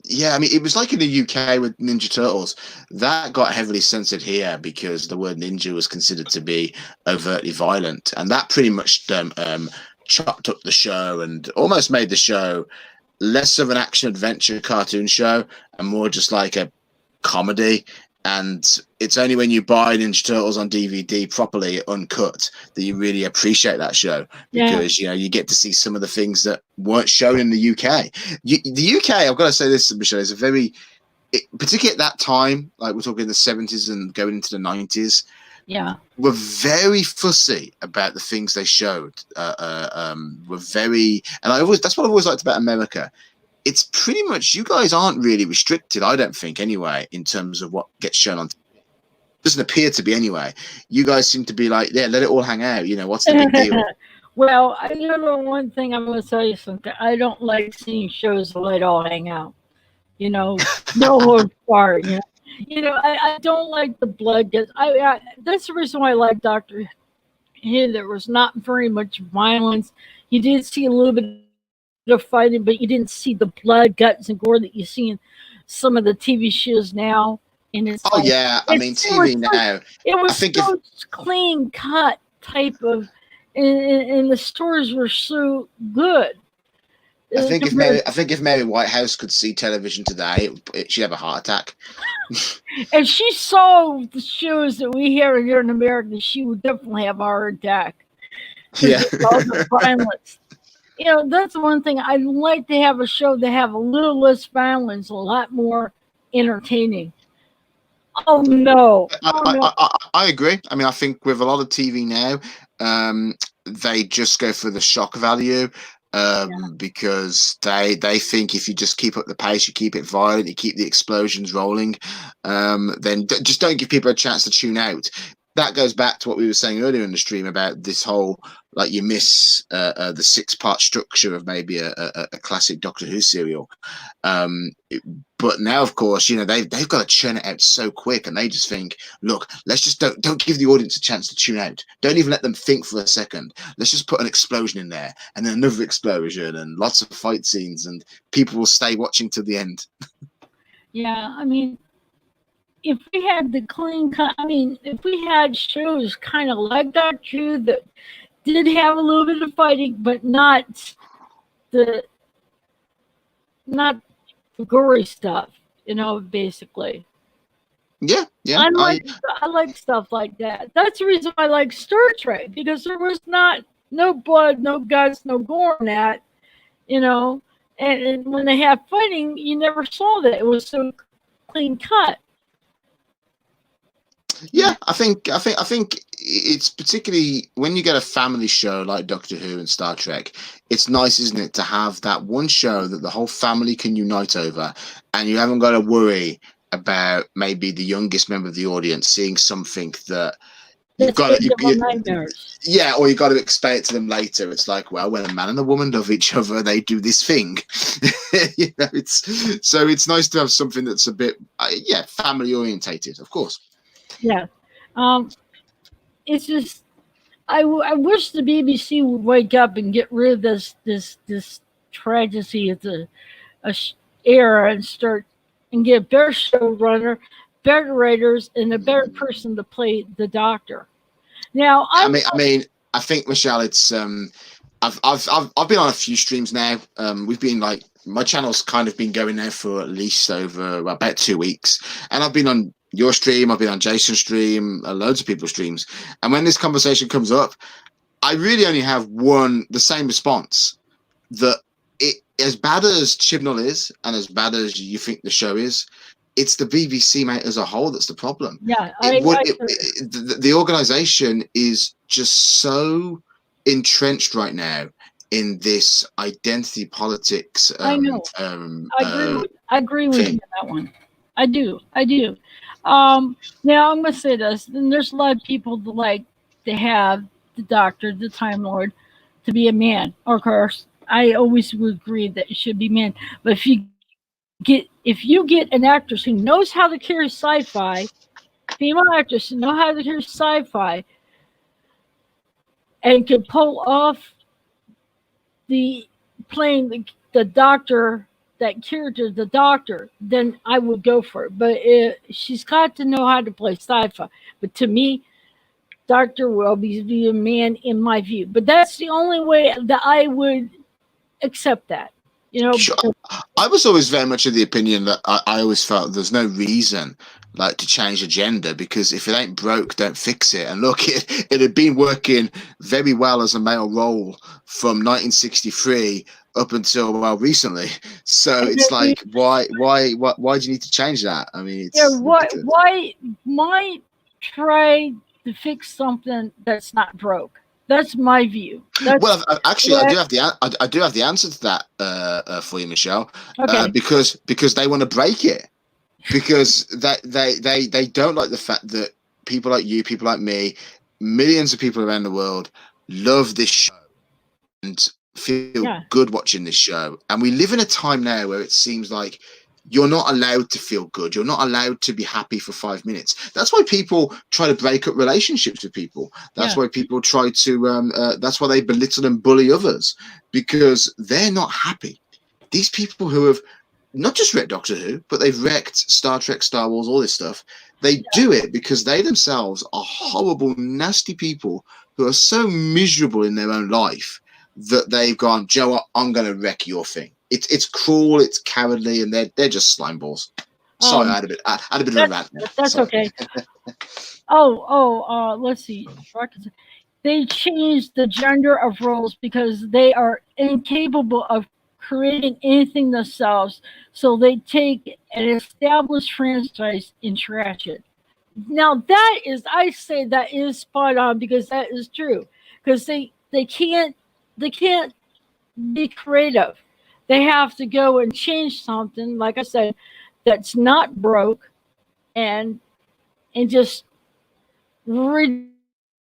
yeah, I mean, it was like in the UK with Ninja Turtles. That got heavily censored here because the word ninja was considered to be overtly violent, and that pretty much chopped up the show and almost made the show less of an action adventure cartoon show and more just like a comedy. And it's only when you buy Ninja Turtles on DVD properly uncut that you really appreciate that show, because you get to see some of the things that weren't shown in the UK. The UK, I've got to say this, Michelle, is a very, particularly at that time, like we're talking the 70s and going into the 90s, were very fussy about the things they showed. Were very, and that's what I've always liked about America. It's pretty much, you guys aren't really restricted, I don't think, anyway, in terms of what gets shown on. Doesn't appear to be anyway. You guys seem to be like, yeah, let it all hang out. What's the big deal? Well, one thing I'm going to tell you something. I don't like seeing shows that let it all hang out. No holds barred. I don't like the blood. That's the reason why I like Doctor Who. There was not very much violence. You did see a little bit of fighting, but you didn't see the blood, guts, and gore that you see in some of the TV shows now. And it's I mean, TV now. It was so clean cut type of, and the stories were so good. I think if Mary Whitehouse could see television today, she'd have a heart attack. If she saw the shows that we hear here in America, she would definitely have a heart attack. Yeah, all the violence. That's one thing. I'd like to have a show that have a little less violence, a lot more entertaining. Oh no! I agree. I mean, I think with a lot of TV now, they just go for the shock value. Because they think if you just keep up the pace, you keep it violent, you keep the explosions rolling, then just don't give people a chance to tune out. That goes back to what we were saying earlier in the stream about this whole, like, you miss the 6-part structure of maybe a classic Doctor Who serial. But now, of course, they've got to churn it out so quick, and they just think, look, let's just don't give the audience a chance to tune out. Don't even let them think for a second. Let's just put an explosion in there, and then another explosion, and lots of fight scenes, and people will stay watching to the end. Yeah, I mean, if we had the clean cut, if we had shows kind of like Doctor Who that did have a little bit of fighting, but not the gory stuff, basically. Yeah. I like stuff like that. That's the reason I like Star Trek, because there was no blood, no guts, no gore in that, and when they have fighting, you never saw that. It was so clean cut. Yeah, I think it's particularly when you get a family show like Doctor Who and Star Trek, it's nice, isn't it, to have that one show that the whole family can unite over, and you haven't got to worry about maybe the youngest member of the audience seeing something that you've got nightmares. Yeah, or you got to explain it to them later. It's like, well, when a man and a woman love each other, they do this thing. It's nice to have something that's a bit family orientated, of course. Yeah, it's just I wish the BBC would wake up and get rid of this tragedy of the era and start and get a better showrunner, better writers, and a better person to play the Doctor. Now, I think, Michelle, it's I've been on a few streams now. We've been my channel's kind of been going now for at least over about 2 weeks, and I've been on your stream, I've been on Jason's stream, loads of people's streams. And when this conversation comes up, I really only have the same response, that as bad as Chibnall is, and as bad as you think the show is, it's the BBC, mate, as a whole that's the problem. Yeah, The organisation is just so entrenched right now in this identity politics I know. I agree with thing. you on that one. I do. I do. Now I'm gonna say this. And there's a lot of people that like to have the Doctor, the Time Lord, to be a man. Of course, I always would agree that it should be men. But if you get an actress who knows how to carry sci-fi, female actress who know how to carry sci-fi, and can pull off the playing the doctor, that character, the doctor, then I would go for it. But she's got to know how to play sci-fi. But to me, Doctor will be a man in my view. But that's the only way that I would accept that. You know, Sure. I was always very much of the opinion that I always felt there's no reason like to change the gender, because if it ain't broke, don't fix it. And look, it had been working very well as a male role from 1963 up until well recently. So it's like, why do you need to change that? I mean, yeah, it's ridiculous. why try to fix something that's not broke? That's my view. Well, actually, Yeah, I do have the answer to that for you, Michelle. okay. Because they want to break it, because they don't like the fact that people like you, people like me, millions of people around the world love this show and feel Yeah, good watching this show. And we live in a time now where it seems like you're not allowed to feel good. You're not allowed to be happy for 5 minutes. That's why people try to break up relationships with people. That's yeah, why people try to. That's why they belittle and bully others, because they're not happy. These people who have not just wrecked Doctor Who, but they've wrecked Star Trek, Star Wars, all this stuff. They do it because they themselves are horrible, nasty people who are so miserable in their own life that they've gone, Joe, I'm going to wreck your thing. It's cruel, it's cowardly, and they're just slime balls. Sorry, I had a bit of a rant there. that's Sorry. okay. Let's see. They changed the gender of roles because they are incapable of creating anything themselves. So they take an established franchise and trash it. Now that is, I say that is spot on because that is true. Because they can't be creative. They have to go and change something, like I said, that's not broke, and just redo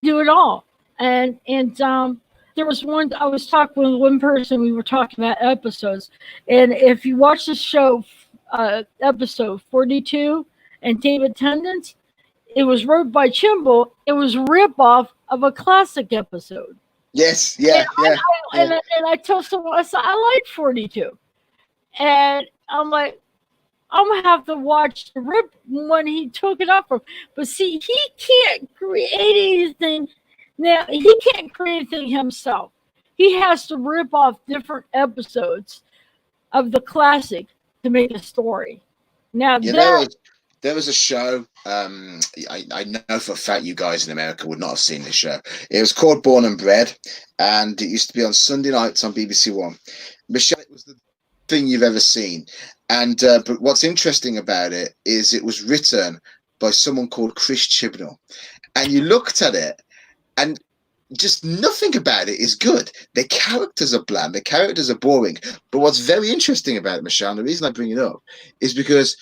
it all. And there was one, I was talking with one person. We were talking about episodes, and if you watch the show, episode 42, and David Tennant, it was wrote by Chimble. It was a rip off of a classic episode. Yes, And yeah, I, yeah, I yeah. and I told someone, I said I like 42, and I'm like, I'm gonna have to watch the rip when he took it up from. But see, he can't create anything. Now he can't create anything himself. He has to rip off different episodes of the classic to make a story. Now Yeah, that, there was a show. I know for a fact you guys in America would not have seen this show. It was called Born and Bred, and it used to be on Sunday nights on BBC One. Michelle, it was the thing you've ever seen. And but what's interesting about it is it was written by someone called Chris Chibnall, and you looked at it, and just nothing about it is good. The characters are bland. The characters are boring. But what's very interesting about it, Michelle, and the reason I bring it up is because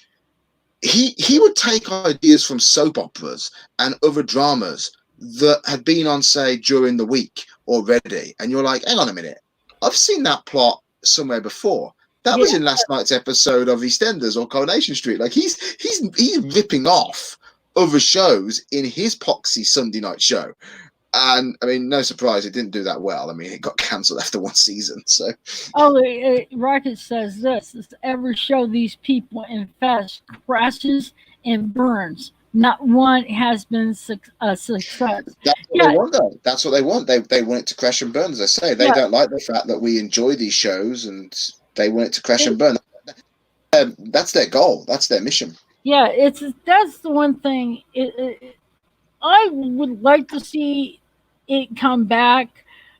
he would take ideas from soap operas and other dramas that had been on, say, during the week already, and you're like, hang on a minute, I've seen that plot somewhere before. That was yeah, in last night's episode of EastEnders or Coronation Street. Like he's ripping off other shows in his poxy Sunday night show. And I mean, no surprise, it didn't do that well. I mean, it got cancelled after one season. So Rocket says this is every show these people infest crashes and burns. Not one has been a success. that's what they Yeah, want, though. That's what they want. They want it to crash and burn, as I say. They yeah. don't like the fact that we enjoy these shows, and they want it to crash and burn. That's their goal. That's their mission. Yeah, that's the one thing. I would like to see it come back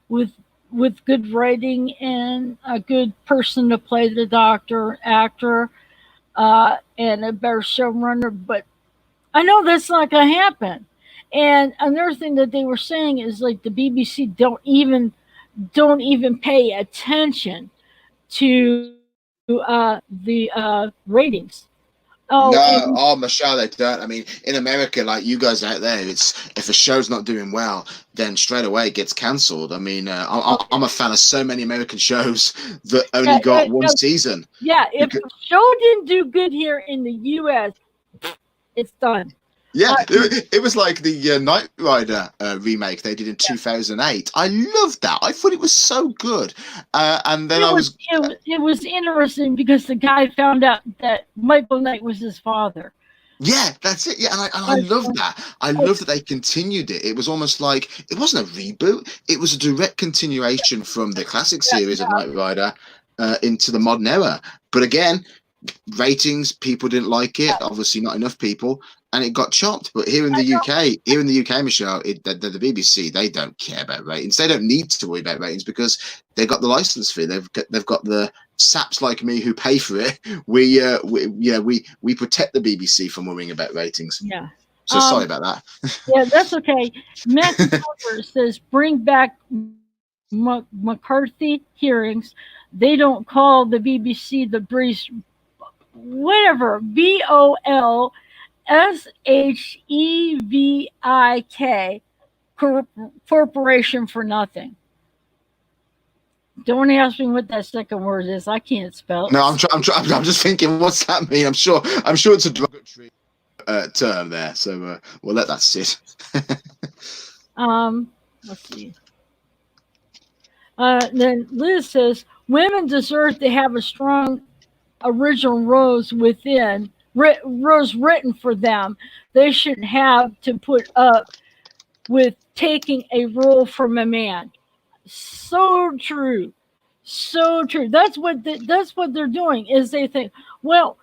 with with good writing and a good person to play the doctor, actor, and a better showrunner. But I know that's not going to happen. And another thing that they were saying is like the BBC don't even pay attention to the ratings. Oh, No, and oh, Michelle, they don't. I mean, in America, like you guys out there, it's if a show's not doing well, then straight away it gets cancelled. I mean, I'm a fan of so many American shows that only yeah, got one season. yeah, if Because, the show didn't do good here in the U.S., it's done. yeah, Uh, it was like the Knight Rider remake they did in 2008. I loved that. I thought it was so good. And then it I was was it was interesting because the guy found out that Michael Knight was his father. Yeah, that's it. Yeah, and I Like, love that. I like, love that they continued it. It was almost like it wasn't a reboot. It was a direct continuation from the classic series of yeah, Knight Rider into the modern era. But again, ratings, people didn't like it. Obviously, not enough people, and it got chopped. But here in the UK, Michelle, the BBC, they don't care about ratings. They don't need to worry about ratings because they got the license fee. They've got the saps like me who pay for it. We protect the BBC from worrying about ratings. yeah. So sorry about that. Yeah, that's okay. Matthew Parker says bring back McCarthy hearings. They don't call the BBC the British whatever BOLSHEVIK corporation for nothing. Don't ask me what that second word is. I can't spell. No, I'm just thinking, what's that mean? I'm sure it's a derogatory term there. So we'll let that sit. Let's see. Then Liz says women deserve to have a strong original rose written for them. They shouldn't have to put up with taking a role from a man. So true, so true. That's what they're doing. Is they think, well,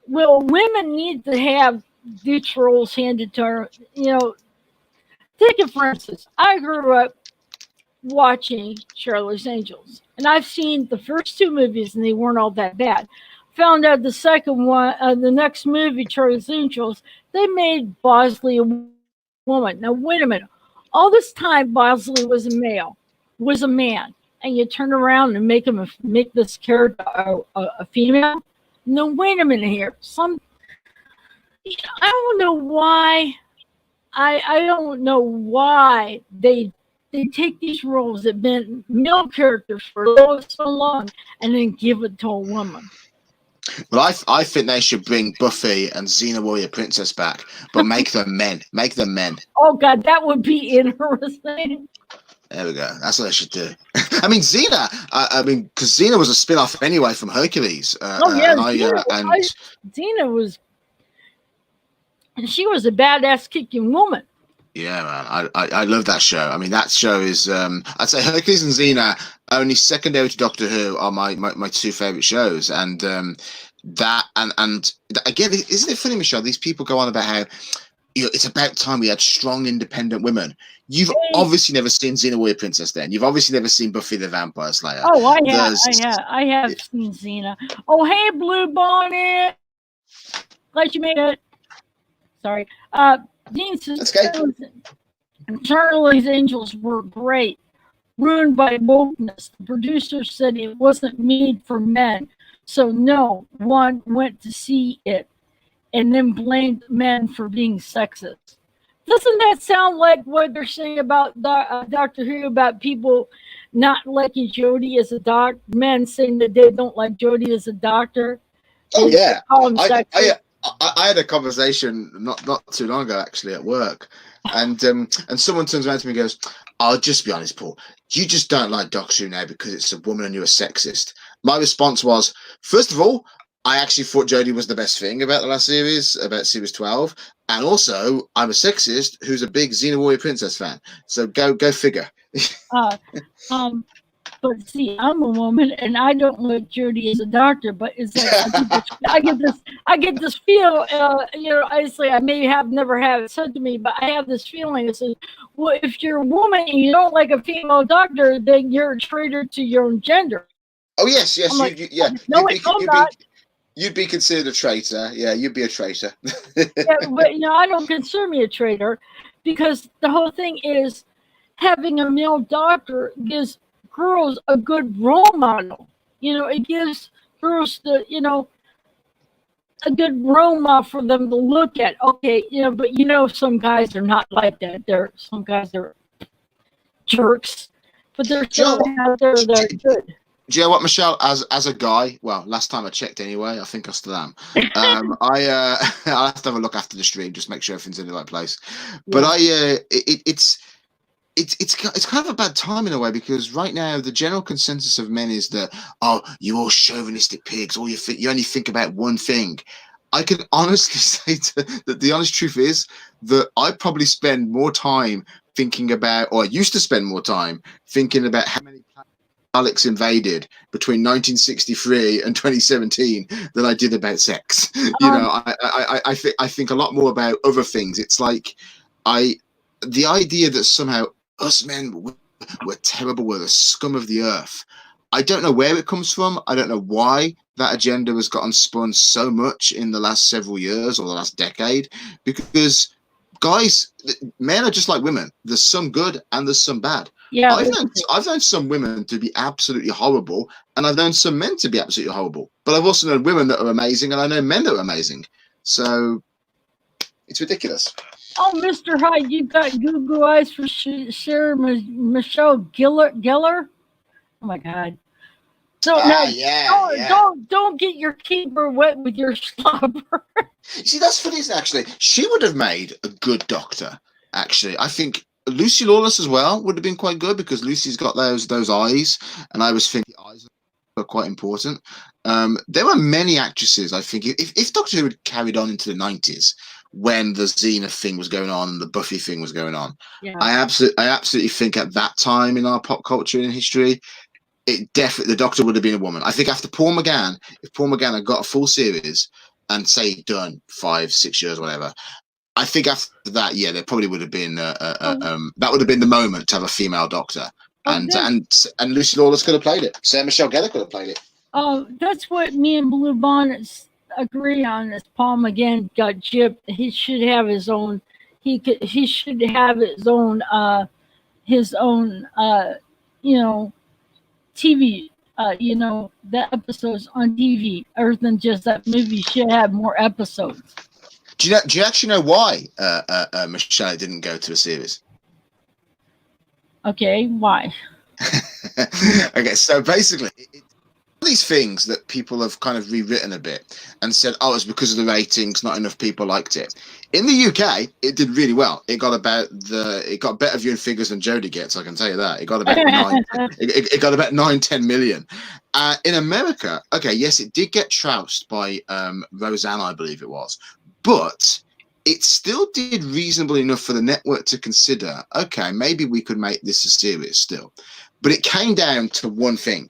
women need to have these roles handed to her. Take it for instance. I grew up watching Charlie's Angels, and I've seen the first two movies, and they weren't all that bad. Found out the second one, the next movie, Charlie's Angels, they made Bosley a woman. Now wait a minute. All this time, Bosley was a man, and you turn around and make this character a female. No, wait a minute here. I don't know why. I don't know why they take these roles that have been male characters for so long and then give it to a woman. Well, I think they should bring Buffy and Xena Warrior Princess back, but make them men. Make them men. Oh God, that would be interesting. There we go. That's what they should do. I mean, Xena. I mean, because Xena was a spin-off anyway from Hercules. Oh yeah, Xena was. She was a badass kicking woman. Yeah, man, I love that show. I mean, that show is I'd say Hercules and Xena, only secondary to Doctor Who, are my two favorite shows. And that and again, isn't it funny, Michelle? These people go on about how it's about time we had strong, independent women. You've obviously never seen Xena Warrior Princess. Then you've obviously never seen Buffy the Vampire Slayer. Oh, I have seen Xena. Oh, hey, Blue Bonnet. Glad you made it. Sorry. Dean says Charlie's Angels were great. Ruined by wokeness. The producer said it wasn't made for men, so no one went to see it, and then blamed men for being sexist. Doesn't that sound like what they're saying about Doctor Who, about people not liking Jodie as a doctor? Men saying that they don't like Jodie as a doctor. Oh yeah, I had a conversation not too long ago actually at work, and someone turns around to me and goes, "I'll just be honest, Paul. You just don't like Doctor Who now because it's a woman and you're a sexist." My response was, first of all, I actually thought Jodie was the best thing about the last series, about series 12, and also I'm a sexist who's a big Xena Warrior Princess fan. So go figure. But see, I'm a woman, and I don't look Jody as a doctor. But it's like I get this feel. Obviously, I may have never had it said to me, but I have this feeling. It says, well, if you're a woman and you don't like a female doctor, then you're a traitor to your own gender. Oh yes, I'm yes, like, yeah, no, I'm not. you'd be considered a traitor. Yeah, you'd be a traitor. Yeah, but I don't consider me a traitor because the whole thing is having a male doctor gives girls a good role model. It gives girls a good role model for them to look at. Okay, but some guys are not like that. Some guys are jerks, but there's some out there that are good. Do you know what, Michelle? As a guy, well, last time I checked anyway, I think I still am. I'll have to have a look after the stream, just make sure everything's in the right place. But it's kind of a bad time in a way, because right now the general consensus of men is that, oh, you all chauvinistic pigs, or you only think about one thing. I can honestly say that the honest truth is that I probably spend more time thinking about, or I used to spend more time thinking about how many Alex invaded between 1963 and 2017 than I did about sex. I think a lot more about other things. It's like the idea that somehow us men we're terrible, we're the scum of the earth. I don't know where it comes from. I don't know why that agenda has gotten spun so much in the last several years or the last decade, because guys, men are just like women. There's some good and there's some bad. Yeah, I've known some women to be absolutely horrible, and I've known some men to be absolutely horrible. But I've also known women that are amazing, and I know men that are amazing. So it's ridiculous. Oh, Mr. Hyde, you got Google eyes for Sarah Michelle Gellar. Oh my God! So now, don't get your keyboard wet with your slobber. See, that's funny, actually. She would have made a good doctor. Actually, I think Lucy Lawless as well would have been quite good, because Lucy's got those eyes, and I was thinking eyes are quite important. There were many actresses. I think if Doctor Who had carried on into the 90s, when the Xena thing was going on and the Buffy thing was going on, I absolutely think at that time in our pop culture and history, the Doctor would have been a woman. I think after Paul McGann, if Paul McGann had got a full series and say done 5-6 years, whatever, I think after that, there probably would have been that would have been the moment to have a female Doctor, and Lucy Lawless could have played it. Sarah Michelle Gellar could have played it. Oh, that's what me and Blue Bonnets agree on. Is Paul McGann got gypped? He should have his own. He should have his own. TV. The episodes on TV, other than just that movie, should have more episodes. Do you actually know why Michelle didn't go to a series? Okay, why? Okay, so basically, these things that people have kind of rewritten a bit and said, oh, it's because of the ratings, not enough people liked it. In the UK, it did really well. It got better viewing figures than Jodie gets, I can tell you that. It got about 9-10 million. In America, okay, yes, it did get trounced by Roseanne, I believe it was, but it still did reasonably enough for the network to consider, okay, maybe we could make this a series still. But it came down to one thing.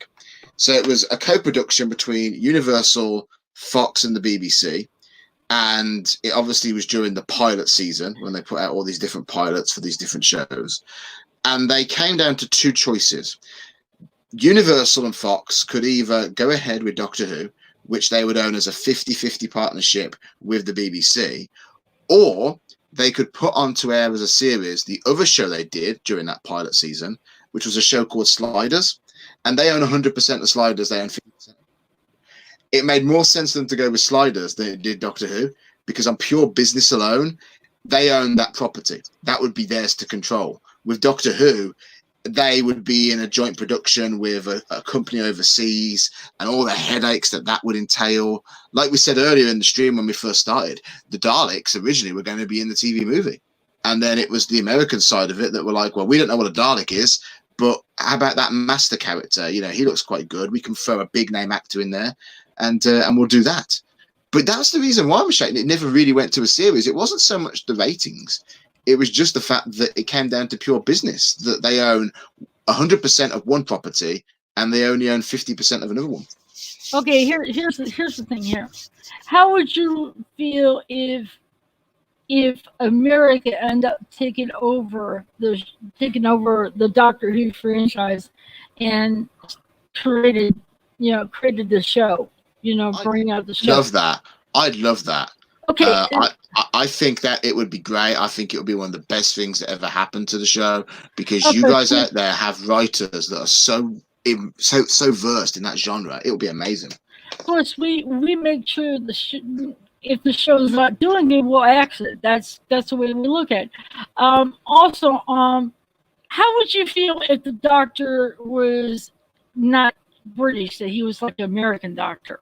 So it was a co-production between Universal, Fox, and the BBC. And it obviously was during the pilot season when they put out all these different pilots for these different shows. And they came down to two choices. Universal and Fox could either go ahead with Doctor Who, which they would own as a 50-50 partnership with the BBC, or they could put onto air as a series the other show they did during that pilot season, which was a show called Sliders. And they own 100% of Sliders. They own 50%. It made more sense for them to go with Sliders than it did Doctor Who, because on pure business alone, they own that property. That would be theirs to control. With Doctor Who, they would be in a joint production with a company overseas, and all the headaches that would entail. Like we said earlier in the stream when we first started, the Daleks originally were going to be in the TV movie. And then it was the American side of it that were like, well, we don't know what a Dalek is, but how about that master character? He looks quite good. We can throw a big name actor in there, and we'll do that. But that's the reason why, Michelle, it never really went to a series. It wasn't so much the ratings. It was just the fact that it came down to pure business, that they own 100% of one property and they only own 50% of another one. Okay, here's the thing here. How would you feel if America ended up taking over the Doctor Who franchise and created created the show, I bring out the show. love that. I'd love that. Okay, I think that it would be great. I think it would be one of the best things that ever happened to the show, because you okay. guys out there have writers that are so versed in that genre. It would be amazing. Of course, we make sure if the show's not doing it, we'll exit. That's the way we look at it. Also, how would you feel if the doctor was not British, that he was like an American doctor?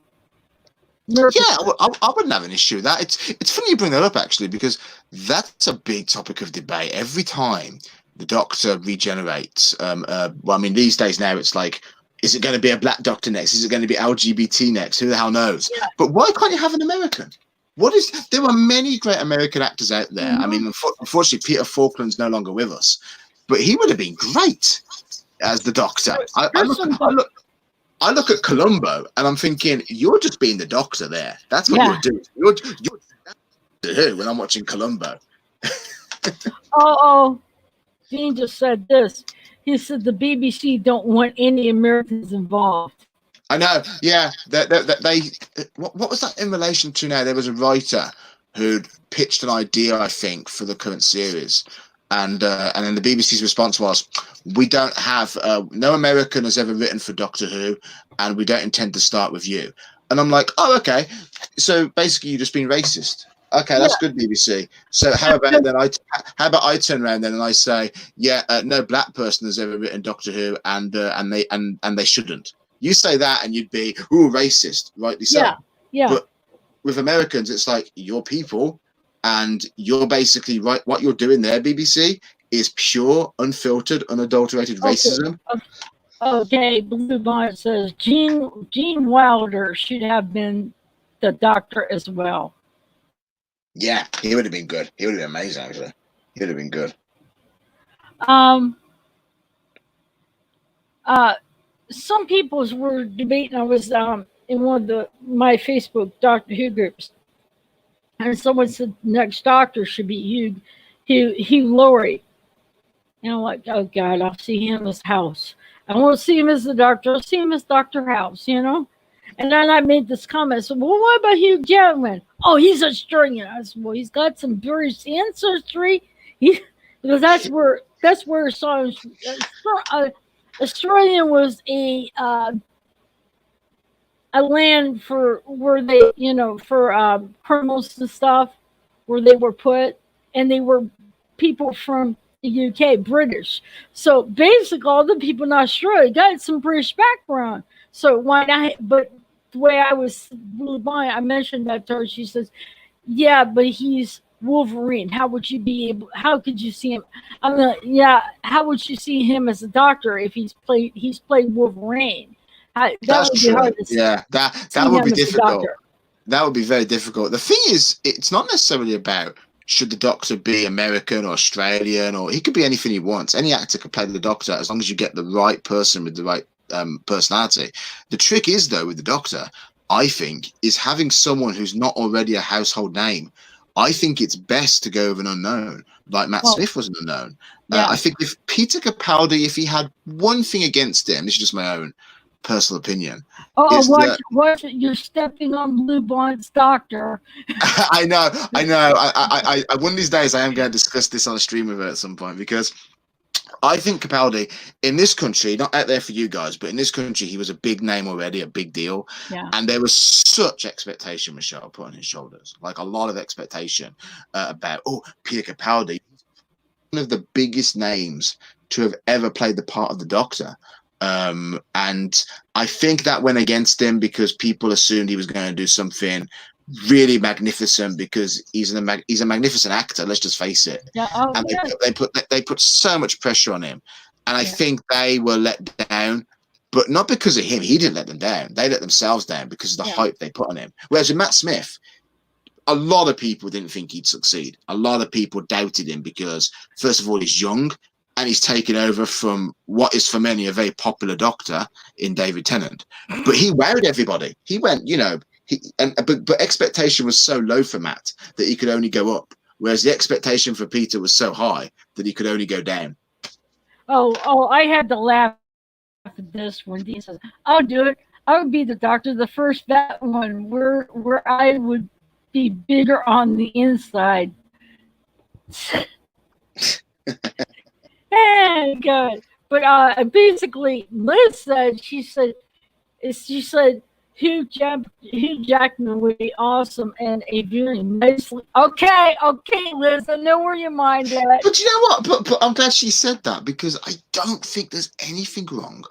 American. Yeah, I wouldn't have an issue with that. It's funny you bring that up, actually, because that's a big topic of debate. Every time the Doctor regenerates, well, I mean, these days now it's like, is it going to be a black Doctor next? Is it going to be LGBT next? Who the hell knows? Yeah. But why can't you have an American? There are many great American actors out there. I mean, unfortunately, Peter Falkland's no longer with us, but he would have been great as the Doctor. I look at Columbo and I'm thinking, you're just being the Doctor there. That's what you're doing. You're who when I'm watching Columbo. Oh, Dean just said this. He said the BBC don't want any Americans involved. I know. Yeah, what was that in relation to now? There was a writer who'd pitched an idea, I think, for the current series. And then the BBC's response was, we don't have, no American has ever written for Doctor Who, and we don't intend to start with you. And I'm like, oh, okay. So basically, you're just being racist. Okay, that's good, BBC. So how about I turn around then and I say, yeah, no black person has ever written Doctor Who, and they shouldn't. You say that, and you'd be, ooh, racist, rightly so. Yeah. But with Americans, it's like, you're people. And you're basically right. What you're doing there, BBC, is pure, unfiltered, unadulterated racism. Okay, Blue Bonnet says Gene Wilder should have been the Doctor as well. Yeah, he would have been good. He would have been amazing, actually. He would have been good. Some people were debating. I was in one of my Facebook Doctor Who groups. And someone said next Doctor should be Hugh Laurie. And I'm like, oh God, I'll see him as House. I won't see him as the Doctor. I'll see him as Dr. House, And then I made this comment. I said, well, what about Hugh Jackman? Oh, he's Australian. I said, well, he's got some British ancestry. Because that's where Australian was a land for where they, for criminals and stuff, where they were put, and they were people from the UK, British. So basically, all the people in Australia got some British background. So why not? But the way I was really blind, I mentioned that to her. She says, "Yeah, but he's Wolverine. How would you be able? How could you see him? I'm like, yeah. How would you see him as a Doctor if he's played Wolverine?" That's true. Yeah, that would be difficult. That would be very difficult. The thing is, it's not necessarily about should the Doctor be American or Australian, or he could be anything he wants. Any actor could play the Doctor as long as you get the right person with the right personality. The trick is, though, with the Doctor, I think, is having someone who's not already a household name. I think it's best to go with an unknown, like Matt Smith was an unknown. Yeah. I think if Peter Capaldi, if he had one thing against him, this is just my own personal opinion. Watch it. You're stepping on Blue Bond's Doctor. I know. I one of these days I am going to discuss this on a stream with her at some point, because I think Capaldi in this country, not out there for you guys, but in this country, he was a big name already, a big deal. Yeah. And there was such expectation, Michelle, put on his shoulders, like a lot of expectation about, Peter Capaldi, one of the biggest names to have ever played the part of the Doctor. And I think that went against him because people assumed he was going to do something really magnificent, because he's a magnificent actor. Let's just face it. Yeah. And they put so much pressure on him, and I think they were let down, but not because of him. He didn't let them down. They let themselves down because of the hype they put on him. Whereas with Matt Smith, a lot of people didn't think he'd succeed. A lot of people doubted him because, first of all, he's young. and he's taken over from what is for many a very popular Doctor in David Tennant. But he wowed everybody. He went, but expectation was so low for Matt that he could only go up, whereas the expectation for Peter was so high that he could only go down. Oh, I had to laugh at this when Dean says, "I'll do it. I would be the Doctor, the first vet one, where I would be bigger on the inside." And good. But basically, Liz said she said Hugh Jackman would be awesome and a very nicely. Okay, Liz, I know where your mind at. But you know what? But I'm glad she said that, because I don't think there's anything wrong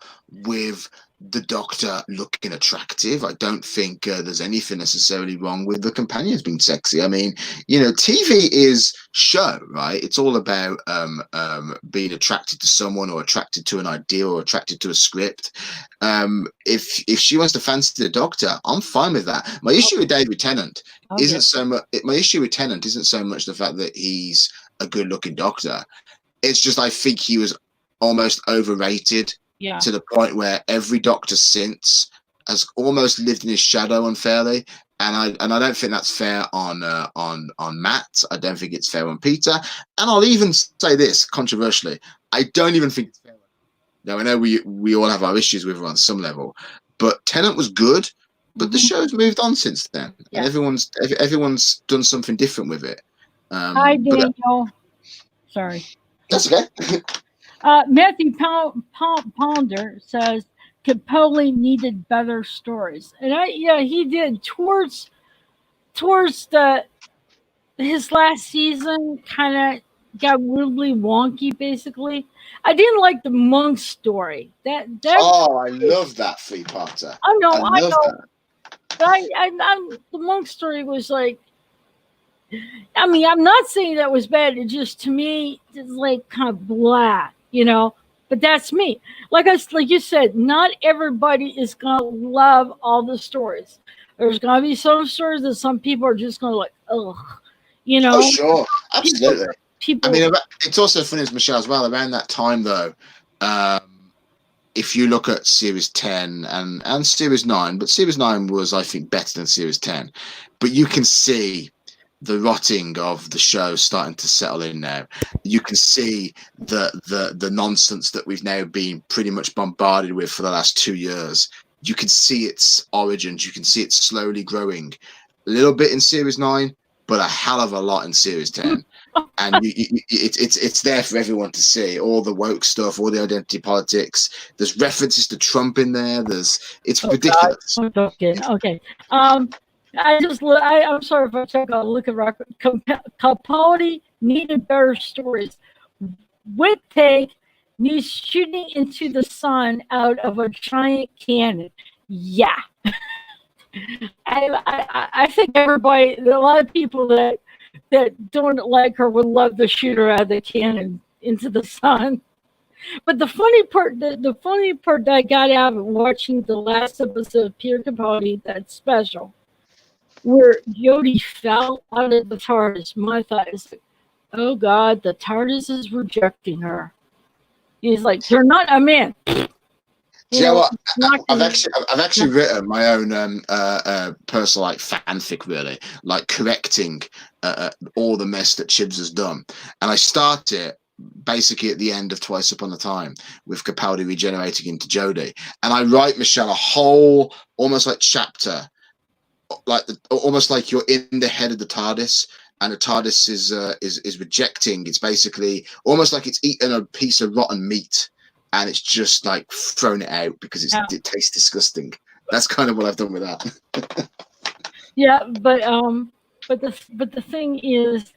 with the Doctor looking attractive. I don't think there's anything necessarily wrong with the companions being sexy. I mean, TV is show, right? It's all about being attracted to someone, or attracted to an idea, or attracted to a script. If she wants to fancy the Doctor, I'm fine with that. My issue with David Tennant isn't so much. My issue with Tennant isn't so much the fact that he's a good-looking Doctor. It's just I think he was almost overrated. Yeah. To the point where every Doctor since has almost lived in his shadow unfairly, and I don't think that's fair on Matt. I don't think it's fair on Peter, and I'll even say this controversially: I don't even think it's fair. Now I know we all have our issues with her on some level, but Tennant was good, but the show's moved on since then, and everyone's done something different with it. Hi, Daniel. Sorry. That's okay. Matthew Ponder says Capaldi needed better stories, and he did towards his last season. Kind of got weirdly wonky. Basically, I didn't like the monk story. That I love that 3-parter. I know. That. But the monk story was like. I mean, I'm not saying that was bad. It just, to me, it's like kind of blah, But that's me. Like you said, not everybody is gonna love all the stories. There's gonna be some stories that some people are just gonna like, ugh, Oh, sure, absolutely. People. I mean, it's also funny, as Michelle, as well. Around that time, though, if you look at Series 10 and Series 9, but Series 9 was, I think, better than Series 10. But you can see the rotting of the show starting to settle in now. You can see the nonsense that we've now been pretty much bombarded with for the last 2 years. You can see its origins. You can see it slowly growing. A little bit in Series 9, but a hell of a lot in Series 10. And it's there for everyone to see. All the woke stuff, all the identity politics. There's references to Trump in there. It's ridiculous. Okay. I'm sorry if I took a look at rock. Capaldi needed better stories. Whittaker needs shooting into the sun out of a giant cannon. Yeah. I think everybody, a lot of people that don't like her would love to shoot her out of the cannon into the sun. But the funny part that I got out of watching the last episode of Peter Capaldi, that's special, where Jodie fell out of the TARDIS. My thought is like, oh God, the TARDIS is rejecting her. He's like, they're not a man. Do you know what? I've actually written my own personal fanfic, really, correcting all the mess that Chibs has done, and I start it basically at the end of Twice Upon a Time with Capaldi regenerating into Jodie, and I write Michelle a whole almost chapter, almost like you're in the head of the TARDIS. And the TARDIS is rejecting. It's basically almost like it's eaten a piece of rotten meat, and it's just thrown it out because it tastes disgusting. That's kind of what I've done with that. Yeah, but the thing is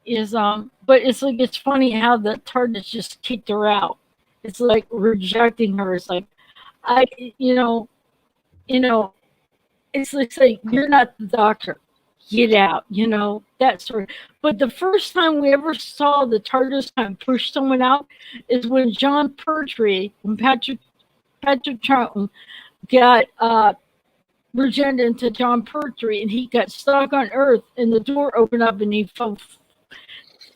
but it's funny how the TARDIS just kicked her out. It's like rejecting her. It's like it's like you're not the Doctor. Get out, that sort of. But the first time we ever saw the TARDIS kind of push someone out is when John Pertwee and Patrick Troughton got regenerated into John Pertwee, and he got stuck on Earth, and the door opened up, and he fell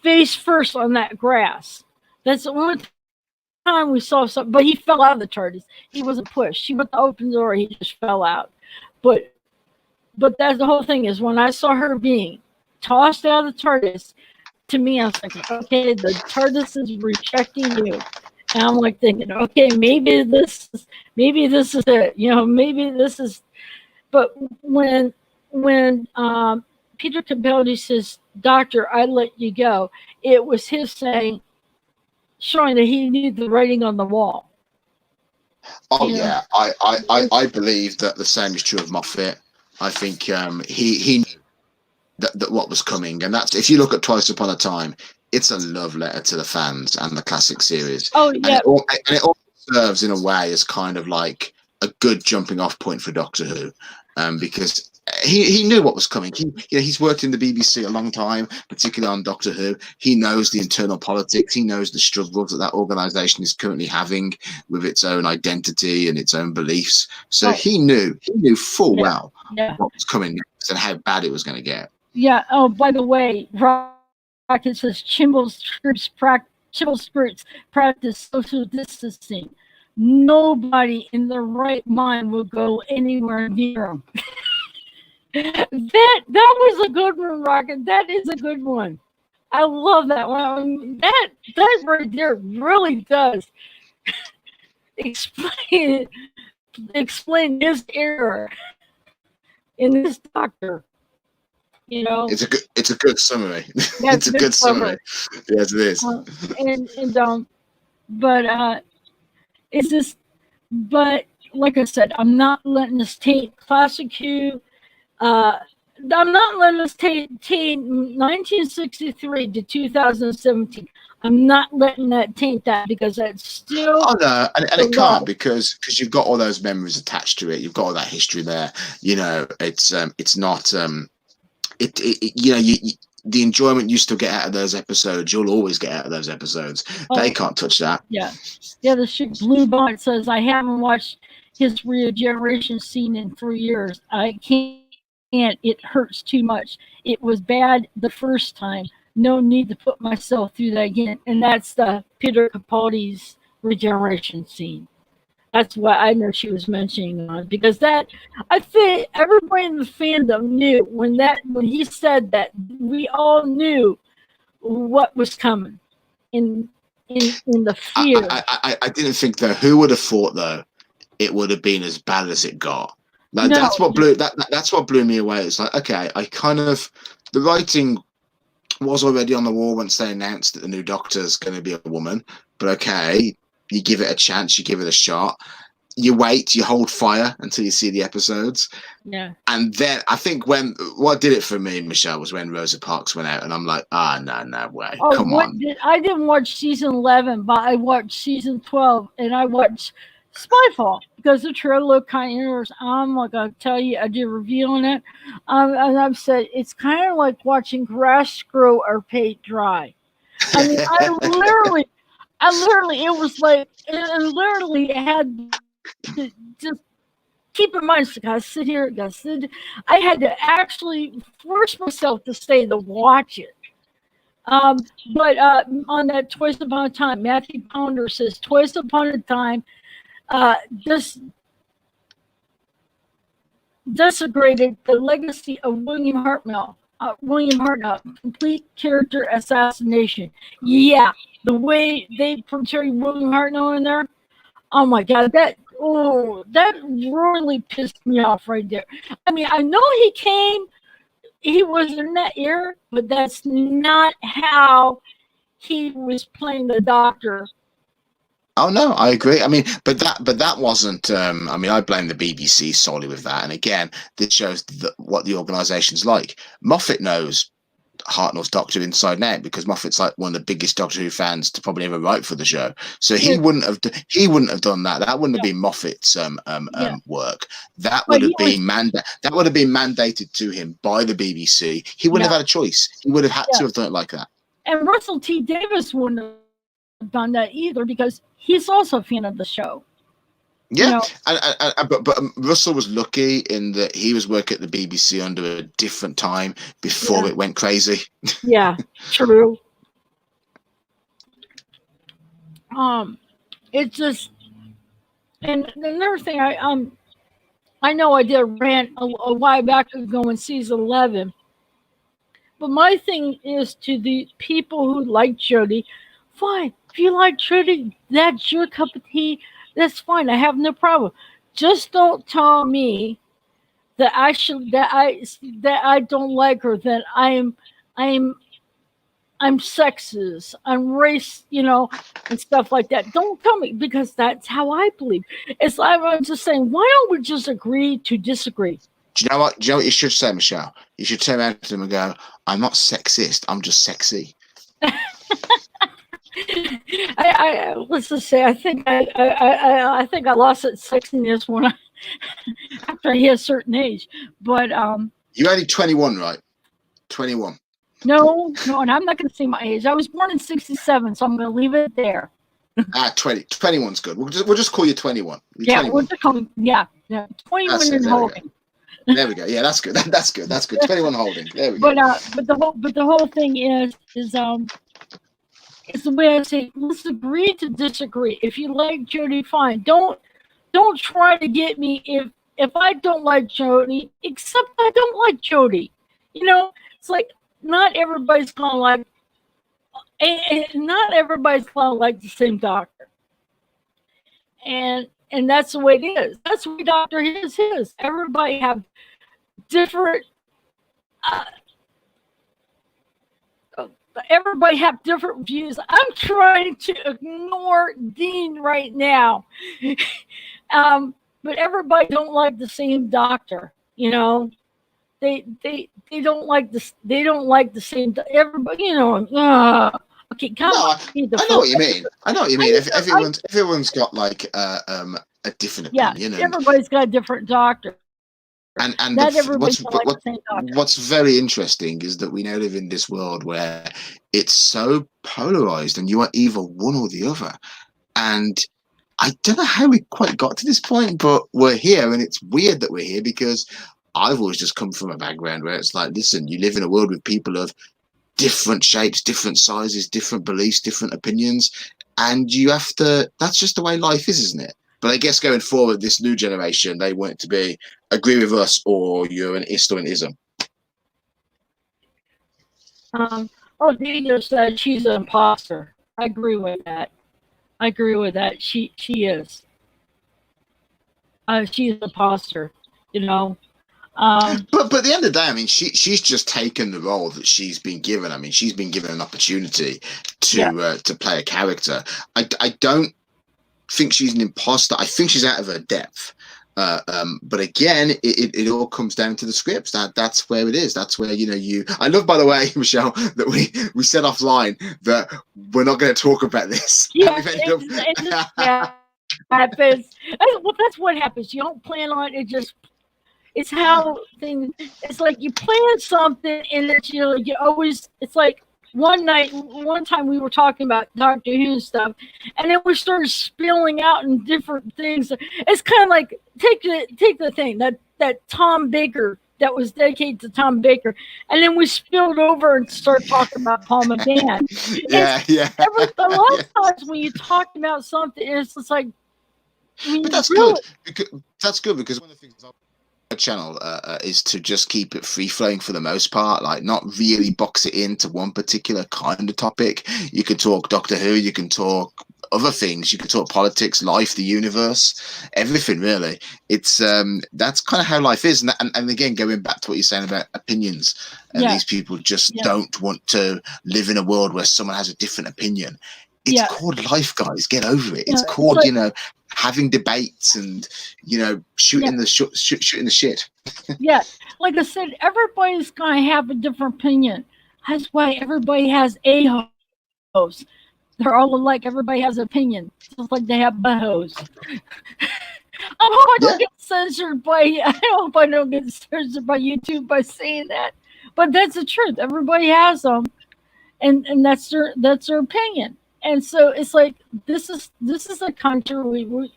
face first on that grass. That's the only time we saw something. But he fell out of the TARDIS. He wasn't pushed. She went to open the door. He just fell out. But but that's the whole thing is when I saw her being tossed out of the TARDIS, to me, I was like, okay, the TARDIS is rejecting you. And I'm like thinking, okay, maybe this is it. Maybe this is. But when Peter Capaldi says, "Doctor, I let you go," it was his saying, showing that he knew the writing on the wall. Oh yeah, I believe that the same is true of Moffat. I think he knew that what was coming, and that's if you look at Twice Upon a Time, it's a love letter to the fans and the classic series. Oh and yeah, it also serves in a way as kind of like a good jumping off point for Doctor Who, because he knew what was coming. He's worked in the BBC a long time, particularly on Doctor Who. He knows the internal politics. He knows the struggles that organisation is currently having with its own identity and its own beliefs. So he knew full well what was coming next and how bad it was going to get. Yeah. Oh, by the way, Rocket says Chibble scripts practice social distancing. Nobody in their right mind will go anywhere near them. that was a good one, Rocket. That is a good one. I love that one. That right there really does explain his error in this Doctor. It's a good summary. It's a good summary. Yes, it is. But it's just, but like I said, I'm not letting this taint classic Who. I'm not letting this taint 1963 to 2017. I'm not letting that taint that because that's still. Oh no, and it can't because you've got all those memories attached to it. You've got all that history there. It's not the enjoyment you still get out of those episodes, you'll always get out of those episodes. They can't touch that. Yeah. The shit Blue Bonnet says I haven't watched his regeneration scene in 3 years. I can't. It hurts too much. It was bad the first time. No need to put myself through that again. And that's the Peter Capaldi's regeneration scene. That's what I know she was mentioning on because that I think everybody in the fandom knew when he said that we all knew what was coming in the fear. I didn't think though. Who would have thought though it would have been as bad as it got? Like No. that's what blew me away. It's like okay, I kind of the writing was already on the wall once they announced that the new Doctor's going to be a woman, but okay. You give it a chance, you give it a shot, you wait, you hold fire until you see the episodes. Yeah. And then I think what did it for me, Michelle, was when Rosa Parks went out, and I'm like, no way, come on. I didn't watch season 11, but I watched season 12, and I watched Spyfall because the trailer kind of interesting. I'm like, I'll tell you, I did a review on it, and I've said it's kind of like watching grass grow or paint dry. I mean, I literally, it was like, and literally had to just keep in mind, so gotta sit here, I had to actually force myself to stay to watch it. But on that Twice Upon a Time, Matthew Pounder says, Twice Upon a Time, just desecrated the legacy of William Hartnell. Complete character assassination. Yeah, the way they portray William Hartnell in there, oh my God, that really pissed me off right there. I mean, I know he was in that era, but that's not how he was playing the Doctor. Oh no, I agree. I mean, but that wasn't. I mean, I blame the BBC solely with that. And again, this shows what the organisation's like. Moffat knows Hartnell's Doctor inside and out because Moffat's like one of the biggest Doctor Who fans to probably ever write for the show. So he wouldn't have done that. That wouldn't have been Moffat's work. That would have been mandated to him by the BBC. He wouldn't have had a choice. He would have had to have done it like that. And Russell T Davies wouldn't have done that either because he's also a fan of the show. Yeah, but Russell was lucky in that he was working at the BBC under a different time before it went crazy. Yeah, true. Um, it's just, and another thing, I know I did a rant a while back ago in season 11, but my thing is to the people who like Jodie, fine. If you like Jodie, that's your cup of tea. That's fine. I have no problem. Just don't tell me that I don't like her. That I'm I'm sexist. I'm race. And stuff like that. Don't tell me because that's how I believe. It's like I'm just saying. Why don't we just agree to disagree? Do you know what? Do you know what you should say, Michelle? You should turn around to them and go, "I'm not sexist. I'm just sexy." Let's just say I think I think I lost that sexiness when I after I hit a certain age. But You're only 21, right? 21. no, and I'm not going to say my age. I was born in '67, so I'm going to leave it there. 21's good. We'll just call you 21. You're Yeah, 21. yeah, 21 and holding. There we go. Yeah, that's good. That's good. 21 holding. There we go. But the whole thing is it's the way I say. Let's agree to disagree. If you like Jodie, fine. Don't try to get me if I don't like Jodie. Except I don't like Jodie. It's like not everybody's gonna like, and not everybody's gonna like the same doctor. And that's the way it is. That's the way Doctor is his. Everybody have different. Uh, Everybody have different views. I'm trying to ignore Dean right now, but everybody don't like the same doctor. They don't like this. They don't like the same. Everybody, okay, come on. I know what you mean. I know what you mean. Everyone's got like a different opinion. Yeah, everybody's got a different doctor. And what's very interesting is that we now live in this world where it's so polarized, and you are either one or the other. And I don't know how we quite got to this point, but we're here, and it's weird that we're here because I've always just come from a background where it's like, listen, you live in a world with people of different shapes, different sizes, different beliefs, different opinions, and you have to. That's just the way life is, isn't it? But I guess going forward, this new generation, they want it to be agree with us or you're an ist or an ism. Dina said she's an imposter. I agree with that. She is. She's an imposter. But at the end of the day, I mean, she's just taken the role that she's been given. I mean, she's been given an opportunity to play a character. I don't think she's an imposter. I think she's out of her depth. But again, it all comes down to the scripts. That's where it is. That's where I love, by the way, Michelle, that we said offline that we're not going to talk about this. Yeah, happens. That's what happens. You don't plan on it. It's how things. It's like you plan something, and it's you always. It's like one time we were talking about Doctor Who stuff, and then we started spilling out in different things. It's kind of like take the thing that Tom Baker that was dedicated to Tom Baker, and then we spilled over and started talking about Paul McGann. A lot of times when you talk about something, it's just like. But that's good. That's good because one of the things channel is to just keep it free flowing for the most part, like not really box it into one particular kind of topic. You can talk Doctor Who, you can talk other things, you can talk politics, life, the universe, everything really. It's that's kind of how life is, and again, going back to what you're saying about opinions, and these people just don't want to live in a world where someone has a different opinion. It's called life, guys. Get over it. It's called, having debates and shooting the shit. Yeah, like I said, everybody's gonna have a different opinion. That's why everybody has a-holes. They're all alike. Everybody has an opinion, just like they have buttholes. I hope I don't get censored by YouTube by saying that. But that's the truth. Everybody has them, and that's their opinion. And so it's like this is a country we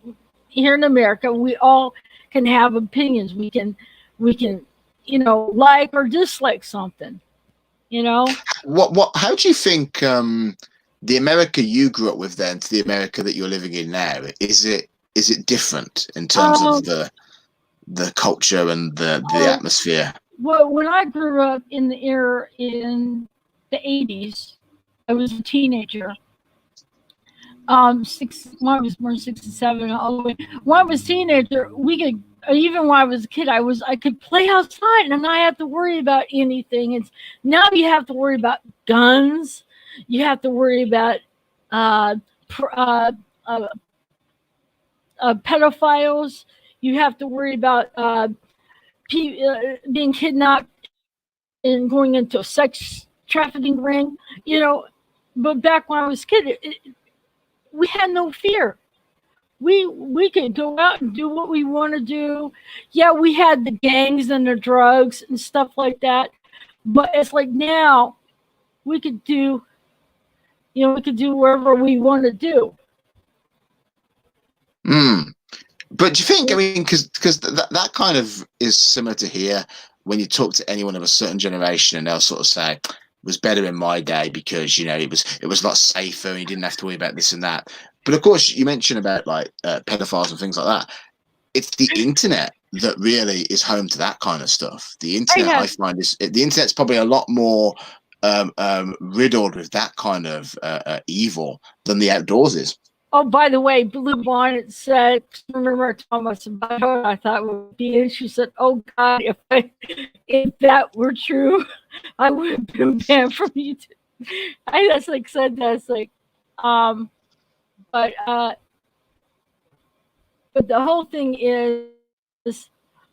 here in America. We all can have opinions. We can like or dislike something. What? How do you think the America you grew up with then to the America that you're living in now, is it different in terms of Um, the culture and the oh, atmosphere? well, when I grew up in the era in the 80s, I was a teenager. When I was born 67, all the way. When I was a teenager, we could, even when I was a kid, I could play outside and not have to worry about anything. It's now you have to worry about guns. You have to worry about uh, pr- uh, uh, pedophiles. You have to worry about being kidnapped and going into a sex trafficking ring. You know, but back when I was a kid, we had no fear. We could go out and do what we want to do. Yeah, we had the gangs and the drugs and stuff like that, but it's like now we could do, we could do whatever we want to do. Mm. But do you think? I mean, because that kind of is similar to here. When you talk to anyone of a certain generation, and they'll sort of say, "It was better in my day because it was a lot safer, and you didn't have to worry about this and that." But of course, you mentioned about like pedophiles and things like that. It's the internet that really is home to that kind of stuff. The I internet, I had find, is the internet's probably a lot more riddled with that kind of evil than the outdoors is. Oh, by the way, Blue Bonnet said, remember Thomas about her, I thought would be, and she said, "Oh God, if that were true, I would have been banned from YouTube." I just like said that's like, um, but but the whole thing is,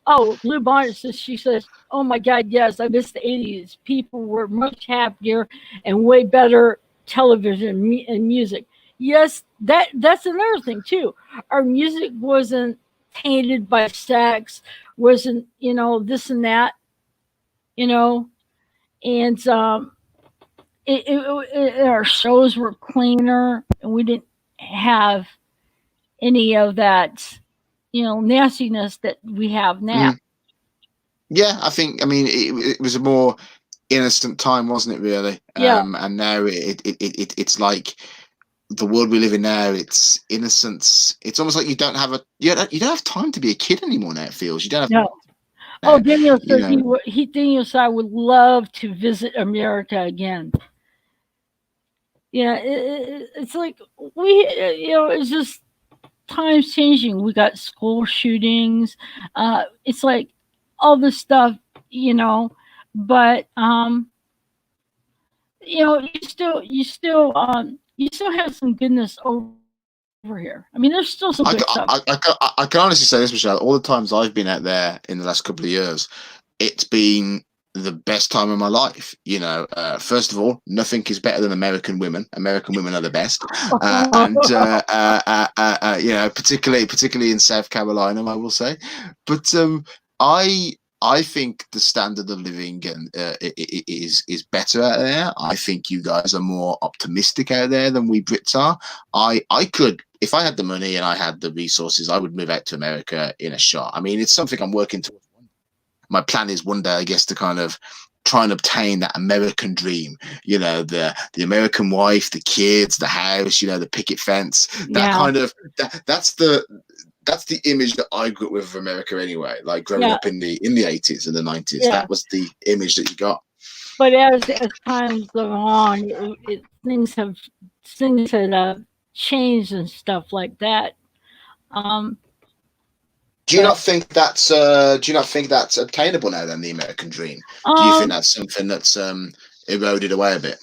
oh, Blue Bonnet says, she says, "Oh my God, yes, I miss the '80s. People were much happier and way better television and music." Yes, that's another thing too. Our music wasn't tainted by sex, wasn't this and that, you know, and our shows were cleaner, and we didn't have any of that nastiness that we have now. Mm. Yeah, I think. I mean, it was a more innocent time, wasn't it? Really. Yeah, And now it's like the world we live in now. It's innocence. It's almost like you don't have time to be a kid anymore. Now it feels you don't have no. Oh, now. Daniel You says know, Daniel said I would love to visit America again. Yeah, it's like it's just times changing. We got school shootings. It's like all this stuff, you know, but you still have some goodness over here. I mean, there's still some good stuff. I can honestly say this, Michelle. All the times I've been out there in the last couple of years, it's been the best time of my life. First of all, nothing is better than American women. American women are the best, and particularly in South Carolina, I will say. But I I think the standard of living is better out there. I think you guys are more optimistic out there than we Brits are. I could, if I had the money and I had the resources, I would move out to America in a shot. I mean, it's something I'm working towards. My plan is one day, I guess, to kind of try and obtain that American dream. The American wife, the kids, the house, the picket fence. That Yeah, kind of that's the image that I grew up with of America anyway. Like growing yeah, up in the 80s and the 90s, yeah. that was the image that you got. But as times go on, things had changed and stuff like that. Um, Do you but not think that's obtainable now? Then the American dream. Do you think um, that's something that's eroded away a bit?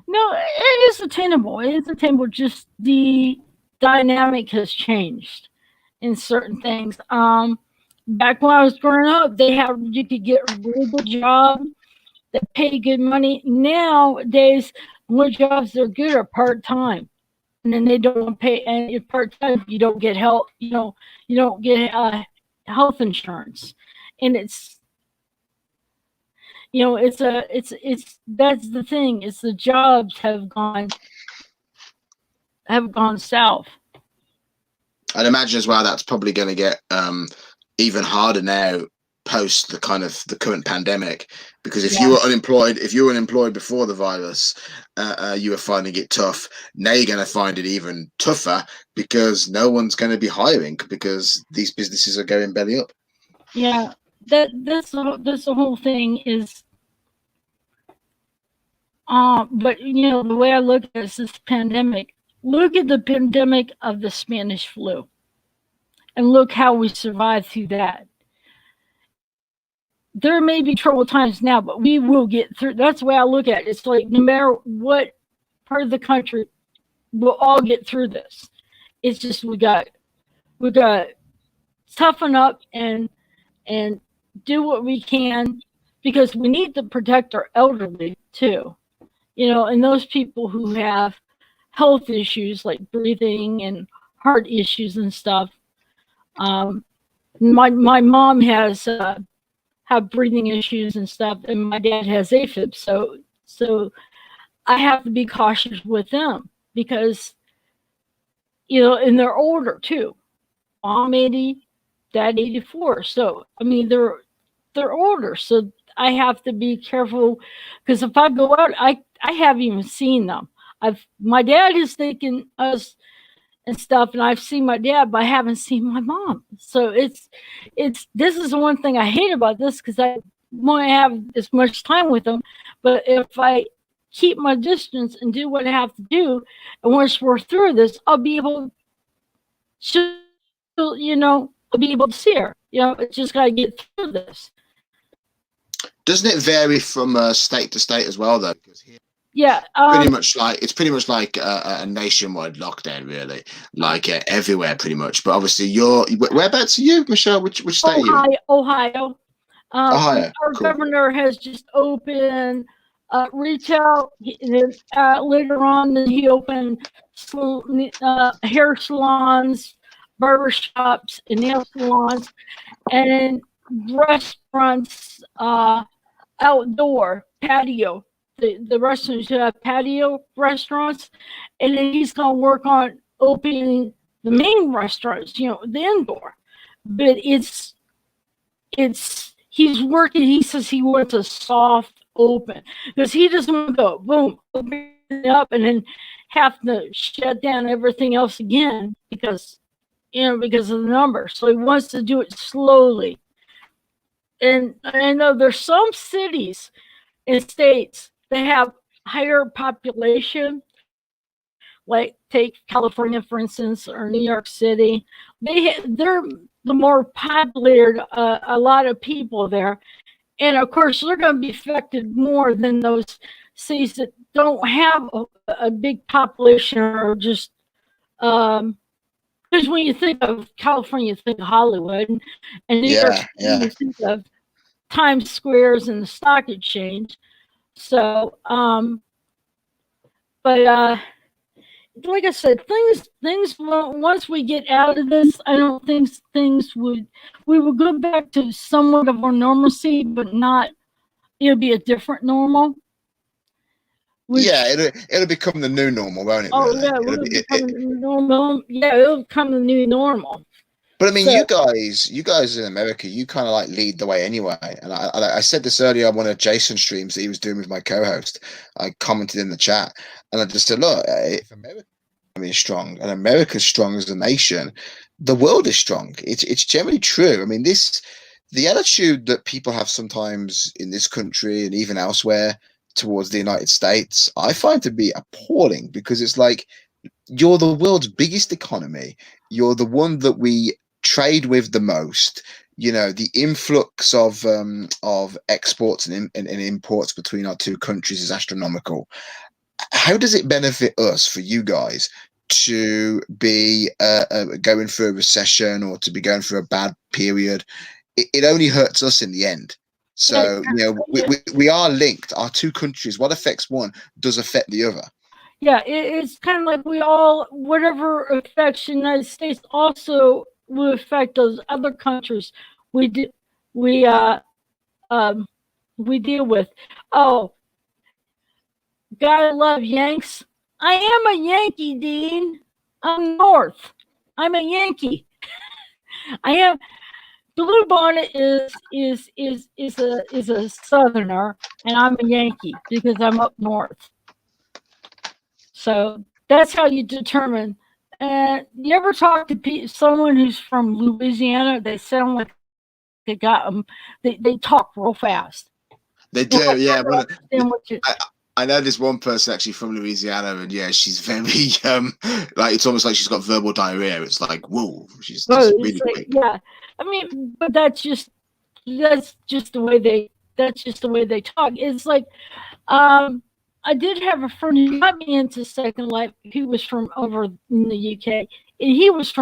no, it is attainable. It is attainable. Just the dynamic has changed in certain things. Back when I was growing up, you could get a really good job that pay good money. Nowadays, more jobs that are good are part time, and then they don't pay. And if part time, you don't get help. You don't get health insurance, and it's that's the thing. It's the jobs have gone south. I'd imagine as well that's probably going to get even harder now post the kind of the current pandemic, because if Yeah, you were unemployed before the virus, you were finding it tough. Now you're going to find it even tougher because no one's going to be hiring because these businesses are going belly up. yeah. That's the whole thing is. But the way I look at it is this pandemic. Look at the pandemic of the Spanish flu, and look how we survived through that. There may be troubled times now, but we will get through. That's the way I look at it. It's like no matter what part of the country, we'll all get through this. It's just we got toughen up and do what we can because we need to protect our elderly too. And those people who have health issues like breathing and heart issues and stuff. Um, my mom has have breathing issues and stuff, and my dad has AFib. So I have to be cautious with them because and they're older too. Mom 80, dad 84. So I mean they're older, so I have to be careful because if I go out, I haven't even seen them. I've My dad has taken us and stuff, and I've seen my dad, but I haven't seen my mom. So it's this is the one thing I hate about this because I want to have as much time with them. But if I keep my distance and do what I have to do, and once we're through this, I'll be able I'll be able to see her. It's just got to get through this. Doesn't it vary from state to state as well, though? Because here, Yeah. it's pretty much like a nationwide lockdown, really, like everywhere, pretty much. But obviously, whereabouts are you, Michelle? Which state are you in? Ohio. Ohio. Our Cool. governor has just opened retail. And then, later on, then he opened hair salons, barber shops, and nail salons, and then restaurants, outdoor patio. The restaurants should have patio restaurants, and then he's going to work on opening the main restaurants, the indoor. But it's he's working. He says he wants a soft open because he doesn't want to go boom, open it up, and then have to shut down everything else again because of the number. So he wants to do it slowly. And I know there's some cities and states that have higher population, like take California for instance, or New York City. They're the more populated, a lot of people there, and of course they're going to be affected more than those cities that don't have a big population or just because when you think of California, you think of Hollywood, and New York Yeah, City, yeah. you think of Times Squares and the stock exchange. So, but like I said, things once we get out of this, I don't think things would we would go back to somewhat of our normalcy, but not. It'll be a different normal. Yeah, Which it'll become the new normal, won't it? oh Really, yeah, it'll we'll be. become normal. Yeah, it'll become the new normal. But I mean, So you guys in America, you kind of like lead the way anyway. And I said this earlier on one of Jason's streams that he was doing with my co-host. I commented in the chat, and I just said, look, if America is strong and America's strong as a nation, the world is strong. It's generally true. I mean, the attitude that people have sometimes in this country and even elsewhere towards the United States, I find to be appalling because it's like you're the world's biggest economy. You're the one that we trade with the most. The influx of exports and imports between our two countries is astronomical. How does it benefit us for you guys to be going through a recession or to be going through a bad period? It only hurts us in the end. yeah, So we are linked. Our two countries, what affects one does affect the other. yeah, it's kind of like we all whatever affects the United States also will affect those other countries we do, we um we deal with. Oh, gotta love Yanks. I am a Yankee, Dean. I'm North. I'm a Yankee. I am, Blue Bonnet is a Southerner, and I'm a Yankee because I'm up north. So that's how you determine. You ever talk to someone who's from Louisiana? They sound like they talk real fast. They They're like, do, I yeah. don't understand what you. I, I know this one person actually from Louisiana, and yeah, she's very like it's almost like she's got verbal diarrhea. It's like whoa, she's Well, just it's really like, quick. yeah. I mean, but that's just the way they talk. It's like, um, I did have a friend who got me into Second Life. He was from over in the UK, and he was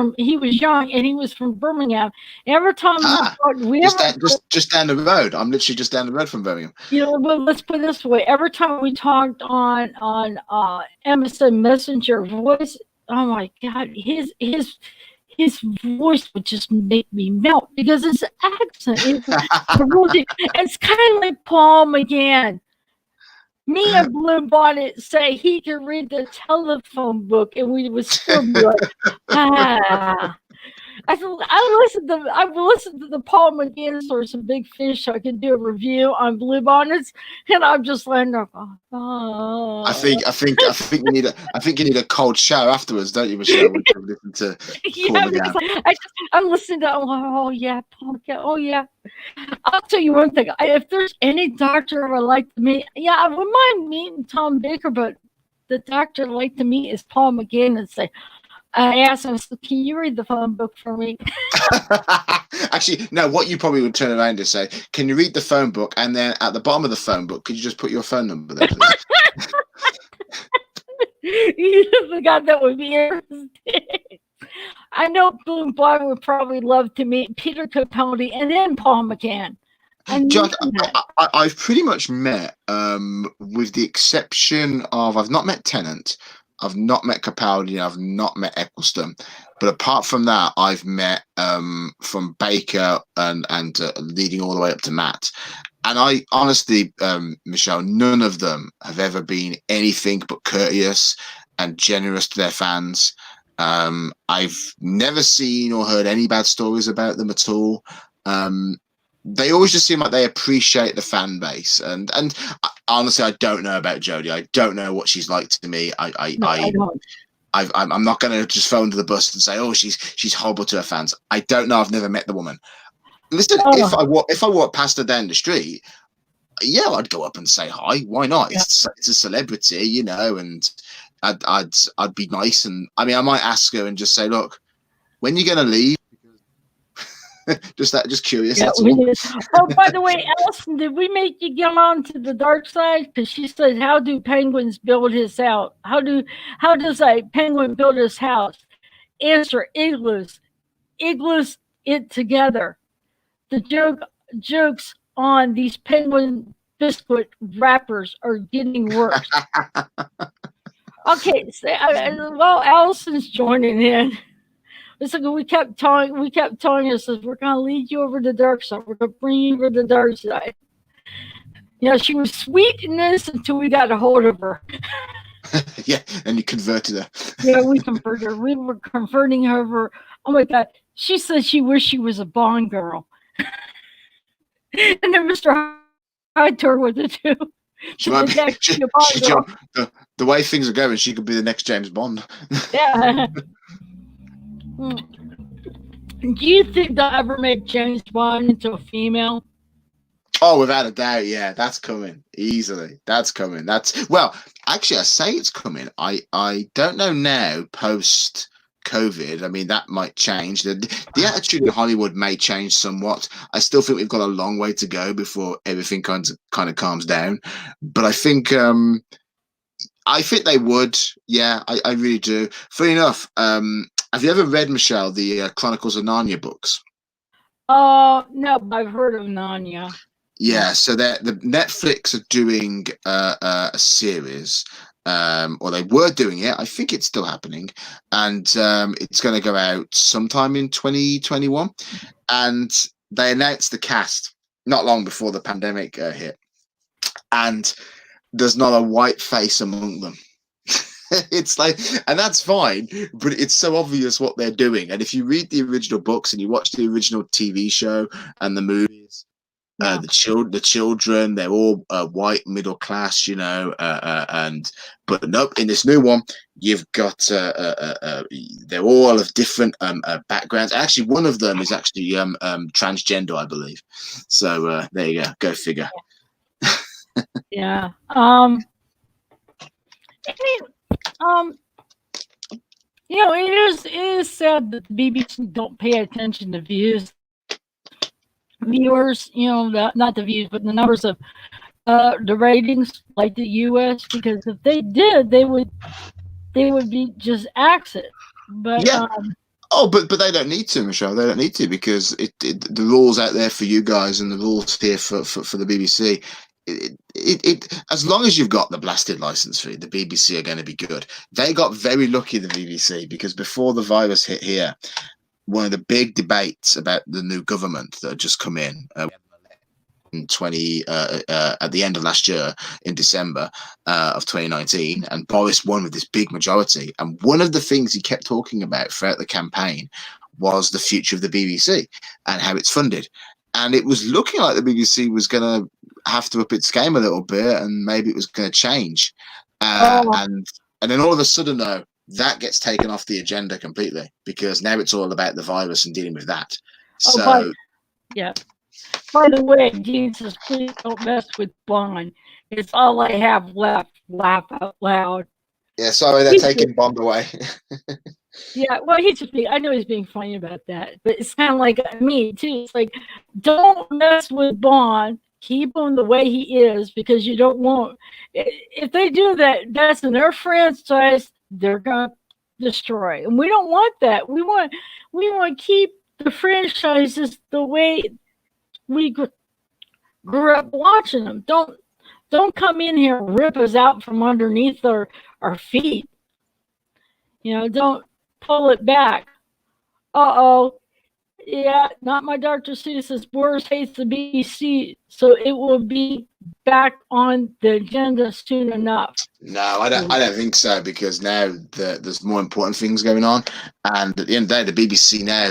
young, and he was from Birmingham. Every time we Ah, talked, we just ever, down, just down the road. I'm literally just down the road from Birmingham. well, let's put it this way: every time we talked on MSN Messenger voice, oh my God, his voice would just make me melt because his accent is really, it's kind of like Paul McGann. Me and Blue Bonnet say he can read the telephone book, and we would still be like, ah. I've listened to the Paul McGann story, some big fish, so I can do a review on Blue Bonnets, and I'm just letting her go. Oh. I think you need a cold shower afterwards, don't you, Michelle? When you listen to Paul Yeah, because McGann. I'm listening to, oh yeah, Paul McGann, oh yeah. I'll tell you one thing. If there's any doctor I would like to meet, yeah, I wouldn't mind meeting Tom Baker, but the doctor I'd like to meet is Paul McGann and say, I asked him, so can you read the phone book for me? Actually, no. What you probably would turn around and say, "Can you read the phone book?" And then at the bottom of the phone book, could you just put your phone number there, please? You forgot that would be interesting. I know Blue Boy would probably love to meet Peter Capaldi and then Paul McCann. I knew Jack, that. I've pretty much met, with the exception of I've not met Tennant, I've not met Capaldi, I've not met Eccleston, but apart from that, I've met from Baker and leading all the way up to Matt. And I honestly, Michelle, none of them have ever been anything but courteous and generous to their fans. I've never seen or heard any bad stories about them at all. Um, they always just seem like they appreciate the fan base, and honestly, I don't know about Jodie. I don't know what she's like to me. No, I don't. I'm not going to just phone to the bus and say, oh, she's horrible to her fans. I don't know. I've never met the woman. Listen, Oh, if I walk past her down the street, yeah, I'd go up and say hi. Why not? yeah. It's a celebrity, you know, and I'd be nice, and I mean, I might ask her and just say, look, when you going to leave? Just curious. Yeah, That's we all. did. Oh, by the way, Allison, did we make you get on to the dark side? Because she said, "How do penguins build his house? How does a penguin build his house?" Answer: igloos. Igloos it together. The jokes on these penguin biscuit wrappers are getting worse. Okay, so, well, Allison's joining in. It's like we kept telling us we're gonna lead you over the dark side. We're gonna bring you over the dark side. You know, she was sweet in this until we got a hold of her. Yeah, and you converted her. Yeah, we converted her. We were converting her over. Oh my God, she said she wished she was a Bond girl, and then Mr. Hyde told her what to do She to might the be. next She, be a Bond she, girl. the way things are going, she could be the next James Bond. Yeah. Do you think they'll ever make James Bond into a female? Oh, without a doubt, yeah, that's coming easily. That's coming. That's well, actually, I say it's coming. I don't know now. Post COVID, I mean, that might change. The attitude in Hollywood may change somewhat. I still think we've got a long way to go before everything kind of calms down. But I think they would. Yeah, I really do. Funny enough, have you ever read, Michelle, the Chronicles of Narnia books? No, but I've heard of Narnia. Yeah, so the Netflix are doing a series, or they were doing it. I think it's still happening, and it's going to go out sometime in 2021. And they announced the cast not long before the pandemic hit, and there's not a white face among them. It's like, and that's fine, but it's so obvious what they're doing. And if you read the original books and you watch the original TV show and the movies, Yeah. the children, they're all white middle class, and but nope, in this new one, you've got they're all of different backgrounds. Actually, one of them is actually transgender, I believe. So there you go figure. Yeah. I mean, it is sad that the BBC don't pay attention to viewers. Not the views, but the numbers of the ratings, like the U.S. Because if they did, they would be just accent. But Yeah. Oh, but they don't need to, Michelle. They don't need to because the rules out there for you guys and the rules here for the BBC. As long as you've got the blasted license fee, the BBC are going to be good. They got very lucky, the BBC, because before the virus hit here, one of the big debates about the new government that had just come in 20 at the end of last year in December of 2019, and Boris won with this big majority. And one of the things he kept talking about throughout the campaign was the future of the BBC and how it's funded. And it was looking like the BBC was going to have to up its game a little bit, and maybe it was going to change. And then all of a sudden, though, that gets taken off the agenda completely because now it's all about the virus and dealing with that. So yeah. By the way, Gene says, please don't mess with Bond. It's all I have left. Laugh out loud. yeah, sorry, they're taking Bond away. Yeah, well, I know he's being funny about that, but it's kind of like me too. It's like, don't mess with Bond. Keep him the way he is because you don't want. If they do that, that's in their franchise. They're gonna destroy, and we don't want that. We want to keep the franchises the way we grew up watching them. Don't come in here and rip us out from underneath our feet. Don't pull it back. Uh-oh. Yeah, not my Dr. Seuss says Boris hates the BBC, so it will be back on the agenda soon enough. No, I don't think so because now there's more important things going on, and at the end of the day, the BBC now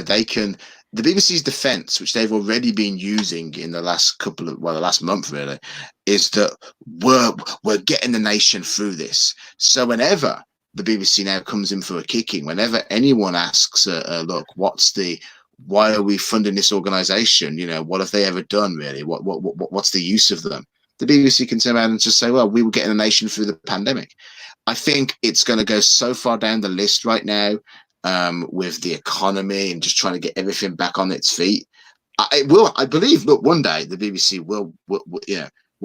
the BBC's defence, which they've already been using in the last the last month really, is that we're getting the nation through this. So whenever the BBC now comes in for a kicking, whenever anyone asks, look, why are we funding this organisation? What have they ever done really? What's the use of them? The BBC can turn around and just say, well, we were getting the nation through the pandemic. I think it's going to go so far down the list right now with the economy and just trying to get everything back on its feet. I believe, look, one day the BBC will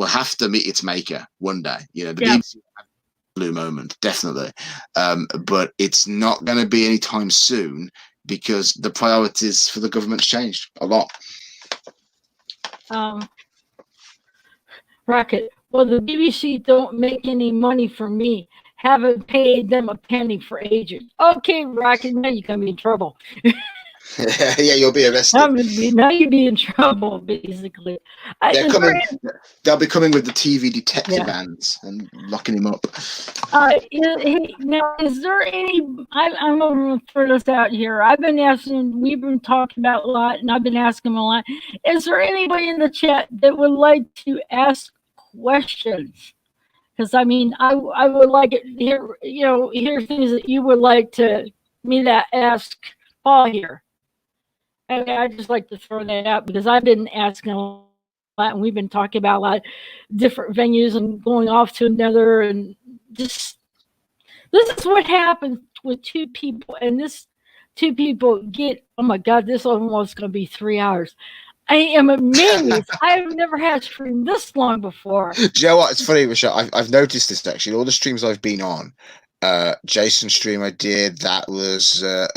have to meet its maker one day. The BBC will have a blue moment, definitely. But it's not going to be anytime soon because the priorities for the government's changed a lot. Rocket. Well, the BBC don't make any money from me. Haven't paid them a penny for ages. Okay, Rocket, now you can be in trouble. Yeah, you'll be arrested. Now you'd be in trouble, basically. They'll be coming with the TV detective vans and locking him up. Now, is there any? I'm going to throw this out here. We've been talking about a lot, and I've been asking a lot. Is there anybody in the chat that would like to ask questions? Because I would like it here. Here's things that you would like me to ask Paul here. I just like to throw that out because I've been asking a lot, and we've been talking about a lot of different venues and going off to another, and just this is what happens with two people, and this two people get. Oh my God, this almost going to be 3 hours. I am amazed. I've never had a stream this long before. Do you know what? It's funny, Michelle. I've noticed this actually. All the streams I've been on. Jason's stream I did, that was I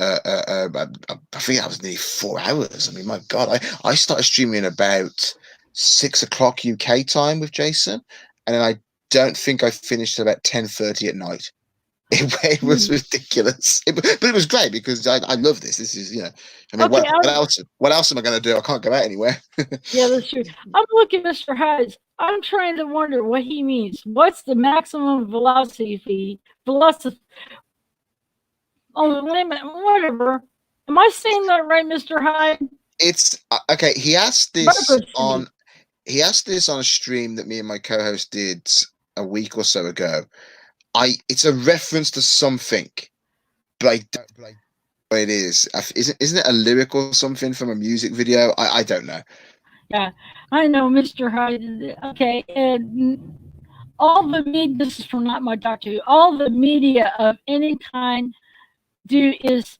think that was nearly 4 hours. I mean, my God, I started streaming about 6 o'clock UK time with Jason, and then I don't think I finished about 10:30 at night. It was ridiculous, but it was great because I love this. This is what else am I going to do? I can't go out anywhere. Yeah, that's true. I'm looking, Mr. Hyde. I'm trying to wonder what he means. What's the maximum velocity? Velocity. Oh, wait a minute. Whatever. Am I saying that right, Mr. Hyde? It's okay. Velocity. He asked this on a stream that me and my co-host did a week or so ago. It's a reference to something, but I don't know what it is. Isn't it a lyric or something from a music video? I don't know. Yeah, I know, Mr. Hyde. Okay, and all the media. This is from not my doctor. All the media of any kind do is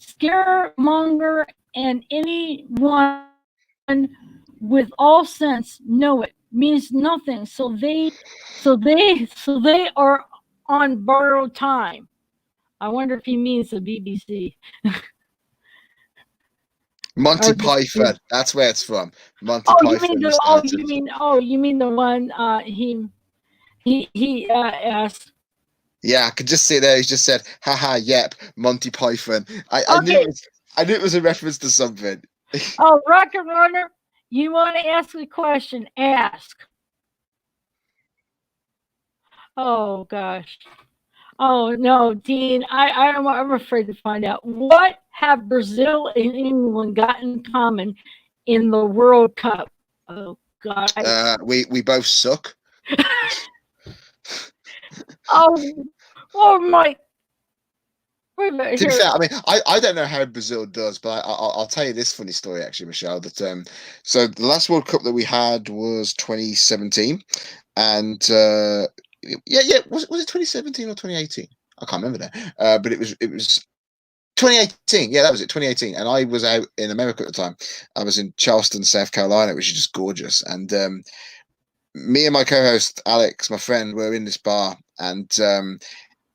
scaremonger, and anyone with all sense know it means nothing. So they are on borrowed time. I wonder if he means the BBC. Monty Or Python. That's where it's from. Monty oh, you mean Python the started. you mean the one he asked. Yeah, I could just see there. He's just said, "Haha, yep, Monty Python." Okay. I knew it was a reference to something. Oh, Rocket Runner, you want to ask a question? Ask. Oh gosh. Oh no, Dean. I'm afraid to find out. What have Brazil and England got in common in the World Cup? Oh God. We both suck. Oh, oh my. Wait a minute To be here. fair, I mean, I don't know how Brazil does, but I'll tell you this funny story actually, Michelle. That so the last World Cup that we had was 2017, and yeah, was it 2017 or 2018? I can't remember that. But it was 2018. Yeah, that was it, 2018. And I was out in America at the time. I was in Charleston, South Carolina, which is just gorgeous. And me and my co-host Alex, my friend, were in this bar, and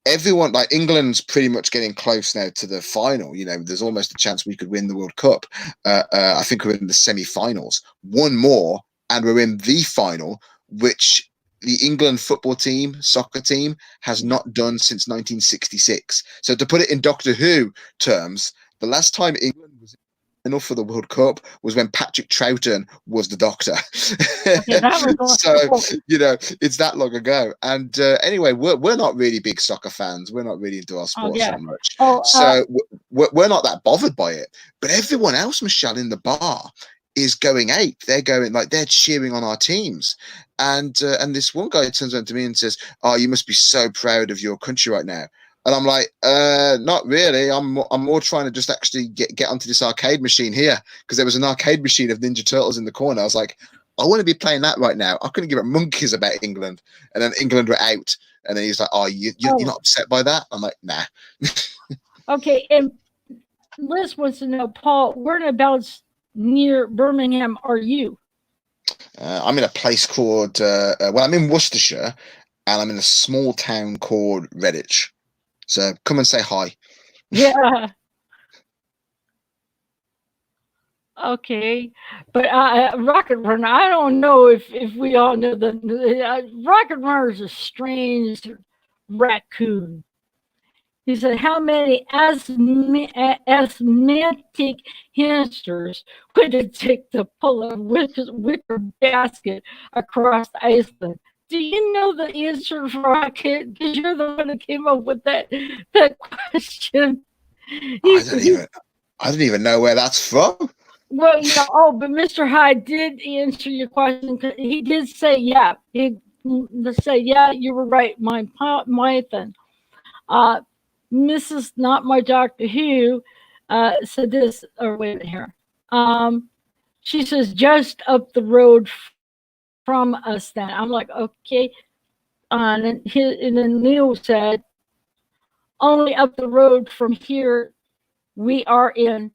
everyone, like, England's pretty much getting close now to the final. You know, there's almost a chance we could win the World Cup. I think we're in the semi-finals. One more, and we're in the final, which the England football team, soccer team, has not done since 1966. So to put it in Doctor Who terms, the last time England was enough for the World Cup was when Patrick Troughton was the Doctor. Okay, that was So you know, it's that long ago. And anyway, we're not really big soccer fans. We're not really into our oh sports yeah. that much. Oh So we're not that bothered by it. But everyone else, Michelle, in the bar is going ape. They're going, like, they're cheering on our teams. And this one guy turns around to me and says, "Oh, you must be so proud of your country right now." And I'm like, not really. I'm more trying to just actually get onto this arcade machine here, because there was an arcade machine of Ninja Turtles in the corner. I was like, I want to be playing that right now. I couldn't give a monkeys about England. And then England were out. And then he's like, "Oh, you're not upset by that?" I'm like, "Nah." okay. And Liz wants to know, Paul, whereabouts near Birmingham are you? I'm in a place called, well, I'm in Worcestershire, and I'm in a small town called Redditch. So come and say hi. Yeah. Okay, but Rocket Runner, I don't know if we all know Rocket Runner is a strange raccoon. He said, "How many asthmatic hamsters would it take to pull a wicker basket across Iceland?" Do you know the answer, Rocket? Because you're the one that came up with that question. I He, don't he even I don't even know where that's from. Well, yeah. Oh, but Mr. Hyde did answer your question. He did say, "Yeah." He say, "Yeah, you were right, my thing." Uh, Mrs. Not My Doctor Who said this. Or wait a minute here. Um, she says just up the road from us. Then I'm like, okay. And then Neil said, only up the road from here. We are in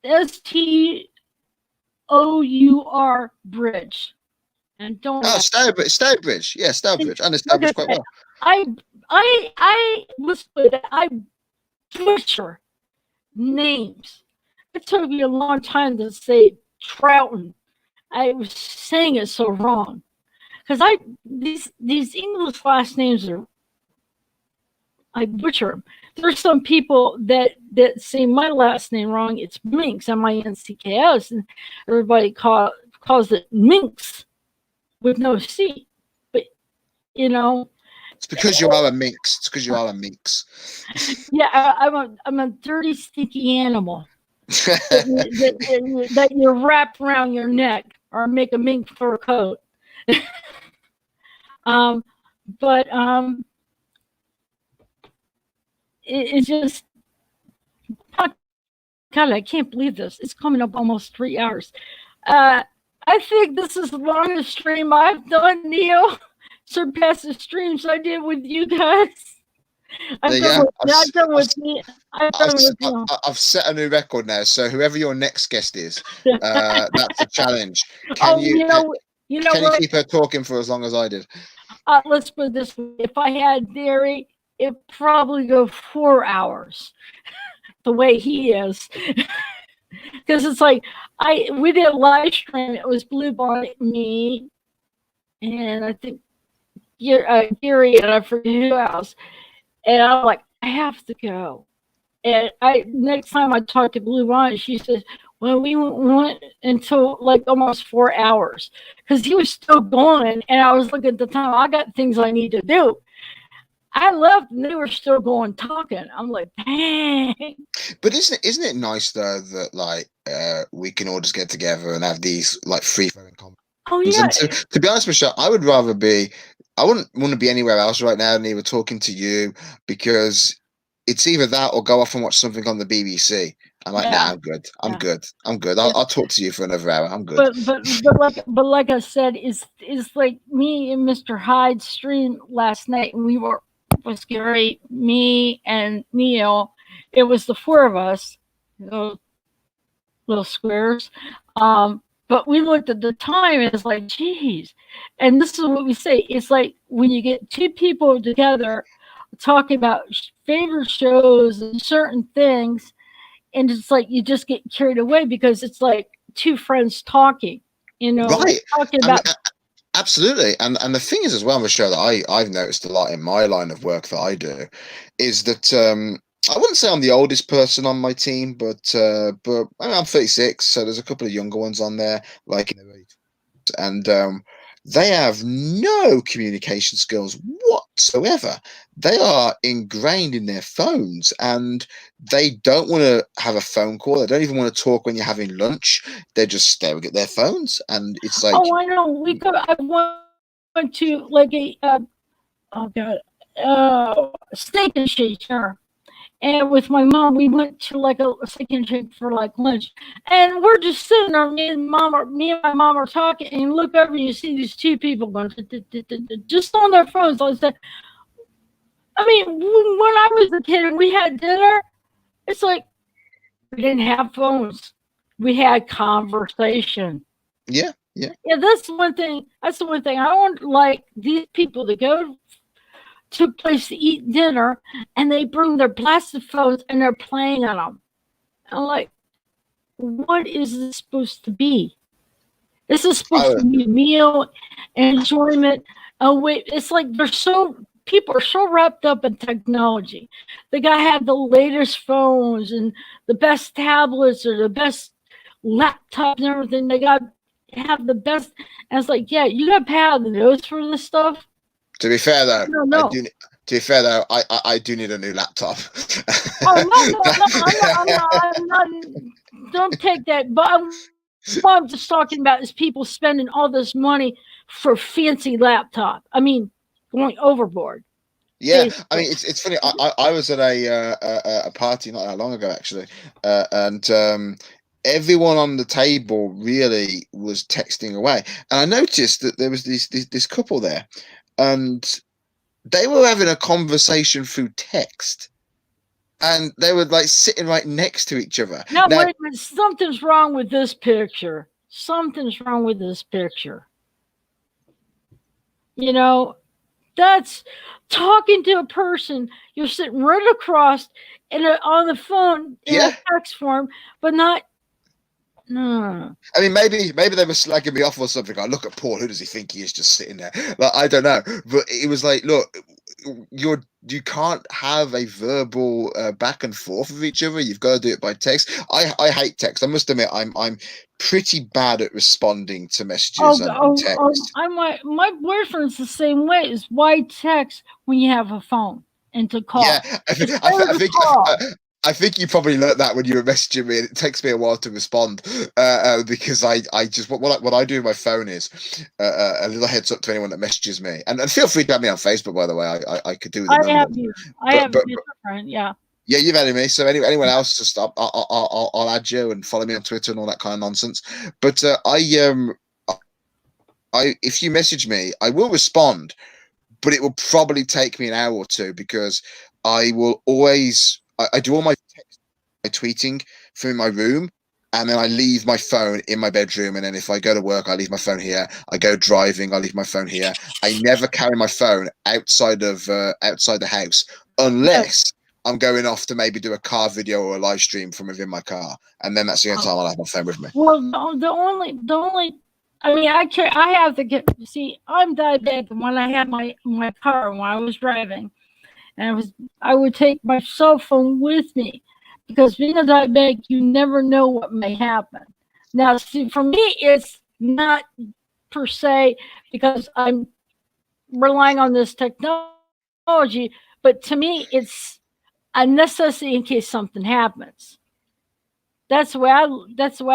Stour Bridge. And don't Oh, laugh. Stourbridge. Yeah, Stourbridge. I know Like Stourbridge I quite said, well. I was with it. I butcher names. It took me a long time to say Troughton. I was saying it so wrong because I these English last names are I butcher them. There's some people that say my last name wrong. It's Minks, Minks, and everybody calls it minx with no C. But you know, It's because you are a minx. It's because you are a minx. yeah, I'm a dirty, stinky animal that you wrap around your neck or make a mink fur coat. um, but it's just, God, I can't believe this. It's coming up almost 3 hours. Uh, I think this is the longest stream I've done, Neil. Surpassed the streams I did with you guys. There you go. I've done with me. I've done with you. I've set a new record now. So whoever your next guest is, that's a challenge. Oh, Can you what? keep her talking for as long as I did? Let's put it this way: if I had dairy, it'd probably go 4 hours. The way he is, because it's like we did a live stream. It was Blue Bonnet, me, and I think Gary, and I forget who else. And I'm like, I have to go. And next time I talked to Blue Bonnet, she says, well, we went until like almost 4 hours because he was still going. And I was looking at the time, I got things I need to do. I left and they were still going talking. I'm like, dang. But isn't it nice though that like we can all just get together and have these like free flowing conversations? Oh yeah. To be honest, Michelle, I wouldn't want to be anywhere else right now than even talking to you, because it's either that or go off and watch something on the BBC. I'm like, nah, I'm good. I'm good. I'll talk to you for another hour. I'm good. But like I said, it's like me and Mr. Hyde streamed last night, and was Gary, me, and Neil. It was the four of us, those little squares. But we looked at the time, and it's like, geez. And this is what we say. It's like when you get two people together talking about favorite shows and certain things, and it's like you just get carried away because it's like two friends talking, right? Talking about. Absolutely, and the thing is as well, Michelle, that I've noticed a lot in my line of work that I do, is that I wouldn't say I'm the oldest person on my team, but I'm 36, so there's a couple of younger ones on there, like in their 80s, and they have no communication skills whatsoever. They are ingrained in their phones, and they don't want to have a phone call. They don't even want to talk when you're having lunch. They're just staring at their phones, and it's like, oh, I know. I went to like a oh god, steak and shake, sure. And with my mom, we went to like a steak and shake for like lunch, and we're just sitting there. Me and my mom are talking, and you look over and you see these two people going just on their phones. I said, I mean, when I was a kid and we had dinner, it's like we didn't have phones. We had conversation. Yeah. That's the one thing. That's the one thing I don't like these people to go to a place to eat dinner and they bring their plastic phones and they're playing on them. I'm like, what is this supposed to be? This is supposed to be a meal, enjoyment. Oh wait, it's like people are so wrapped up in technology. They gotta have the latest phones and the best tablets or the best laptops and everything. They got to have the best. And it's like, yeah, you got to pay out the nose for this stuff. To be fair though, no. To be fair though, I do need a new laptop. I'm not. Don't take that. But what I'm just talking about is people spending all this money for fancy laptop. I mean, going overboard. Yeah, I mean it's funny. I was at a party not that long ago actually, and everyone on the table really was texting away, and I noticed that there was this couple there, and they were having a conversation through text, and they were like sitting right next to each other. Now wait a minute, something's wrong with this picture. Something's wrong with this picture. That's talking to a person you're sitting right across and on the phone in a text form, but not. No. I mean, maybe they were slagging me off or something. I look at Paul. Who does he think he is, just sitting there? Like, I don't know. But it was like, look, you can't have a verbal back and forth with each other. You've got to do it by text. I hate text. I must admit, I'm pretty bad at responding to messages on text. My boyfriend's the same way. Is why text when you have a phone and to call? Yeah, It's better to call. I think you probably learnt that when you were messaging me. It takes me a while to respond because I just what I do with my phone is a little heads up to anyone that messages me, and feel free to add me on Facebook. By the way, I could do with the I number. have you. I have a different. Yeah. Yeah, you've added me. So anyone else, just I'll add you and follow me on Twitter and all that kind of nonsense. But I if you message me, I will respond, but it will probably take me an hour or two because I will always I do all my text, my tweeting from my room, and then I leave my phone in my bedroom. And then if I go to work, I leave my phone here. I go driving, I leave my phone here. I never carry my phone outside the house unless I'm going off to maybe do a car video or a live stream from within my car, and then that's the only time I'll have my phone with me. Well, the only I mean, I have to get. See, I'm diabetic, and when I had my car when I was driving, and I would take my cell phone with me because being a diabetic, you never know what may happen. Now, see, for me, it's not per se because I'm relying on this technology, but to me, it's a necessity in case something happens. That's the way I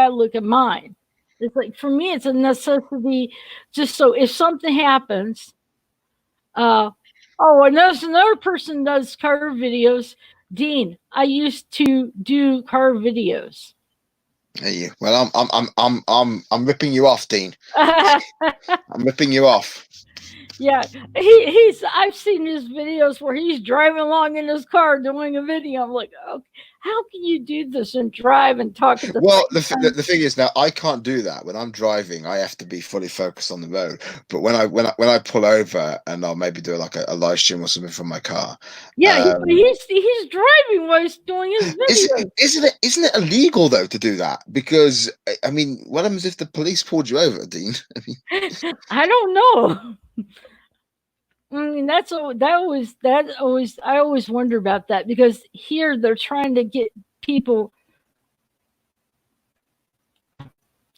look at mine. It's like for me, it's a necessity, just so if something happens. Oh, and there's another person does car videos. Dean, I used to do car videos. Hey, well, I'm ripping you off, Dean. I'm ripping you off. Yeah, he's. I've seen his videos where he's driving along in his car doing a video. I'm like, okay, how can you do this and drive and talk at the same time? The thing is now I can't do that when I'm driving. I have to be fully focused on the road. But when I pull over and I'll maybe do like a live stream or something from my car. Yeah, he's driving while he's doing his video. Isn't it illegal though to do that? Because I mean, what happens if the police pulled you over, Dean? I mean, I don't know. I mean, I always wonder about that because here they're trying to get people.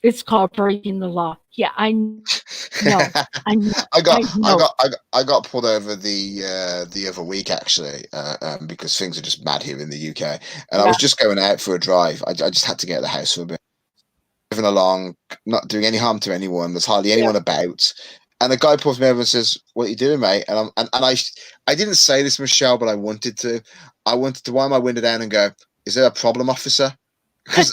It's called breaking the law. Yeah, I know. I know. I got pulled over the other week actually because things are just mad here in the UK, and I was just going out for a drive. I just had to get out of the house for a bit, driving along, not doing any harm to anyone. There's hardly anyone about. And the guy pulls me over and says, "What are you doing, mate?" And I didn't say this, Michelle, but I wanted to. I wanted to wind my window down and go, "Is there a problem, officer?" Because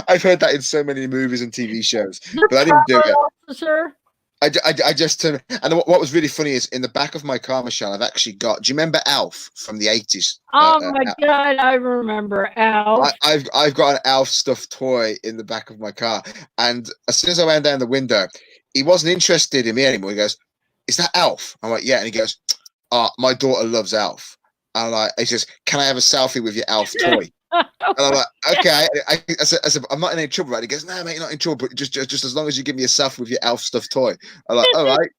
I've heard that in so many movies and TV shows, but I didn't do it. Officer. I just turned. And what was really funny is in the back of my car, Michelle, I've actually got. Do you remember Alf from the 80s? Oh my God, I remember Alf. I've got an Alf stuffed toy in the back of my car, and as soon as I went down the window, he wasn't interested in me anymore. He goes, "Is that Alf?" I'm like, "Yeah," and he goes, "My daughter loves Alf." And he says, "Can I have a selfie with your Alf toy?" And I'm like, "Okay." I said, "I'm not in any trouble, right?" He goes, "No, mate, you're not in trouble, but just as long as you give me a selfie with your Alf stuffed toy." I'm like, "All right."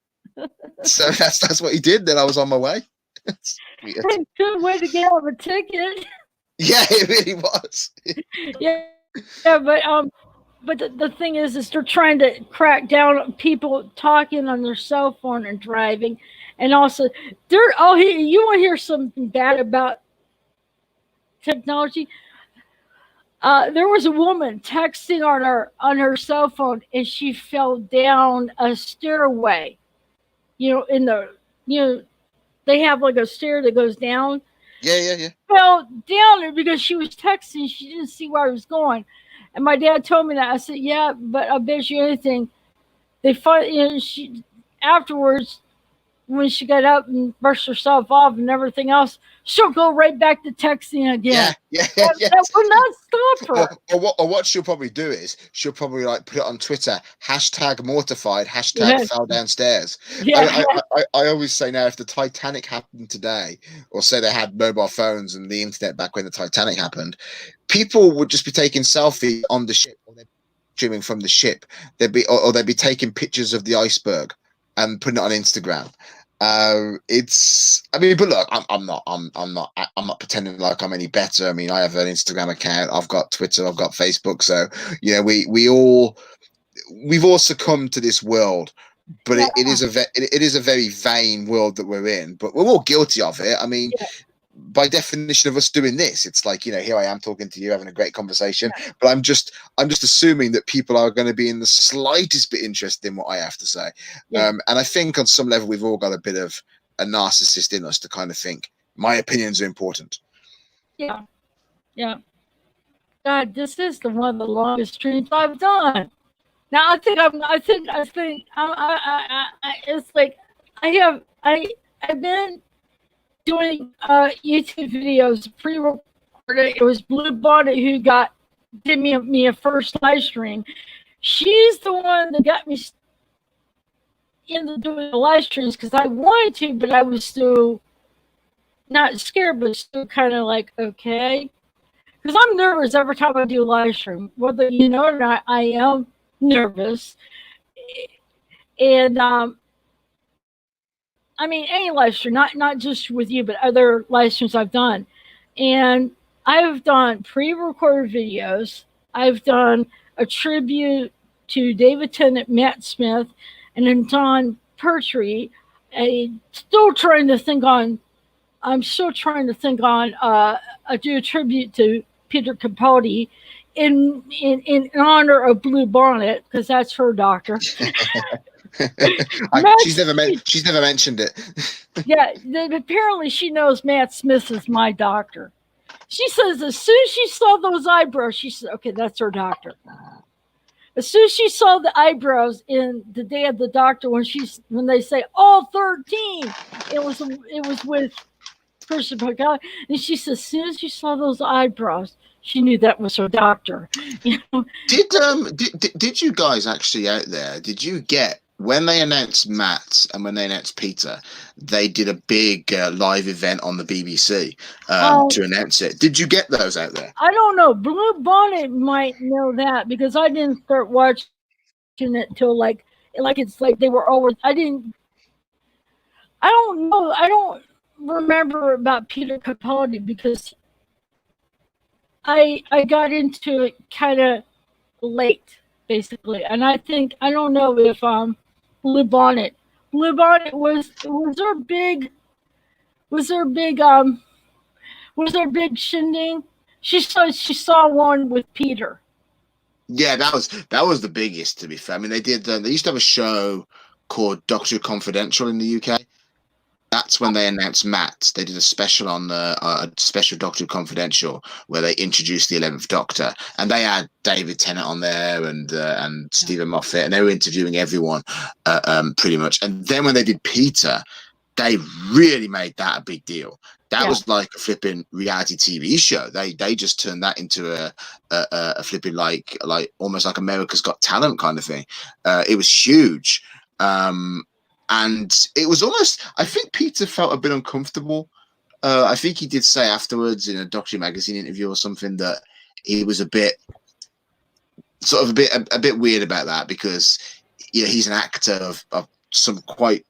So that's what he did. Then I was on my way. Good way to get out of a ticket. Yeah, it really was. yeah, but the thing is they're trying to crack down on people talking on their cell phone and driving, and also you want to hear something bad about technology? There was a woman texting on her cell phone, and she fell down a stairway. They have like a stair that goes down. Yeah. Fell down there because she was texting. She didn't see where I was going, and my dad told me that. I said, "Yeah, but I bet you anything." They find she afterwards when she got up and brushed herself off and everything else, she'll go right back to texting again. Yeah. That will not stop her. Or what she'll probably do is she'll probably like put it on Twitter, #mortified, #fell downstairs. Yeah. I always say now, if the Titanic happened today, or say they had mobile phones and the internet back when the Titanic happened, people would just be taking selfies on the ship, or they'd be streaming from the ship. They'd be taking pictures of the iceberg and putting it on Instagram. It's. I mean, but look, I'm not pretending like I'm any better. I mean, I have an Instagram account. I've got Twitter. I've got Facebook. So we've all succumbed to this world, but Yeah, it is a very vain world that we're in. But we're all guilty of it. I mean, yeah, by definition of us doing this, it's like, here I am talking to you, having a great conversation, yeah, but I'm just assuming that people are going to be in the slightest bit interested in what I have to say. yeah, And I think on some level we've all got a bit of a narcissist in us to kind of think my opinions are important. yeah, yeah. God, this is the one of the longest streams I've done. Now it's like I've been doing YouTube videos pre-recorded. It was Blue Bonnet who did me a first live stream. She's the one that got me into doing the live streams because I wanted to, but I was still not scared, but still kind of like okay, because I'm nervous every time I do a live stream, whether you know it or not. I am nervous, and I mean, any live stream, not just with you, but other live streams I've done. And I've done pre-recorded videos. I've done a tribute to David Tennant, Matt Smith, and then Don Pertwee. Still trying to think on. I'm still trying to think on. Do a tribute to Peter Capaldi in honor of Blue Bonnet because that's her doctor. She's never mentioned it. Yeah, apparently she knows Matt Smith is my doctor. She says as soon as she saw those eyebrows, she said, "Okay, that's her doctor." As soon as she saw the eyebrows in the Day of the Doctor, when they say all 13, it was with Christopher Guy, and she says as soon as she saw those eyebrows, she knew that was her doctor. You know? Did you guys actually out there? Did you get when they announced Matt and when they announced Peter? They did a big live event on the BBC to announce it. Did you get those out there? I don't know. Blue Bonnet might know that because I didn't start watching it till like it's like they were always. I didn't. I don't know. I don't remember about Peter Capaldi because I got into it kind of late, basically, and I don't know if Blue Bonnet was there big was there big shindig? She saw one with Peter. Yeah, that was the biggest. To be fair, I mean they did. They used to have a show called Doctor Confidential in the UK. That's when they announced Matt. They did a special on a special Doctor Confidential where they introduced the 11th Doctor, and they had David Tennant on there and Stephen Moffat, and they were interviewing everyone pretty much. And then when they did Peter, they really made that a big deal. That was like a flipping reality TV show. They just turned that into a flipping like almost like America's Got Talent kind of thing. It was huge. And it was almost, I think Peter felt a bit uncomfortable. I think he did say afterwards in a Doctor Magazine interview or something that he was a bit weird about that because he's an actor of some quite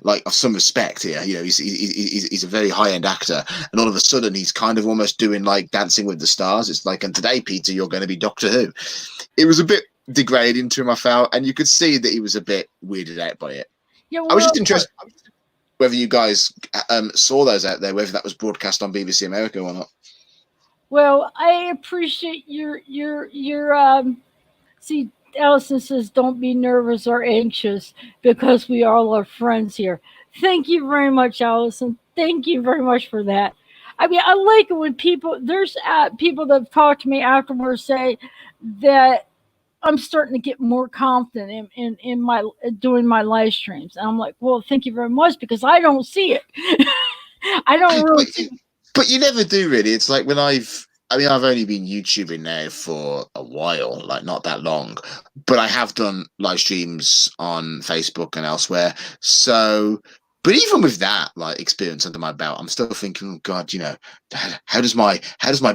like of some respect here. He's a very high end actor, and all of a sudden he's kind of almost doing like Dancing with the Stars. It's like, and today, Peter, you're going to be Doctor Who. It was a bit degrading to him, I felt, and you could see that he was a bit weirded out by it. Yeah, well, I was just interested whether you guys saw those out there, whether that was broadcast on BBC America or not. Well, I appreciate your see, Allison says don't be nervous or anxious because we all are friends here. Thank you very much, Allison. Thank you very much for that. I mean, I like it when there's people that have talked to me afterwards say that I'm starting to get more confident in my doing my live streams. And I'm like, well, thank you very much because I don't see it. I don't really see it. But you never do really. It's like when I've only been YouTubing now for a while, like not that long, but I have done live streams on Facebook and elsewhere. So, but even with that like experience under my belt, I'm still thinking, oh God, how does my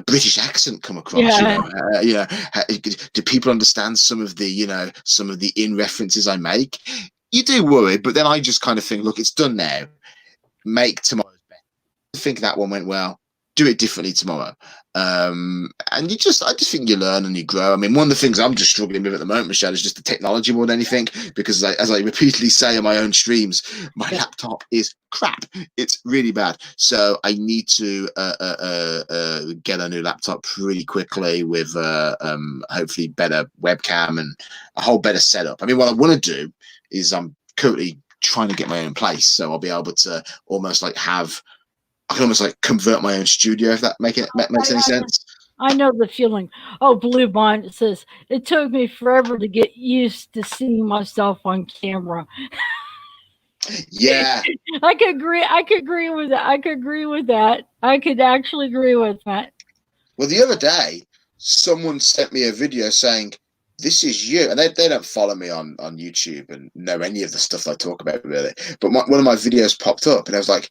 British accent come across? Yeah. Do people understand some of the in references I make? you do worry, but then I just kind of think, look, it's done now. Make tomorrow's better. I think that one went well. Do it differently tomorrow. And I just think you learn and you grow. I mean, one of the things I'm just struggling with at the moment, Michelle, is just the technology more than anything. Because as I repeatedly say on my own streams, my laptop is crap. It's really bad. So I need to get a new laptop pretty quickly with hopefully better webcam and a whole better setup. I mean, what I want to do is I'm currently trying to get my own place, so I'll be able to almost like I can almost like convert my own studio, if that makes any sense. I know the feeling. Oh, Blue Bonnet says it took me forever to get used to seeing myself on camera. Yeah. I could agree. I could agree with that. I could agree with that. I could actually agree with that. Well, the other day, someone sent me a video saying, "This is you," and they don't follow me on YouTube and know any of the stuff I talk about really. But one of my videos popped up, and I was like,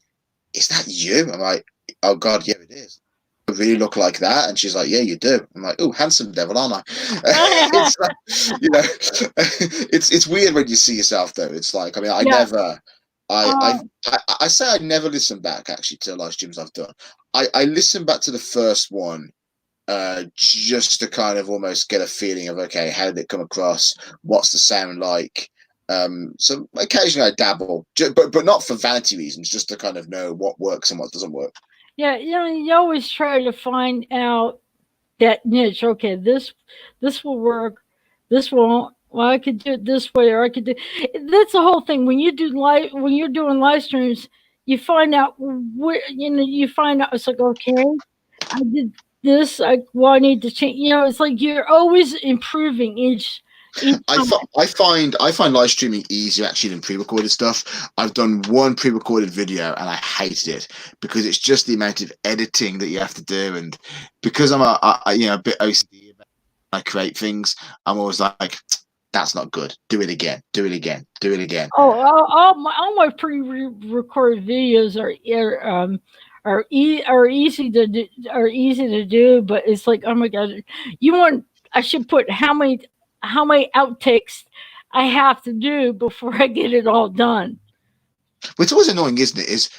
"Is that you?" I'm like, "Oh God, yeah, it is. I really look like that." And she's like, "Yeah, you do." I'm like, "Oh, handsome devil, aren't I?" It's like, you know, it's weird when you see yourself though. It's like, I mean, I Yeah. never. I say I never listen back actually to live streams I've done. I listen back to the first one just to kind of almost get a feeling of, okay, how did it come across? What's the sound like? So occasionally I dabble, but not for vanity reasons, just to kind of know what works and what doesn't work. Yeah, you always try to find out that niche. Okay, this will work. This won't. Well, I could do it this way, or I could do. That's the whole thing. When you're doing live streams, you find out where you find out. It's like, okay, I did this. I need to change. It's like you're always improving each I, time. I find live streaming easier actually than pre-recorded stuff. I've done one pre-recorded video and I hated it because it's just the amount of editing that you have to do, and because I'm a bit OCD about when I create things, I'm always like, that's not good. Do it again. Do it again. Do it again. Oh, all my pre-recorded videos are easy to do, but it's like, oh my god, I should put how many outtakes I have to do before I get it all done. But it's always annoying, isn't it? Is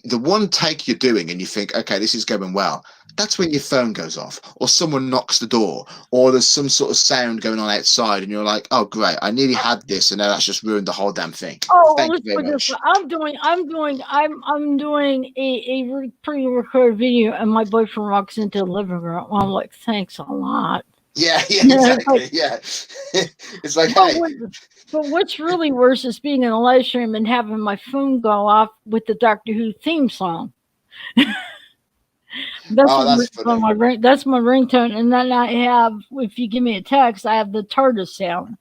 the one take you're doing and you think, okay, this is going well. That's when your phone goes off, or someone knocks the door, or there's some sort of sound going on outside, and you're like, oh great, I nearly had this, and now that's just ruined the whole damn thing. Oh, Thank let's you very put this. much. I'm doing a pre-recorded video, and my boyfriend walks into the living room. I'm like, thanks a lot. Yeah, yeah, It's like, exactly. Yeah, it's like, but hey, what's really worse is being in a live stream and having my phone go off with the Doctor Who theme song. That's oh, that's on funny. my ring. That's my ringtone, and then I have, if you give me a text, I have the TARDIS sound.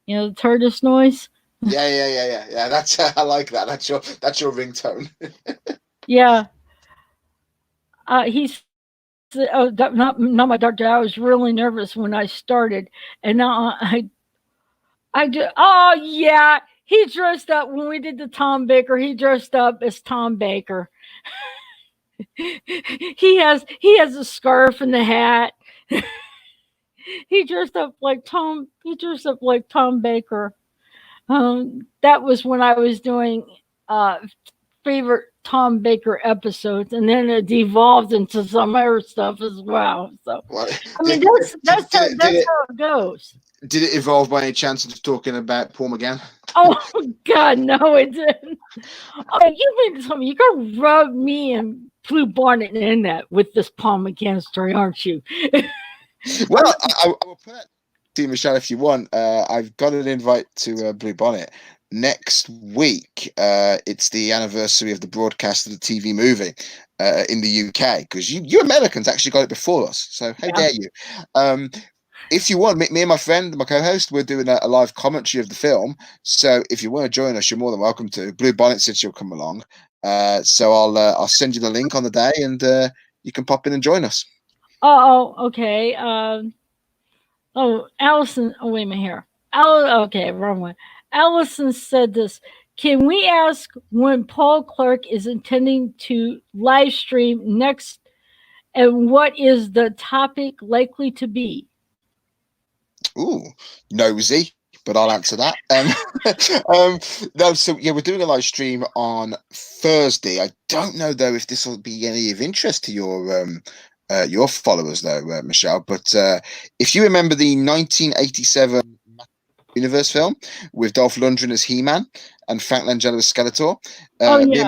The TARDIS noise. Yeah. That's I like that. That's your ringtone. Yeah. He's not my doctor. I was really nervous when I started, and now I do. Oh yeah, he dressed up when we did the Tom Baker. He dressed up as Tom Baker. He has a scarf and the hat. He dressed up like Tom. He dressed up like Tom Baker. That was when I was doing uh, favorite Tom Baker episodes, and then it devolved into some other stuff as well. So, What, I mean, did, that's did how it did it it goes. did it evolve by any chance into talking about Paul McGann? Oh God, no, it didn't. Oh, you mean something? You're gonna rub me and Blue Bonnet in that with this Paul McGann story, aren't you? Well, I will put that to you, Michelle, if you want. I've got an invite to Blue Bonnet next week. It's the anniversary of the broadcast of the TV movie in the UK, because you Americans actually got it before us. So how dare you? If you want, me and my friend, my co-host, we're doing a live commentary of the film. So if you want to join us, you're more than welcome to. Blue Bonnet said she'll come along. So I'll send you the link on the day, and you can pop in and join us. Okay. Allison. Oh, wait a minute here. Okay, wrong one. Allison said this. Can we ask when Paul Clarke is intending to live stream next, and what is the topic likely to be? Ooh, nosy. but I'll answer that. No, so yeah, we're doing a live stream on Thursday. I don't know though if this will be any of interest to your followers though, Michelle. But if you remember the 1987 Universe film with Dolph Lundgren as He-Man and Frank Langella as Skeletor, Oh me and yeah,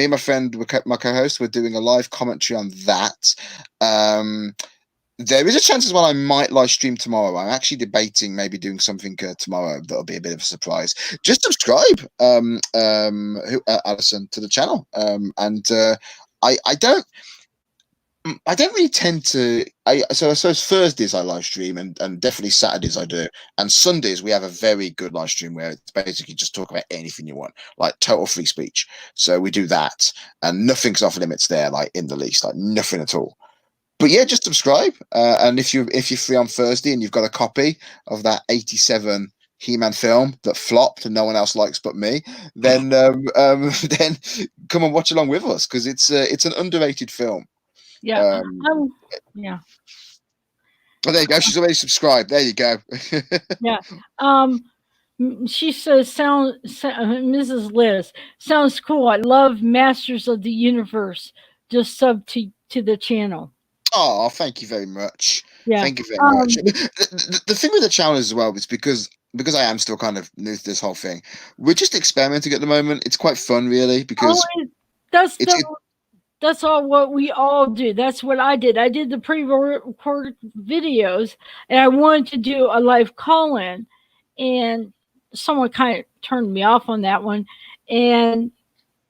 my friend, my co-host, were doing a live commentary on that. Um, there is a chance as well I might live stream tomorrow. I'm actually debating maybe doing something tomorrow that'll be a bit of a surprise. Just subscribe, Alison, to the channel. I don't. I don't really tend to. So I suppose Thursdays I live stream, and definitely Saturdays I do, and Sundays we have a very good live stream where it's basically just talk about anything you want, like total free speech. So we do that, and nothing's off limits there, like in the least, like nothing at all. But yeah, just subscribe, and if you're free on Thursday and you've got a copy of that '87 He-Man film that flopped and no one else likes but me, then then come and watch along with us because it's an underrated film. yeah. Um, Yeah, oh, there you go. She's already subscribed. There you go. yeah. She says, Mrs. Liz, sounds cool. I love Masters of the Universe. Just sub to the channel. Oh, thank you very much. Yeah. Thank you very much. The thing with the channel as well is because I am still kind of new to this whole thing. We're just experimenting at the moment. It's quite fun, really, because That's it's that's all what we all do. That's what I did. I did the pre-recorded videos, and I wanted to do a live call-in, and someone kind of turned me off on that one. And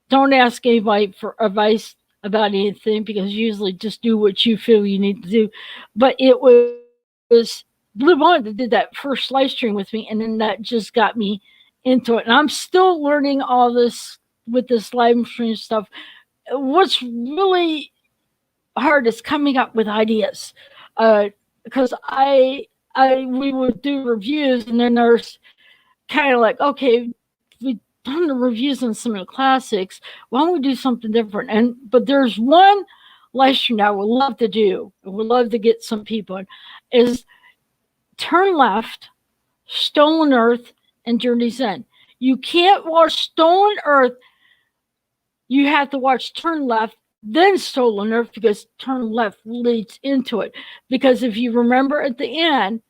don't ask anybody for advice about anything because usually just do what you feel you need to do. But it was Blue Bond that did that first live stream with me, and then that just got me into it. And I'm still learning all this with this live stream stuff. What's really hard is coming up with ideas, because we would do reviews, and then there's kind of like, okay, we done the reviews on some of the classics. Why don't we do something different? And but there's one live stream I would love to do. I would love to get some people in, is Turn Left, Stolen Earth, and Journey's End. You can't watch Stolen Earth. You have to watch Turn Left, then Stolen Earth, because Turn Left leads into it. Because if you remember at the end,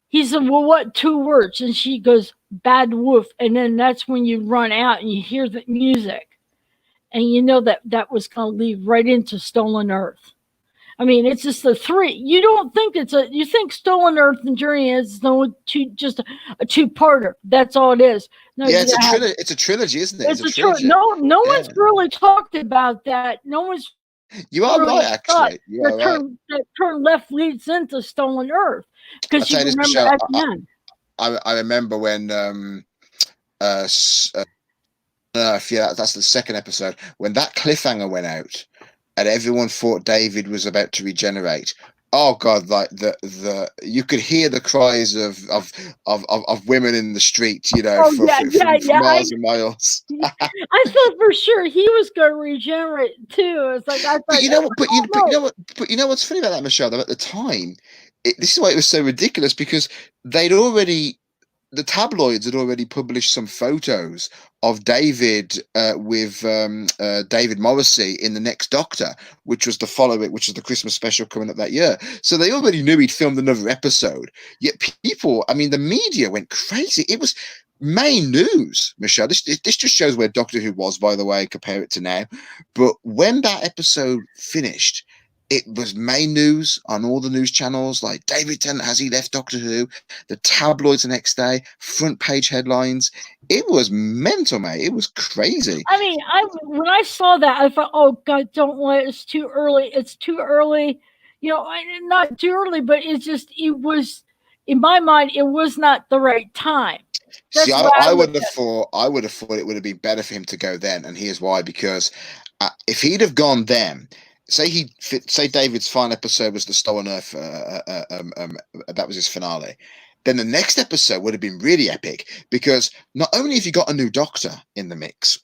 he said, well, what two words? And she goes, bad wolf. And then that's when you run out and you hear the music. And you know that that was going to lead right into Stolen Earth. I mean, it's just the three. You don't think you think Stolen Earth and Journey is just a two-parter. That's all it is. No, yeah, it's a trilogy, isn't it? It's a trilogy. No one's really talked about that. No one's. You are right, actually. You are right. That Turn Left leads into Stolen Earth because you remember Michelle, at the end. I remember when yeah, that's the second episode when that cliffhanger went out and everyone thought David was about to regenerate. Oh God! Like the you could hear the cries of women in the street, you know, for miles and miles. I thought for sure he was going to regenerate too. It's like I thought. But you know what's funny about that, Michelle? Though at the time, this is why it was so ridiculous because the tabloids had already published some photos of David with David Morrissey in The Next Doctor, which was the Christmas special coming up that year. So they already knew he'd filmed another episode. Yet people, I mean, the media went crazy. It was main news, Michelle. This just shows where Doctor Who was, by the way, compare it to now. But when that episode finished, it was main news on all the news channels, like David Tennant, has he left Doctor Who? The tabloids the next day, front page headlines. It was mental, mate. It was crazy. I mean, when I saw that, I thought, oh God, don't let it. It's too early. It's too early. You know, not too early, but it was, in my mind, it was not the right time. See, I would have thought it would have been better for him to go then, and here's why: because if he'd have gone then, say David's final episode was the Stolen Earth, that was his finale, then the next episode would have been really epic because not only have you got a new Doctor in the mix,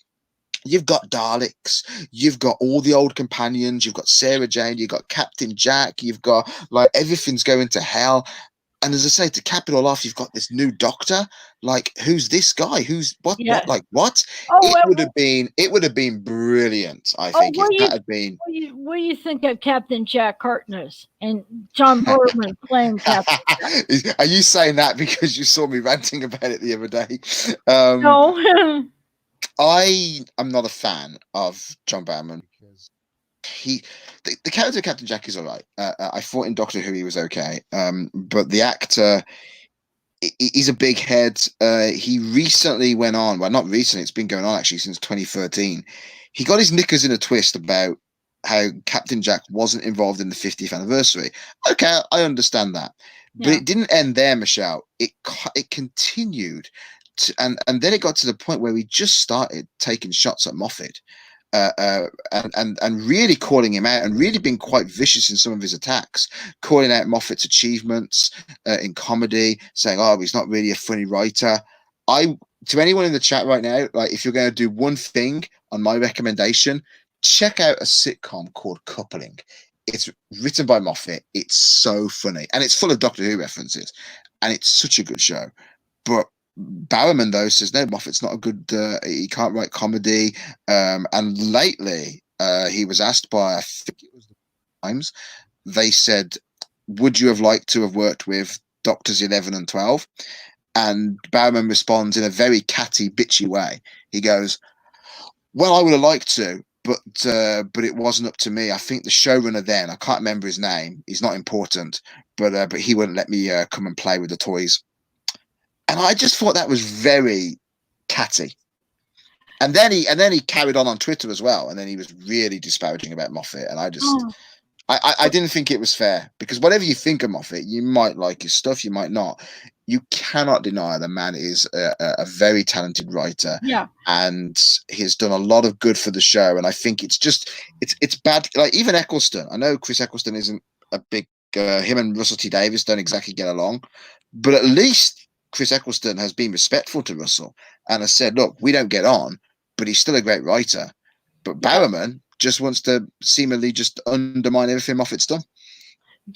you've got Daleks, you've got all the old companions, you've got Sarah Jane, you've got Captain Jack, you've got like everything's going to hell. And as I say, to cap it all off, you've got this new doctor. Like, who's this guy? Who's what? Yeah. What? Like what? Oh, It would have been brilliant. I oh, think if that had been. what do you think of Captain Jack Harkness and John Boorman playing Captain Jack? Are you saying that because you saw me ranting about it the other day? Um, No. I am not a fan of John Barrowman because the character of Captain Jack is all right. I thought in Doctor Who he was okay, but the actor, he's a big head. He recently went on, well, not recently, it's been going on actually since 2013. He got his knickers in a twist about how Captain Jack wasn't involved in the 50th anniversary. Okay, I understand that, but Yeah. it didn't end there, Michelle. It continued. And then it got to the point where we just started taking shots at Moffat, and really calling him out, and really being quite vicious in some of his attacks, calling out Moffat's achievements in comedy, saying, "Oh, he's not really a funny writer." To anyone in the chat right now, like, if you're going to do one thing on my recommendation, check out a sitcom called Coupling. It's written by Moffat. It's so funny, and it's full of Doctor Who references, and it's such a good show. But Barrowman, though, says no, Moffat's not a good. He can't write comedy. And lately, he was asked by, I think it was the Times. They said, "Would you have liked to have worked with Doctors 11 and 12?" And Barrowman responds in a very catty, bitchy way. He goes, "Well, I would have liked to, but it wasn't up to me. I think the showrunner then, I can't remember his name. He's not important, but he wouldn't let me come and play with the toys." And I just thought that was very catty. And then he carried on Twitter as well, and then he was really disparaging about Moffat. And I didn't think it was fair, because whatever you think of Moffat, you might like his stuff, you might not. You cannot deny the man is a very talented writer, Yeah. and he's done a lot of good for the show. And I think it's bad. Like, even Eccleston, I know Chris Eccleston isn't a big. Him and Russell T Davies don't exactly get along, but at least Chris Eccleston has been respectful to Russell and has said, "Look, we don't get on, but he's still a great writer." But Barrowman just wants to seemingly just undermine everything Moffat's done.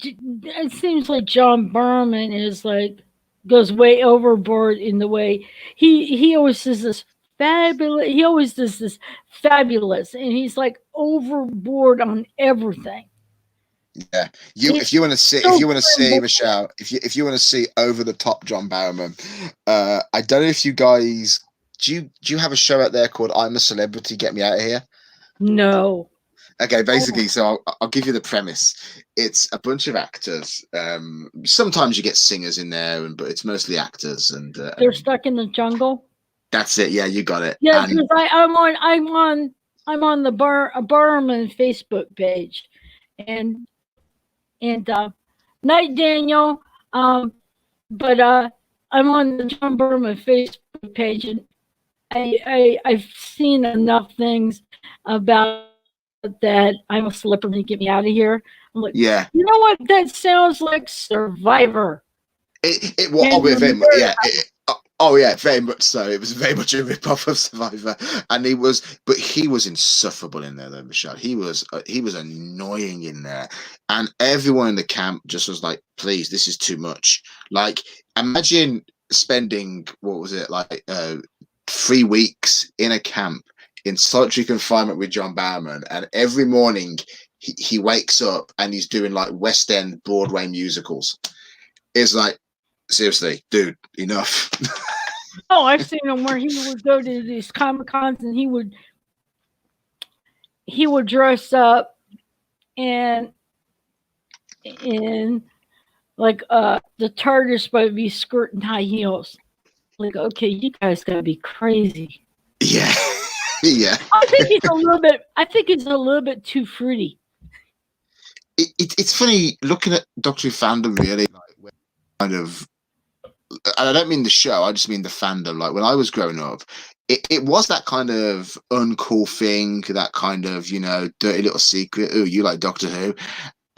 It seems like John Barrowman is like goes way overboard in the way he always does this fabulous. He always does this fabulous, and he's like overboard on everything. Yeah, if you want to see Michelle, if you want to see over the top John Barrowman, I don't know if you guys do you have a show out there called "I'm a Celebrity, Get Me Out of Here"? No. Okay, basically, so I'll give you the premise. It's a bunch of actors. Sometimes you get singers in there, but it's mostly actors, and they're stuck in the jungle. That's it. Yeah, you got it. Yeah, because I'm on the Barrowman Facebook page, and night Daniel, but I'm on the John Barrowman Facebook page, and I've seen enough things about that. I'm a celebrity, get me out of here. I'm like, yeah, you know what? That sounds like Survivor. It was very much so. It was very much a rip-off of Survivor, and he was insufferable in there, though, Michelle. He was annoying in there, and everyone in the camp just was like, "Please, this is too much." Like, imagine spending, what was it, like 3 weeks in a camp in solitary confinement with John Barrowman, and every morning he wakes up and he's doing like West End Broadway musicals. It's like, seriously, dude, enough. Oh, I've seen him where he would go to these Comic Cons and he would dress up and in like the TARDIS would be skirt and high heels. Like, okay, you guys gotta be crazy. Yeah. Yeah. I think he's a little bit too fruity. It's funny looking at Doctor Who fandom, really, like, kind of, and I don't mean the show, I just mean the fandom. Like, when I was growing up, it was that kind of uncool thing, that kind of, dirty little secret. Oh, you like Doctor Who?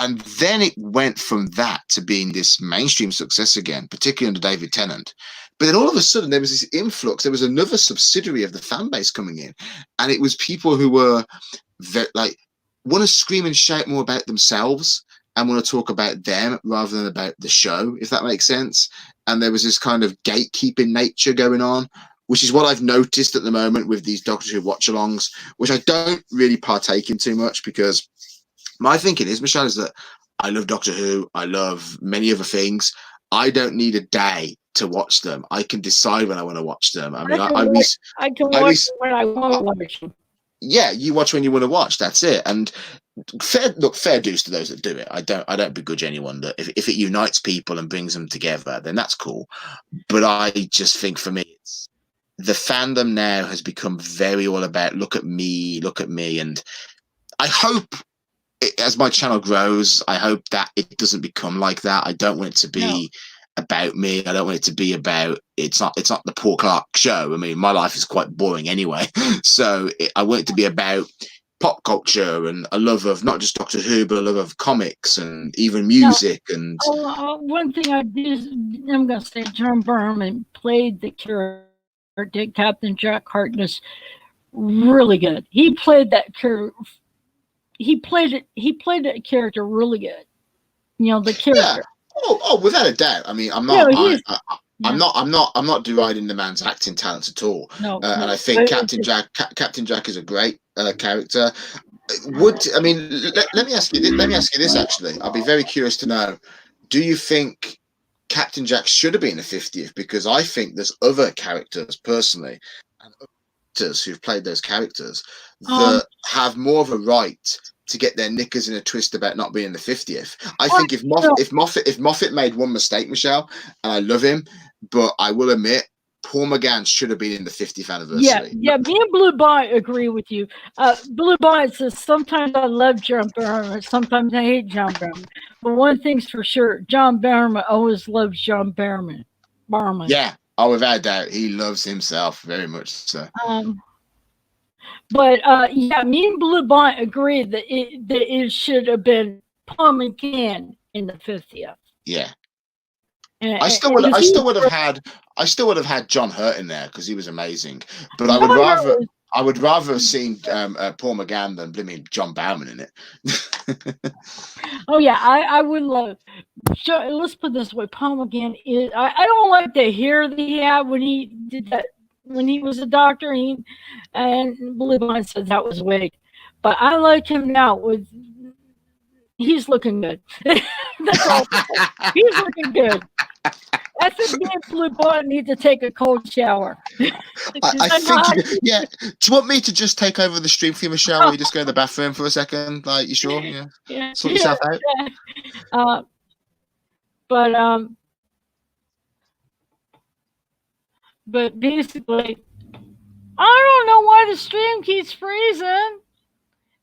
And then it went from that to being this mainstream success again, particularly under David Tennant. But then all of a sudden there was this influx. There was another subsidiary of the fan base coming in, and it was people who were want to scream and shout more about themselves and want to talk about them rather than about the show, if that makes sense. And there was this kind of gatekeeping nature going on, which is what I've noticed at the moment with these Doctor Who watch-alongs, which I don't really partake in too much, because my thinking is, Michelle, is that I love Doctor Who. I love many other things. I don't need a day to watch them. I can decide when I want to watch them. I mean, I can watch them when I want to watch them. Yeah, you watch when you want to watch. That's it. And fair dues to those that do it. I don't begrudge anyone that if it unites people and brings them together, then that's cool. But I just think for me, the fandom now has become very all about look at me, and I hope as my channel grows, I hope that it doesn't become like that. I don't want it to be about me. I don't want it to be about it's not the Paul Clarke show. I mean, my life is quite boring anyway. So I want it to be about pop culture and a love of not just Doctor Who, but a love of comics and even music. And one thing I did, I'm going to say, John Berman played the character, Captain Jack Harkness, really good. He played that character. He played that character really good. You know, the character. Yeah. Oh, without a doubt. I mean, I'm not. I'm not deriding the man's acting talents at all. No, and I think Captain Jack is a great character. Let me ask you this actually. I'll be very curious to know. Do you think Captain Jack should have been a 50th? Because I think there's other characters personally, and actors who've played those characters that have more of a right to get their knickers in a twist about not being the 50th. I think if Moffat made one mistake, Michelle, and I love him, but I will admit Paul McGann should have been in the 50th anniversary. Yeah. Me and Blue Bonnet agree with you. Blue Bonnet says sometimes I love John Barrowman, sometimes I hate John Barrowman. But one thing's for sure, John Barrowman always loves John Barrowman. Yeah. Oh, without a doubt, he loves himself very much so. But me and Blue Bonnet agree that it should have been Paul McGann in the 50th. Yeah. I still would have had John Hurt in there because he was amazing. But I would rather have seen Paul McGann than blimey John Barrowman in it. Oh yeah, I would love. Let's put it this way: Paul McGann is. I don't like the hair that he had when he did that. When he was a doctor, and Blue Bonnet said that was a wig, but I like him now. He's looking good. That's all. He's looking good. I think me and Blue Bonnet need to take a cold shower. I think, yeah. Do you want me to just take over the stream for you, Michelle? Will you just go to the bathroom for a second? Like, you sure? Yeah. Sort yourself out. But basically, I don't know why the stream keeps freezing.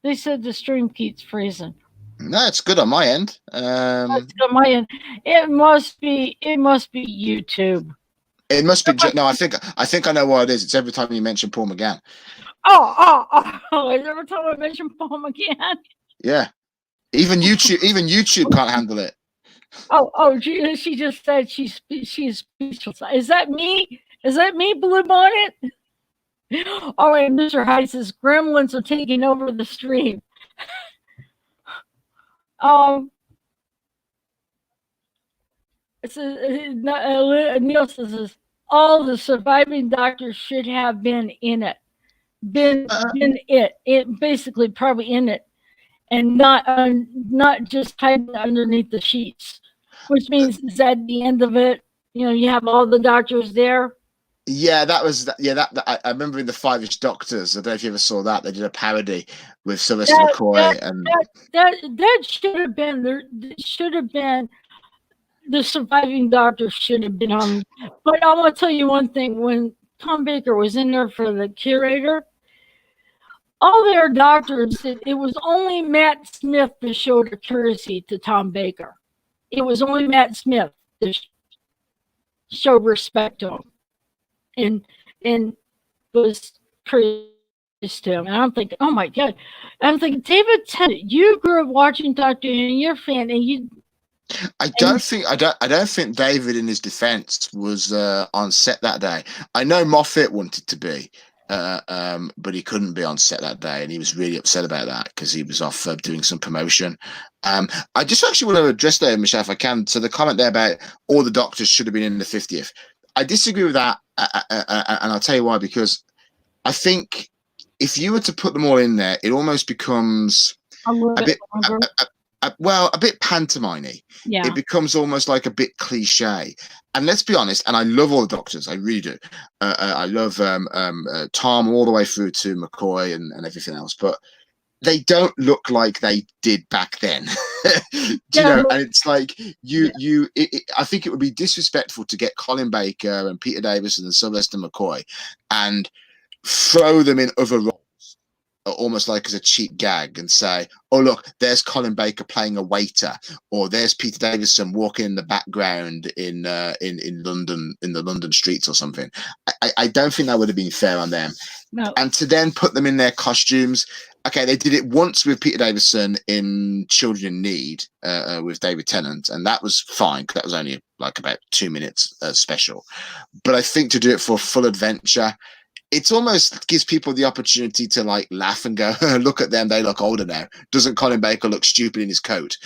They said the stream keeps freezing. No, it's good on my end. It's good on my end. It must be YouTube. It must be. No, I think I know what it is. It's every time you mention Paul McGann. Oh! Every time I mention Paul McGann. Yeah. Even YouTube can't handle it. Oh! She just said she's speechless. Is that me? Is that me, Blue Bonnet? Oh, and Mr. Hyde says gremlins are taking over the stream. Neil says all the surviving doctors should have been in it. It basically probably in it, and not just hiding underneath the sheets, which means is at the end of it, you have all the doctors there. Yeah, that was that. I remember in the Five-ish Doctors. I don't know if you ever saw that. They did a parody with Sylvester McCoy, and that should have been there. Should have been the surviving doctors should have been on. But I want to tell you one thing: when Tom Baker was in there for the curator, all their doctors, it was only Matt Smith that showed a courtesy to Tom Baker. It was only Matt Smith that showed respect to him. And was courteous to him. And I'm thinking, oh my God. I'm thinking, David Tennant, you grew up watching Doctor Who and you're a fan, and you. I don't think David, in his defense, was on set that day. I know Moffat wanted to be, but he couldn't be on set that day, and he was really upset about that because he was off doing some promotion. I just actually want to address there, Michelle, if I can. So the comment there about all the doctors should have been in the 50th, I disagree with that, and I'll tell you why. Because I think if you were to put them all in there, it almost becomes a bit, a bit pantomime-y. Yeah. It becomes almost like a bit cliche. And let's be honest, and I love all the doctors, I really do. I love Tom all the way through to McCoy and everything else, but they don't look like they did back then. Do you know? And it's like I think it would be disrespectful to get Colin Baker and Peter Davison and Sylvester McCoy and throw them in other roles, almost like as a cheap gag, and say, oh look, there's Colin Baker playing a waiter, or there's Peter Davison walking in the background in London, in the London streets or something. I don't think that would have been fair on them. No. And to then put them in their costumes. Okay, they did it once with Peter Davison in Children in Need with David Tennant, and that was fine because that was only like about 2 minutes special. But I think to do it for full adventure, it almost gives people the opportunity to like laugh and go, look at them, they look older now. Doesn't Colin Baker look stupid in his coat?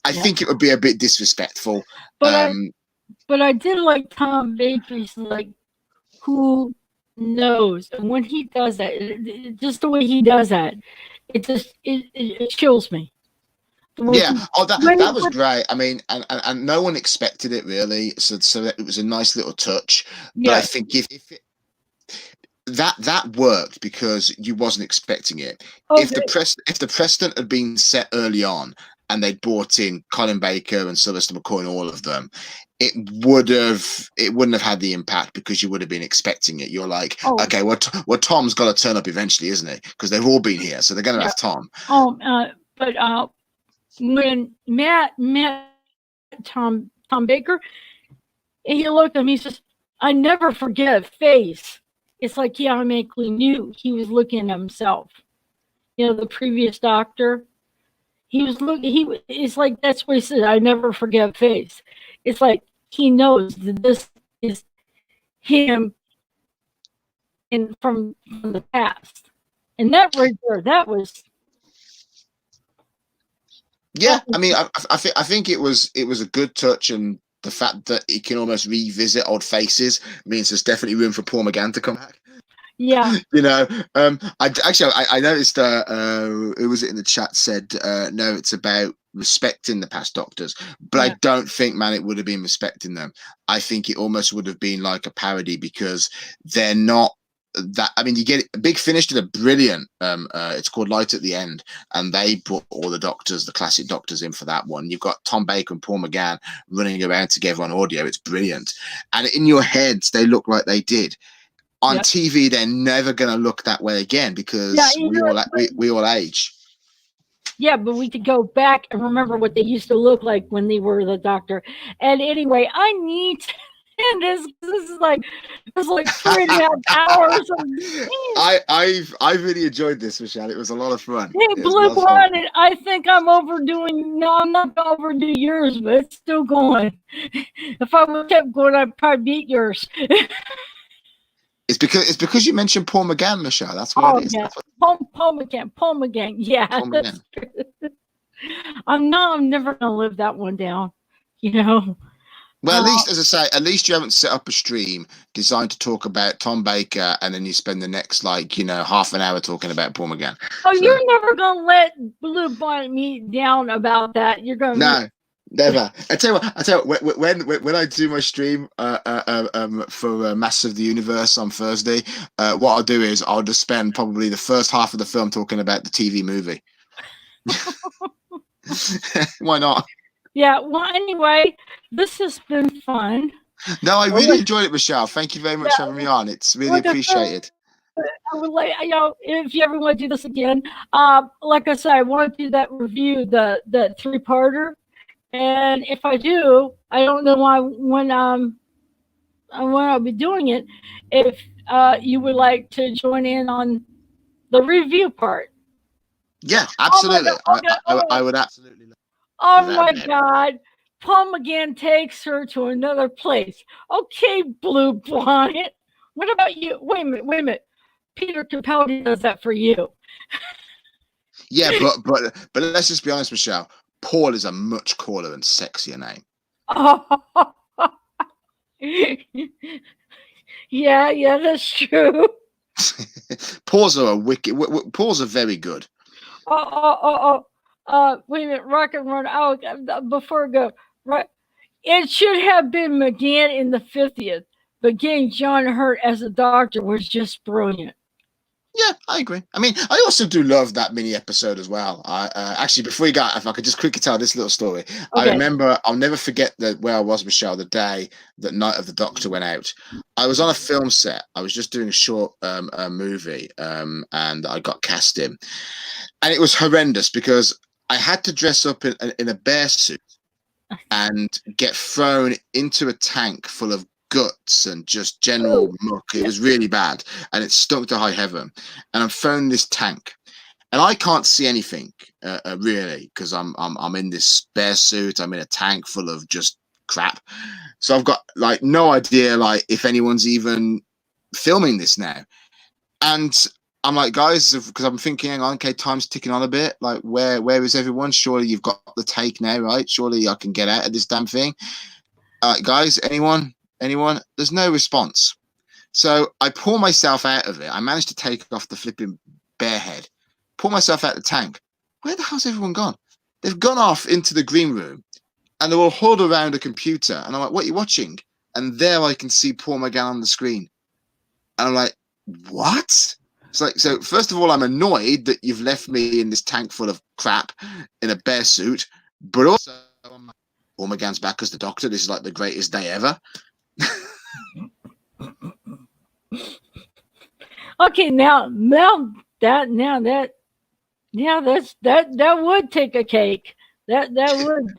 I think it would be a bit disrespectful. But I did like Tom Baker's like, who knows? And when he does that, just the way he does that, it chills me. Yeah, that was great. I mean, and no one expected it really, so it was a nice little touch. But I think if it, that worked because you wasn't expecting it. Okay. If the precedent had been set early on and they'd brought in Colin Baker and Sylvester McCoy and all of them, it wouldn't have had the impact because you would have been expecting it. You're like, okay, well, Tom's got to turn up eventually, isn't he? Because they've all been here, so they're going to have Tom. But when Matt met Tom Baker, and he looked at him, he says, "I never forget a face." It's like he automatically knew he was looking at himself. You know, the previous doctor, he was looking. It's like that's what he said. I never forget a face. It's like he knows that this is him from the past, and that right there, that was. Yeah, I mean, I think it was a good touch, and the fact that he can almost revisit old faces means there's definitely room for Paul McGann to come back. Yeah, you know, I noticed who was it in the chat said no, it's about respecting the past doctors, but I don't think, man, it would have been respecting them. I think it almost would have been like a parody because they're not that. I mean, you get Big Finish did a brilliant it's called Light at the End, and they brought all the doctors, the classic doctors, in for that one. You've got Tom Baker and Paul McGann running around together on audio. It's brilliant, and in your heads they look like they did. On TV, they're never going to look that way again because we all age. Yeah, but we could go back and remember what they used to look like when they were the doctor. And anyway, I need to end this. This is like 3.5 hours. I've really enjoyed this, Michelle. It was a lot of fun. Hey, Blue One, I think I'm overdoing. No, I'm not going to overdo yours, but it's still going. If I would kept going, I'd probably beat yours. It's because you mentioned Paul McGann, Michelle. That's what it is. Yeah. Paul McGann. Yeah. Paul McGann. I'm never gonna live that one down. You know. Well, at least, as I say, at least you haven't set up a stream designed to talk about Tom Baker, and then you spend the next half an hour talking about Paul McGann. Oh, so, you're never gonna let Blue Bonnet me down about that. You're gonna no. Never. I tell you what. When I do my stream for Masters of the Universe on Thursday, what I'll do is I'll just spend probably the first half of the film talking about the TV movie. Why not? Yeah. Well, anyway, this has been fun. No, I really enjoyed it, Michelle. Thank you very much for having me on. It's really appreciated. I would like, if you ever want to do this again, like I said, I want to do that review, the 3-parter. And if I do, I don't know when I'll be doing it. If you would like to join in on the review part. Yeah, absolutely. I would absolutely. Oh my God. Paul McGann takes her to another place. Okay, Blue Bonnet. What about you? Wait a minute. Peter Capaldi does that for you. Yeah, but let's just be honest, Michelle. Paul is a much cooler and sexier name. Yeah, that's true. Paws are a wicked. Paws are very good. Wait a minute, Rock and Run. Before I go, right. It should have been McGann in the 50th, but getting John Hurt as a doctor was just brilliant. Yeah, I agree. I mean, I also do love that mini episode as well. I actually, before you go, if I could just quickly tell this little story. Okay. I remember, I'll never forget where I was, Michelle, the day that Night of the Doctor went out. I was on a film set. I was just doing a short movie, and I got cast in, and it was horrendous because I had to dress up in a bear suit and get thrown into a tank full of guts and just general muck. It was really bad, and it stunk to high heaven. And I'm thrown in this tank, and I can't see anything really because I'm in this bear suit. I'm in a tank full of just crap. So I've got like no idea like if anyone's even filming this now. And I'm like, guys, because I'm thinking, hang on, okay, time's ticking on a bit. Like, where is everyone? Surely you've got the take now, right? Surely I can get out of this damn thing. Guys, anyone? There's no response. So I pull myself out of it. I managed to take off the flipping bear head, pull myself out of the tank. Where the hell's everyone gone? They've gone off into the green room, and they're all huddled around a computer. And I'm like, what are you watching? And there I can see Paul McGann on the screen. And I'm like, what? It's like, so first of all, I'm annoyed that you've left me in this tank full of crap in a bear suit, but also Paul McGann's back as the Doctor. This is like the greatest day ever. Okay, that would take a cake. That would.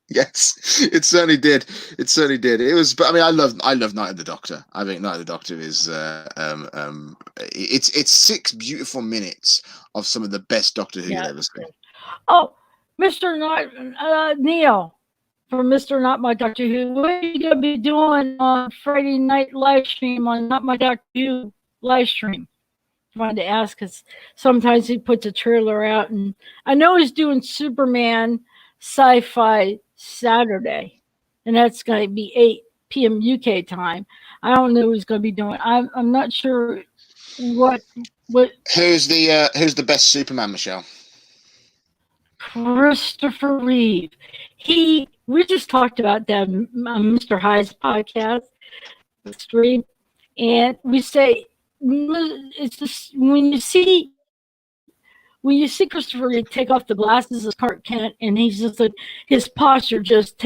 Yes, it certainly did. It certainly did. It was, but I mean, I love Night of the Doctor. I think Night of the Doctor is it's 6 beautiful minutes of some of the best Doctor Who you've ever seen. Oh, Mr. Neil from Mr. Not My Doctor Who. What are you gonna be doing on Friday night live stream on Not My Doctor Who live stream? I wanted to ask because sometimes he puts a trailer out, and I know he's doing Superman Sci-Fi Saturday, and that's going to be 8 p.m. UK time. I don't know what he's going to be doing. I'm not sure what. Who's the best Superman, Michelle? Christopher Reeve. We just talked about that on Mr. Hyde's podcast stream, and we say it's just when you see Christopher Reeve take off the glasses as Clarke Kent, and he's just like his posture just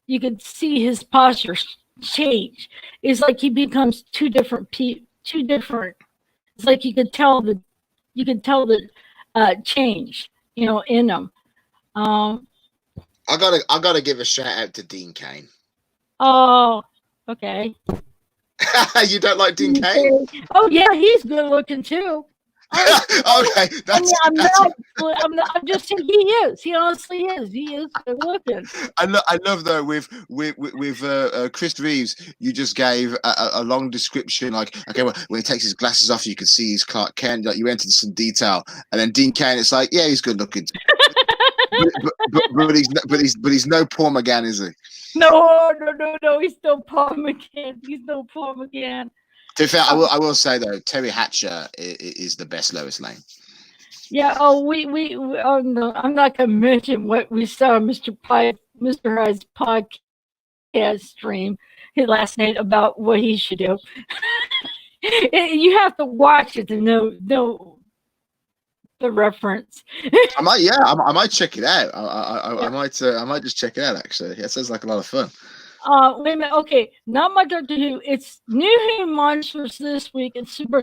you could see his posture change. It's like he becomes two different. It's like you could tell the change, in him. I gotta give a shout out to Dean Cain. Oh, okay. You don't like Dean Cain? Oh yeah, he's good looking too. Okay, I'm just saying he is. He honestly is. He is good looking. I love though with Chris Reeves, you just gave a long description. Like, okay, well, when he takes his glasses off, you can see he's Clarke Kent. Like, you went into some detail, and then Dean Cain, it's like, yeah, he's good looking. but he's no Paul McGann, is he? No. He's no Paul McGann. To be fair, I will say though, Terry Hatcher is the best Lois Lane. Yeah. Oh, we oh no, I'm not going to mention what we saw on Mr. Hyde's podcast stream last night about what he should do. You have to watch it to know the reference. I might check it out. I might just check it out. Actually, it sounds like a lot of fun. Wait a minute. Okay, Not My Doctor Who. It's New Who Monsters this week. It's super.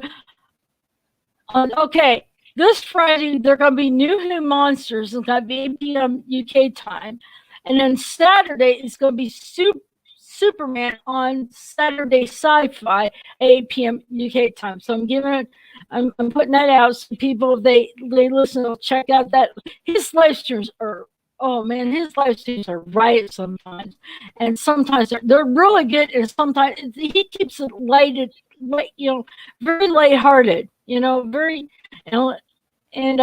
Okay, this Friday they're going to be New Who Monsters. It's going to be 8 p.m. UK time, and then Saturday it's going to be Superman on Saturday Sci-Fi 8 p.m. UK time. So I'm putting that out so people if they listen, check out that his live streams are oh man, his live streams are right sometimes, and sometimes they're really good, and sometimes he keeps it light, very lighthearted, very, and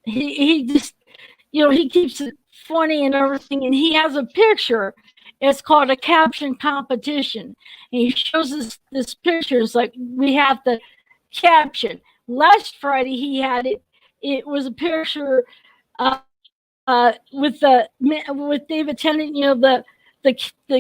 he just, he keeps it funny and everything, and he has a picture. It's called a caption competition, and he shows us this picture. It's like we have the caption. Last Friday he had it. It was a picture with David Tennant. The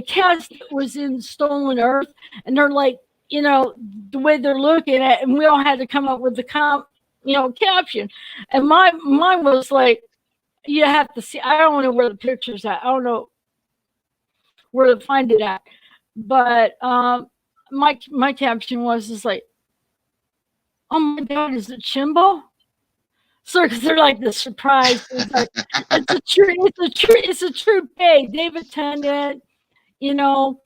cast that was in Stolen Earth, and they're like, the way they're looking at, and we all had to come up with the caption. And mine was like, you have to see. I don't know where the picture's at. I don't know where to find it at, but my caption was just like, "Oh my God, is it Chimbo?" So because they're like the surprise. It's like it's a true pay. David Tennant, you know,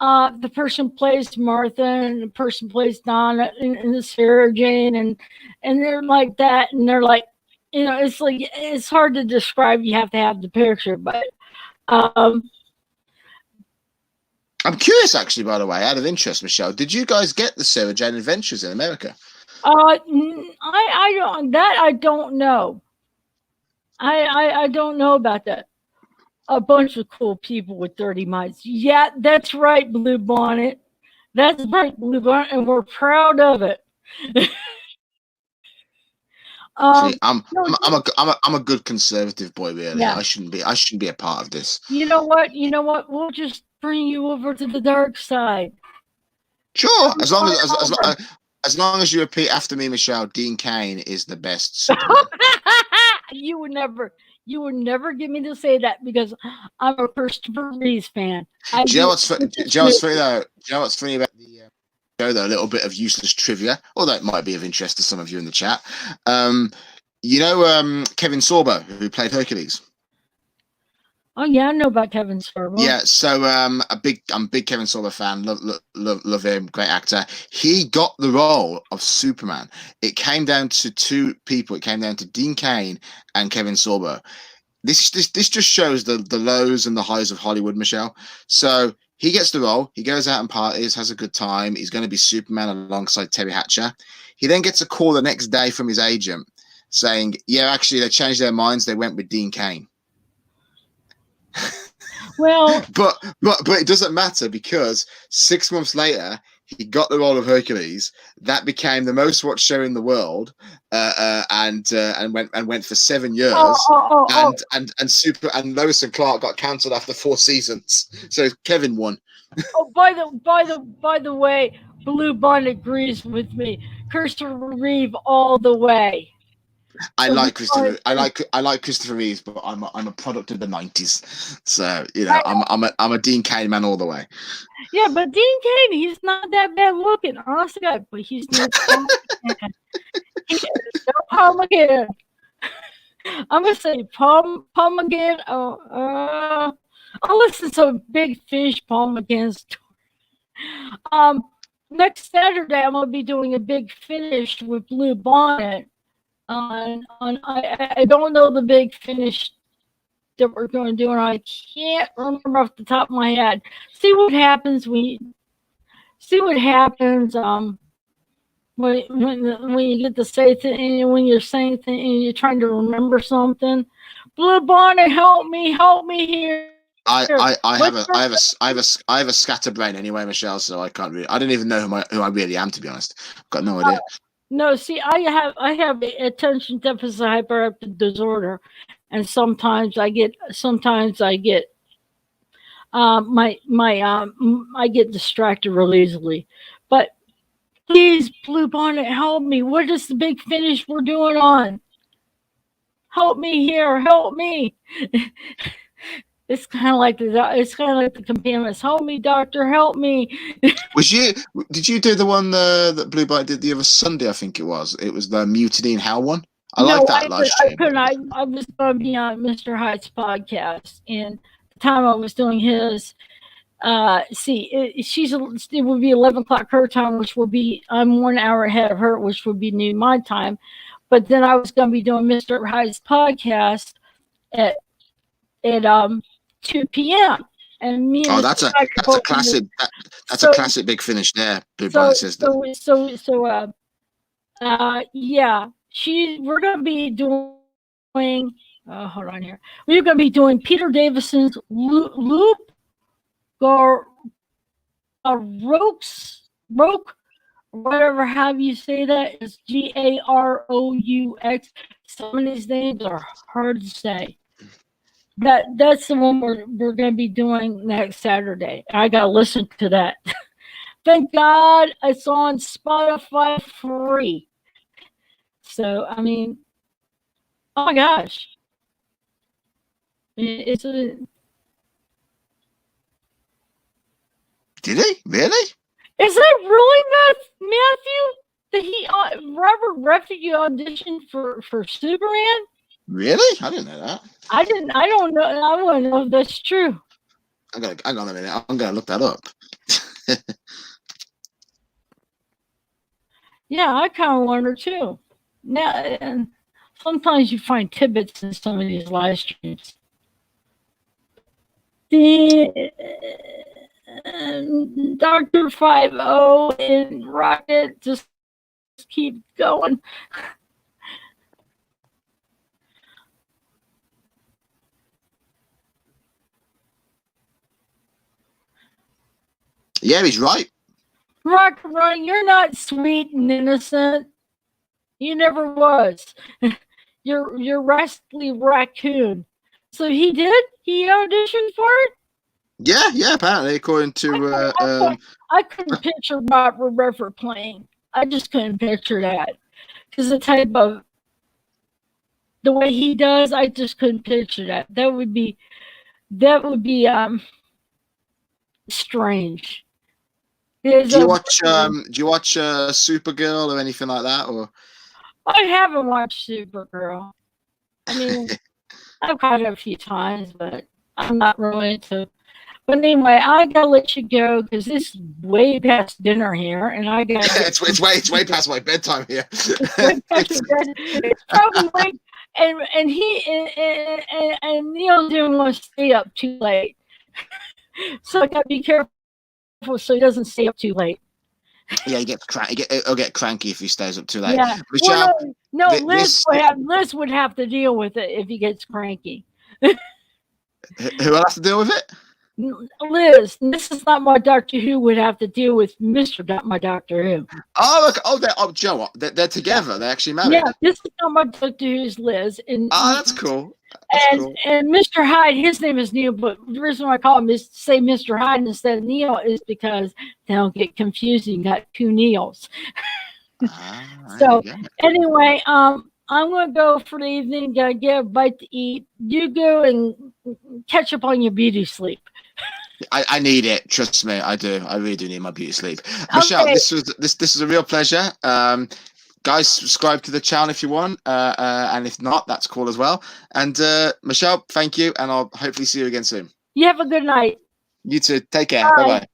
the person plays Martha, and the person plays Donna, and the Sarah Jane, and they're like that, and they're like, it's like it's hard to describe. You have to have the picture, but um, I'm curious, actually, by the way, out of interest, Michelle, did you guys get the Sarah Jane Adventures in America? I don't know. I don't know about that. A bunch of cool people with dirty minds. Yeah, that's right, Blue Bonnet. That's right, Blue Bonnet, and we're proud of it. See, No, I'm a good conservative boy, really. yeah. I shouldn't be a part of this. You know what? You know what? We'll just bring you over to the dark side. Sure, Every time over. as long as you repeat after me, Michelle. Dean Cain is the best Superman. you would never, you would never get me to say that because I'm a Christopher Reeves fan. Do you know what's funny? Do you know what's funny though? Do you know what's funny about the show though? A little bit of useless trivia, although it might be of interest to some of you in the chat. Kevin Sorbo, who played Hercules. Oh yeah, I know about Kevin Sorbo. Yeah, so I'm a big Kevin Sorbo fan. Love him, great actor. He got the role of Superman. It came down to two people. It came down to Dean Cain and Kevin Sorbo. This just shows the lows and the highs of Hollywood, Michelle. So he gets the role. He goes out and parties, has a good time. He's going to be Superman alongside Terry Hatcher. He then gets a call the next day from his agent saying, "Yeah, actually, they changed their minds. They went with Dean Cain." Well, but it doesn't matter because 6 months later he got the role of Hercules. That became the most watched show in the world, and went for 7 years. And Lois and Clark got cancelled after 4 seasons. So Kevin won. Oh, by the way, Blue Bonnet agrees with me. Christopher Reeve all the way. I like Christopher Reeves, but I'm a product of the 90s, so I'm a Dean Cain man all the way. Yeah, but Dean Cain, he's not that bad looking, honestly, but he's no Palm again. I'm gonna say Palm again. I'll listen to Big Fish Palm again. Next Saturday I'm gonna be doing a Big Finish with Blue Bonnet. I don't know the Big Finish that we're going to do, and I can't remember off the top of my head. See what happens when you get to say things, when you're saying things and you're trying to remember something. Blue Bonnet, help me here. I have a scatterbrain anyway, Michelle. So I can't really. I don't even know who I really am, to be honest. I've got no idea. No, see, I have attention deficit hyperactive disorder, and sometimes I get I get distracted real easily. But please, Blue Bonnet, help me. What is the Big Finish we're doing on? Help me here, help me. It's kind of like the companions. Help me, doctor, help me. Did you do the one that Blue Bonnet did the other Sunday? I think it was. It was the Mutiny in Hell one. I like that live stream. I couldn't. I was going to be on Mr. Hyde's podcast, and the time I was doing his. It would be 11 o'clock her time, which would be I'm 1 hour ahead of her, which would be noon my time. But then I was going to be doing Mr. Hyde's podcast at at 2 p.m. And me and Oh, Mr. Hyde are that's a both in the, classic. That's a so classic big finish there, Big so Brother Sister. yeah, we're gonna be doing. Hold on here. We're gonna be doing Peter Davison's Loop Gar Roke, whatever have you say that is Garous. Some of these names are hard to say. That's the one we're gonna be doing next Saturday. I gotta listen to that. Thank God it's on Spotify free. So I mean, oh my gosh, it's a. Did he really? Is that really Matthew? That Robert Redford auditioned for Superman? Really? I didn't know that. I didn't. I don't know. I want to know if that's true. Hang on a minute. I'm gonna look that up. Yeah, I kind of wonder too. Now, and sometimes you find tidbits in some of these live streams. The Doctor 50 and Rocket just keep going. Yeah, he's right. Rocket, you're not sweet and innocent. You never was. You're rascally raccoon. So he did. He auditioned for it. Yeah. Apparently, according to I couldn't picture Robert Redford playing. I just couldn't picture that because the way he does, I just couldn't picture that. That would be strange. do you watch Supergirl or anything like that? Or I haven't watched Supergirl. I mean, I've caught it a few times, but I'm not really into. But anyway, I gotta let you go because it's way past dinner here, and I gotta. it's way past my bedtime here. It's probably late, and Neil didn't want to stay up too late, so I gotta be careful so he doesn't stay up too late. Yeah, he'll get cranky if he stays up too late. Yeah, Michelle, well, no, Liz would have to deal with it if he gets cranky. Who will have to deal with it? Liz, this is not my Doctor Who would have to deal with Mr. My Doctor Who. Oh, look. Joe, what? They're together. They're actually married. Yeah, this is not my Doctor Who's Liz. That's cool. And Mr. Hyde, his name is Neil, but the reason why I call him is to say Mr. Hyde instead of Neil is because they don't get confused. You got two Neils. So anyway, I'm gonna go for the evening. Gotta get a bite to eat. You go and catch up on your beauty sleep. I need it. Trust me, I do. I really do need my beauty sleep. Michelle, this was a real pleasure. Guys, subscribe to the channel if you want, and if not, that's cool as well. And Michelle, thank you, and I'll hopefully see you again soon. You have a good night. You too. Take care. Bye bye.